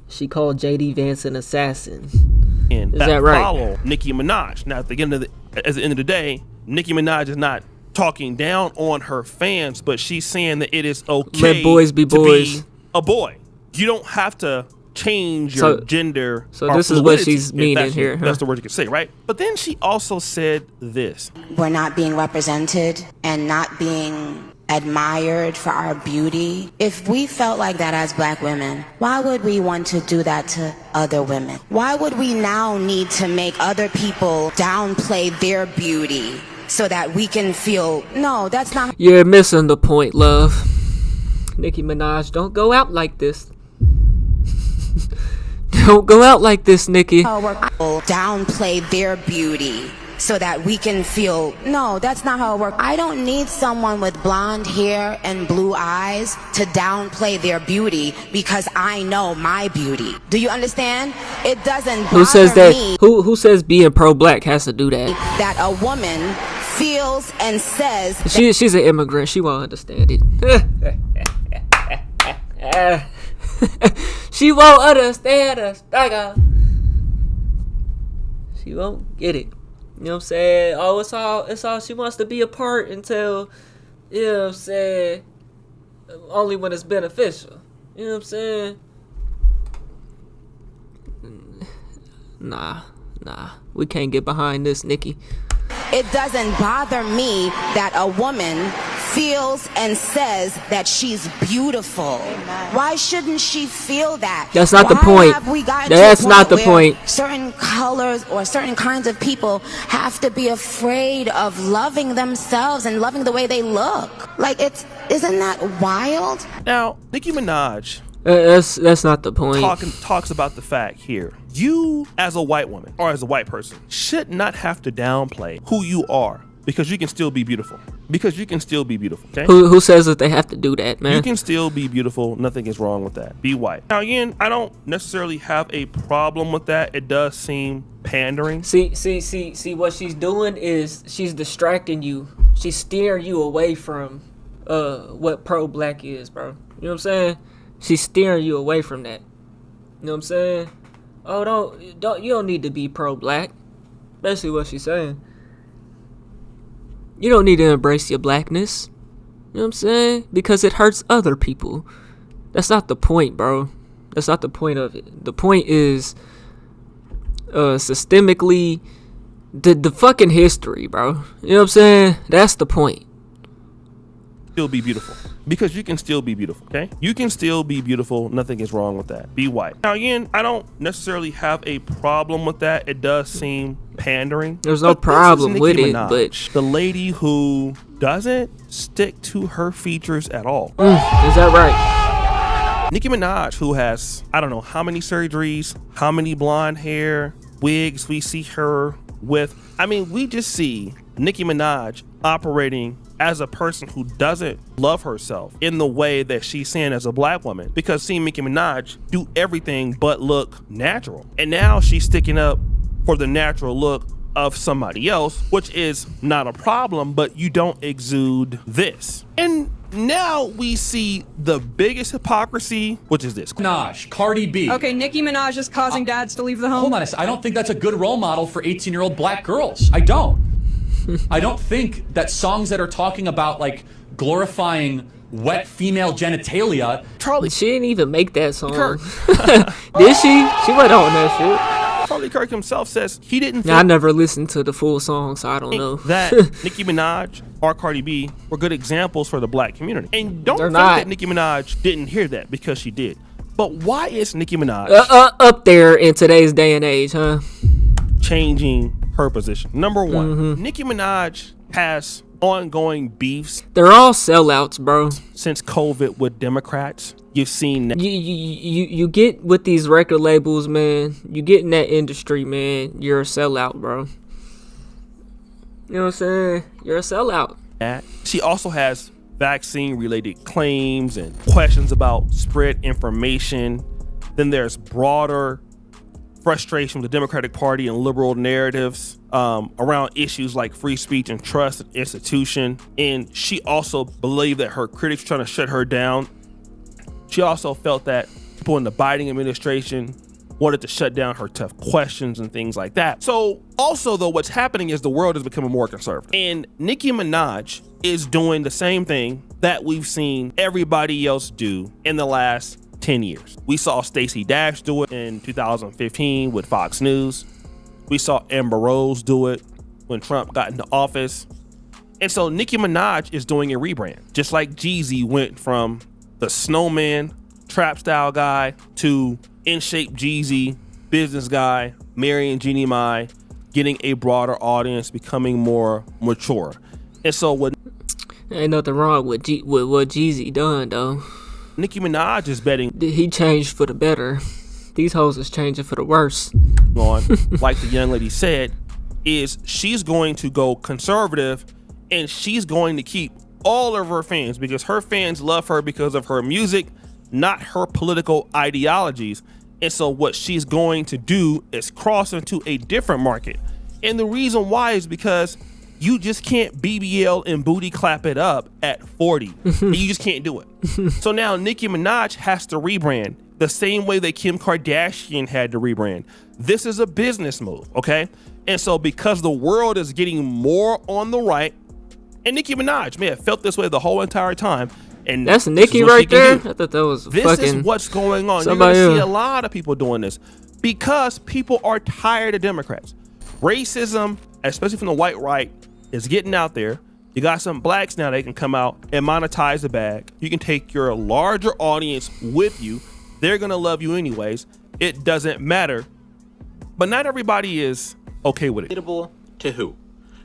she called JD Vance an assassin. And is that right? Follow Nicki Minaj. Now, at the end of the day, Nicki Minaj is not talking down on her fans, but she's saying that it is okay let boys be boys. To be a boy. You don't have to change your gender. So this is what she's meaning here. That's the word you can say, right? But then she also said this. We're not being represented and not being admired for our beauty. If we felt like that as black women, why would we want to do that to other women? Why would we now need to make other people downplay their beauty so that we can feel, no, that's not. You're missing the point, love. Nicki Minaj, don't go out like this. Don't go out like this, Nicki. Downplay their beauty so that we can feel, no, that's not how it works. I don't need someone with blonde hair and blue eyes to downplay their beauty because I know my beauty. Do you understand? It doesn't bother Who says that? me Who says being pro-black has to do that? that a woman feels and says She's an immigrant. She won't understand it. She won't understand us. She won't get it. You know what I'm saying? Oh, it's all she wants to be a part until, you know what I'm saying, only when it's beneficial. You know what I'm saying? Nah. We can't get behind this, Nicki. it doesn't bother me that a woman feels and says that she's beautiful. Why shouldn't she feel that? That's not the Why point. have we gotten That's to a not the where point. Certain colors or certain kinds of people have to be afraid of loving themselves and loving the way they look. Like, isn't that wild? Now, Nicki Minaj that's not the point. Talks about the fact here. You, as a white woman or as a white person, should not have to downplay who you are because you can still be beautiful. Because you can still be beautiful. Okay? Who says that they have to do that, man? You can still be beautiful. Nothing is wrong with that. Be white. Now, again, I don't necessarily have a problem with that. It does seem pandering. See. What she's doing is she's distracting you. She's steering you away from what pro-black is, bro. You know what I'm saying? She's steering you away from that. You know what I'm saying? Oh, you don't need to be pro-black. Basically what she's saying. You don't need to embrace your blackness. You know what I'm saying? Because it hurts other people. That's not the point, bro. That's not the point of it. The point is systemically the fucking history, bro. You know what I'm saying? That's the point. still be beautiful. Because you can still be beautiful, okay? You can still be beautiful. Nothing is wrong with that. Be white. Now, again, I don't necessarily have a problem with that. It does seem pandering. There's no problem with it, Minaj, but the lady who doesn't stick to her features at all. Is that right? Nicki Minaj, who has, I don't know how many surgeries, how many blonde hair, wigs we see her with. I mean, we just see Nicki Minaj operating as a person who doesn't love herself in the way that she's saying as a black woman, because seeing Nicki Minaj do everything but look natural. And now she's sticking up for the natural look of somebody else, which is not a problem, but you don't exude this. And now we see the biggest hypocrisy, which is this. Minaj, Cardi B. Okay, Nicki Minaj is causing dads to leave the home. Hold on a second. I don't think that's a good role model for 18-year-old black girls. I don't. I don't think that songs that are talking about like glorifying wet female genitalia. Charlie, she didn't even make that song. Did she? She went on that shit. Charlie Kirk himself says he didn't think I never listened to the full song, so I don't know. that Nicki Minaj or Cardi B were good examples for the black community. And don't They're think not. that Nicki Minaj didn't hear that, because she did. But why is Nicki Minaj up there in today's day and age, huh? changing her position? Number one, Nicki Minaj has ongoing beefs. They're all sellouts, bro. Since COVID with Democrats. You've seen that. You get with these record labels, man. You get in that industry, man. You're a sellout, bro. You know what I'm saying? You're a sellout. She also has vaccine-related claims and questions about spread information. Then there's broader frustration with the Democratic Party and liberal narratives around issues like free speech and trust and institution. And she also believed that her critics were trying to shut her down. She also felt that people in the Biden administration wanted to shut down her tough questions and things like that. So also, though, what's happening is the world is becoming more conservative. And Nicki Minaj is doing the same thing that we've seen everybody else do in the last 10 years. We saw Stacey Dash do it in 2015 with Fox News. We saw Amber Rose do it when Trump got into office. And so Nicki Minaj is doing a rebrand, just like Jeezy went from the snowman, trap style guy to in shape Jeezy, business guy, marrying Jeannie Mai, getting a broader audience, becoming more mature. And so what ain't nothing wrong with what Jeezy done though. Nicki Minaj is betting he changed for the better. These hoes is changing for the worse. On, like the young lady said, is she's going to go conservative and she's going to keep all of her fans, because her fans love her because of her music, not her political ideologies. And so what she's going to do is cross into a different market. And the reason why is because you just can't BBL and booty clap it up at 40. You just can't do it. So now Nicki Minaj has to rebrand the same way that Kim Kardashian had to rebrand. This is a business move, okay? And so because the world is getting more on the right, and Nicki Minaj may have felt this way the whole entire time. And that's Nicki right there? I thought that was this fucking... This is what's going on. Somebody You're going to see a lot of people doing this because people are tired of Democrats. Racism, especially from the white right, is getting out there. You got some blacks now that can come out and monetize the bag. You can take your larger audience with you. They're going to love you anyways. It doesn't matter. But not everybody is okay with it. Relatable to who?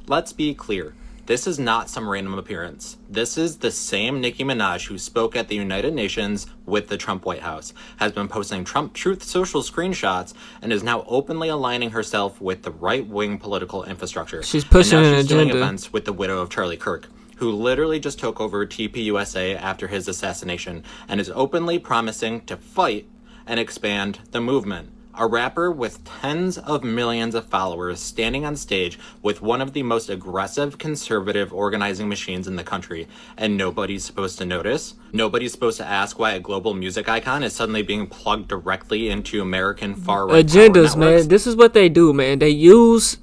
Let's be clear. This is not some random appearance. This is the same Nicki Minaj who spoke at the United Nations with the Trump White House, has been posting Trump Truth Social screenshots, and is now openly aligning herself with the right-wing political infrastructure. She's pushing an she's doing agenda. events with the widow of Charlie Kirk, who literally just took over TPUSA after his assassination, and is openly promising to fight and expand the movement. A rapper with tens of millions of followers standing on stage with one of the most aggressive conservative organizing machines in the country, and nobody's supposed to notice? Nobody's supposed to ask why a global music icon is suddenly being plugged directly into American far-right agendas, man. This is what they do, man. They use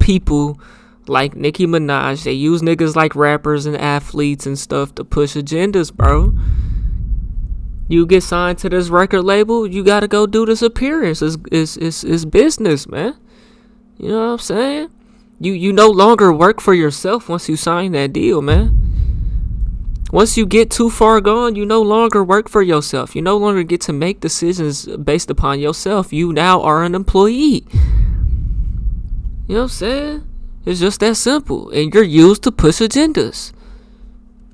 people like Nicki Minaj. They use niggas like rappers and athletes and stuff to push agendas, bro. You get signed to this record label, you gotta go do this appearance. It's business, man. You know what I'm saying? You no longer work for yourself once you sign that deal, man. Once you get too far gone, you no longer work for yourself. You no longer get to make decisions based upon yourself. You now are an employee. You know what I'm saying? It's just that simple. And you're used to push agendas.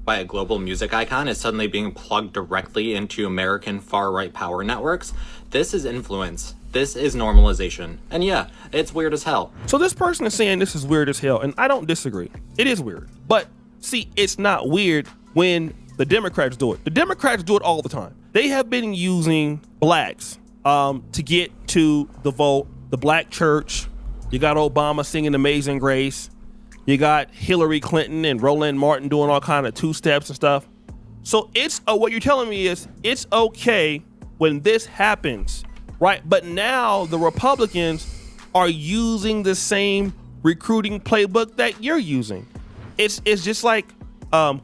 By a global music icon is suddenly being plugged directly into American far-right power networks. This is influence. This is normalization. And yeah, it's weird as hell. So this person is saying this is weird as hell, and I don't disagree. It is weird. But see, it's not weird when the Democrats do it. The Democrats do it all the time. They have been using blacks to get to the vote. The black church. You got Obama singing Amazing Grace. You got Hillary Clinton and Roland Martin doing all kind of two-steps and stuff. So it's what you're telling me is it's okay when this happens, right? But now the Republicans are using the same recruiting playbook that you're using. It's just like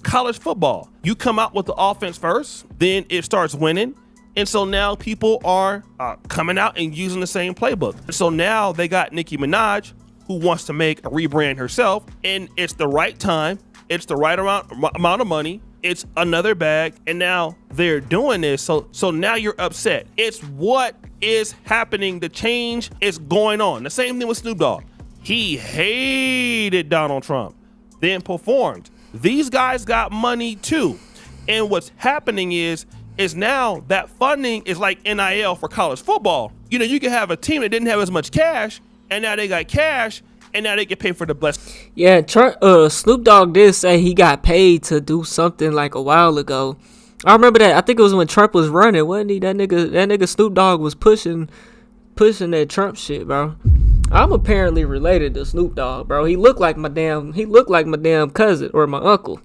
college football. You come out with the offense first, then it starts winning. And so now people are coming out and using the same playbook. So now they got Nicki Minaj, who wants to make a rebrand herself, and it's the right time, it's the right amount of money, it's another bag, and now they're doing this. So now you're upset. It's what is happening. The change is going on. The same thing with Snoop Dogg. He hated Donald Trump, then performed. These guys got money too. And what's happening is now that funding is like NIL for college football. You know, you can have a team that didn't have as much cash, and now they got cash, and now they get paid for the blessed. Yeah, Snoop Dogg did say he got paid to do something like a while ago. I remember that. I think it was when Trump was running, wasn't he? That nigga Snoop Dogg was pushing that Trump shit, bro. I'm apparently related to Snoop Dogg, bro. He looked like my damn cousin or my uncle.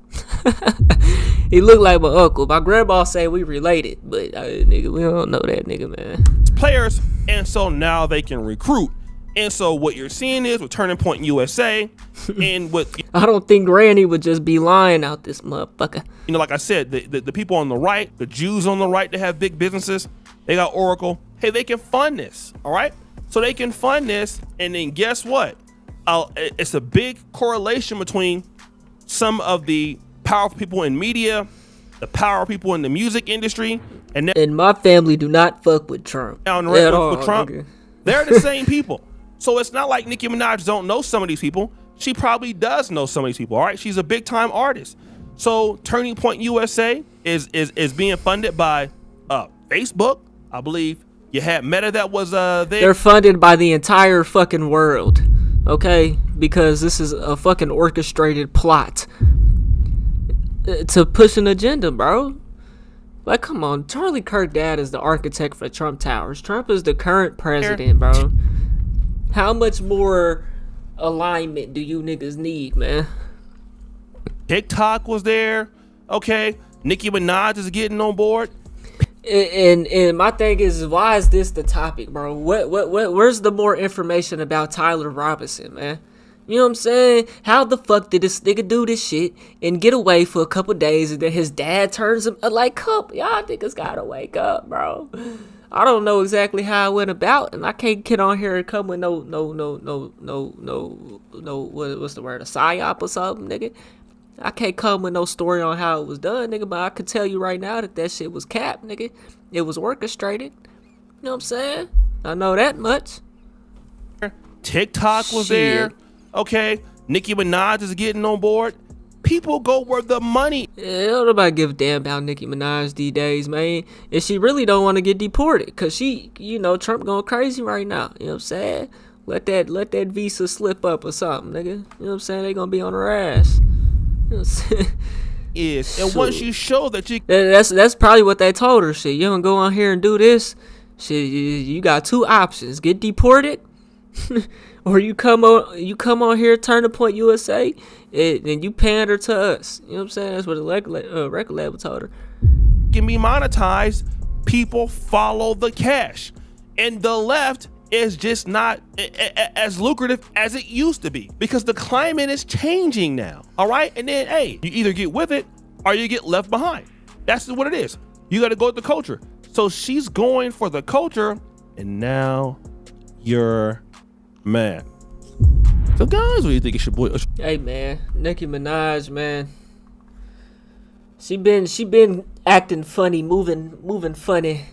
He looked like my uncle. My grandma say we related, but nigga, we don't know that nigga, man. Players, and so now they can recruit. And so what you're seeing is with Turning Point USA and with... I don't think Granny would just be lying out this motherfucker. You know, like I said, the people on the right, the Jews on the right that have big businesses, they got Oracle. Hey, they can fund this, all right? So they can fund this, and then guess what? It's a big correlation between some of the powerful people in media, the powerful people in the music industry, and my family do not fuck with Trump. Now, with Trump, they're the same people. So it's not like Nicki Minaj don't know some of these people. She probably does know some of these people, all right? She's a big-time artist. So Turning Point USA is being funded by Facebook, I believe. You had Meta that was there. They're funded by the entire fucking world, okay? Because this is a fucking orchestrated plot to push an agenda, bro. Like, come on. Charlie Kirk Dad is the architect for Trump Towers. Trump is the current president, bro. How much more alignment do you niggas need, man? TikTok was there. Okay. Nicki Minaj is getting on board. And my thing is, why is this the topic, bro? Where's the more information about Tyler Robinson, man? You know what I'm saying? How the fuck did this nigga do this shit and get away for a couple days, and then his dad turns him like, come, y'all niggas gotta wake up, bro. I don't know exactly how it went about, and I can't get on here and come with no what's the word, a psyop or something, nigga. I can't come with no story on how it was done, nigga, but I can tell you right now that shit was capped, nigga. It was orchestrated. You know what I'm saying? I know that much. TikTok was there. Okay. Nicki Minaj is getting on board. People go where the money. Yeah, don't nobody give a damn about Nicki Minaj these days, man. And she really don't want to get deported, because she, you know, Trump going crazy right now. You know what I'm saying? Let that visa slip up or something, nigga. You know what I'm saying? They gonna be on her ass. You know what I'm saying? Is and once you show that you that's probably what they told her. Shit, you don't go on here and do this. Shit, you got two options: get deported, or you come on here, Turning Point USA, and you pander to us. You know what I'm saying? That's what the record label told her. Can be monetized. People follow the cash, and the left is just not as lucrative as it used to be, because the climate is changing now. All right, and then hey, you either get with it or you get left behind. That's what it is. You got to go with the culture. So she's going for the culture, and now you're mad. So guys, what do you think it should boy? Hey man, Nicki Minaj, man. She been acting funny, moving funny.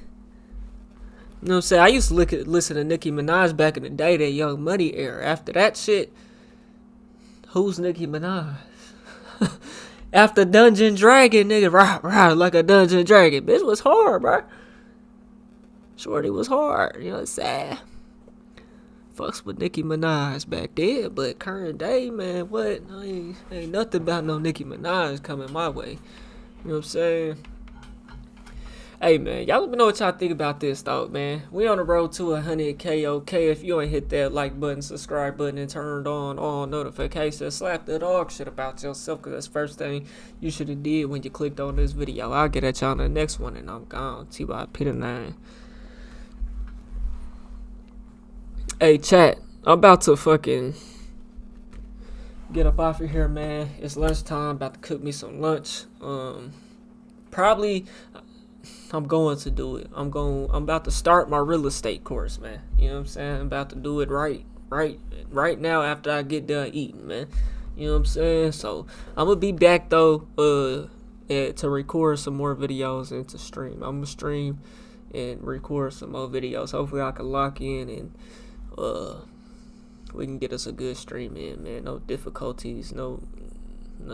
You know what I'm saying? I used to listen to Nicki Minaj back in the day, that Young Money era. After that shit, who's Nicki Minaj? After Dungeon Dragon, nigga, rah, like a Dungeon Dragon. Bitch was hard, bro. Shorty was hard, you know what I'm saying? Fucks with Nicki Minaj back then, but current day, man, what? Ain't nothing about no Nicki Minaj coming my way. You know what I'm saying? Hey, man, y'all let me know what y'all think about this, though, man. We on the road to 100K, okay? If you ain't hit that like button, subscribe button, and turned on all notifications, slap the dog shit about yourself, because that's the first thing you should have did when you clicked on this video. I'll get at y'all in the next one, and I'm gone. TYP9. Hey, chat, I'm about to fucking get up off of here, man. It's lunchtime, about to cook me some lunch. Probably... I'm going to do it. I'm about to start my real estate course, man. You know what I'm saying? I'm about to do it right now after I get done eating, man. You know what I'm saying? So I'm gonna be back though, to record some more videos and to stream. I'm gonna stream and record some more videos. Hopefully I can lock in and we can get us a good stream in, man. No difficulties, no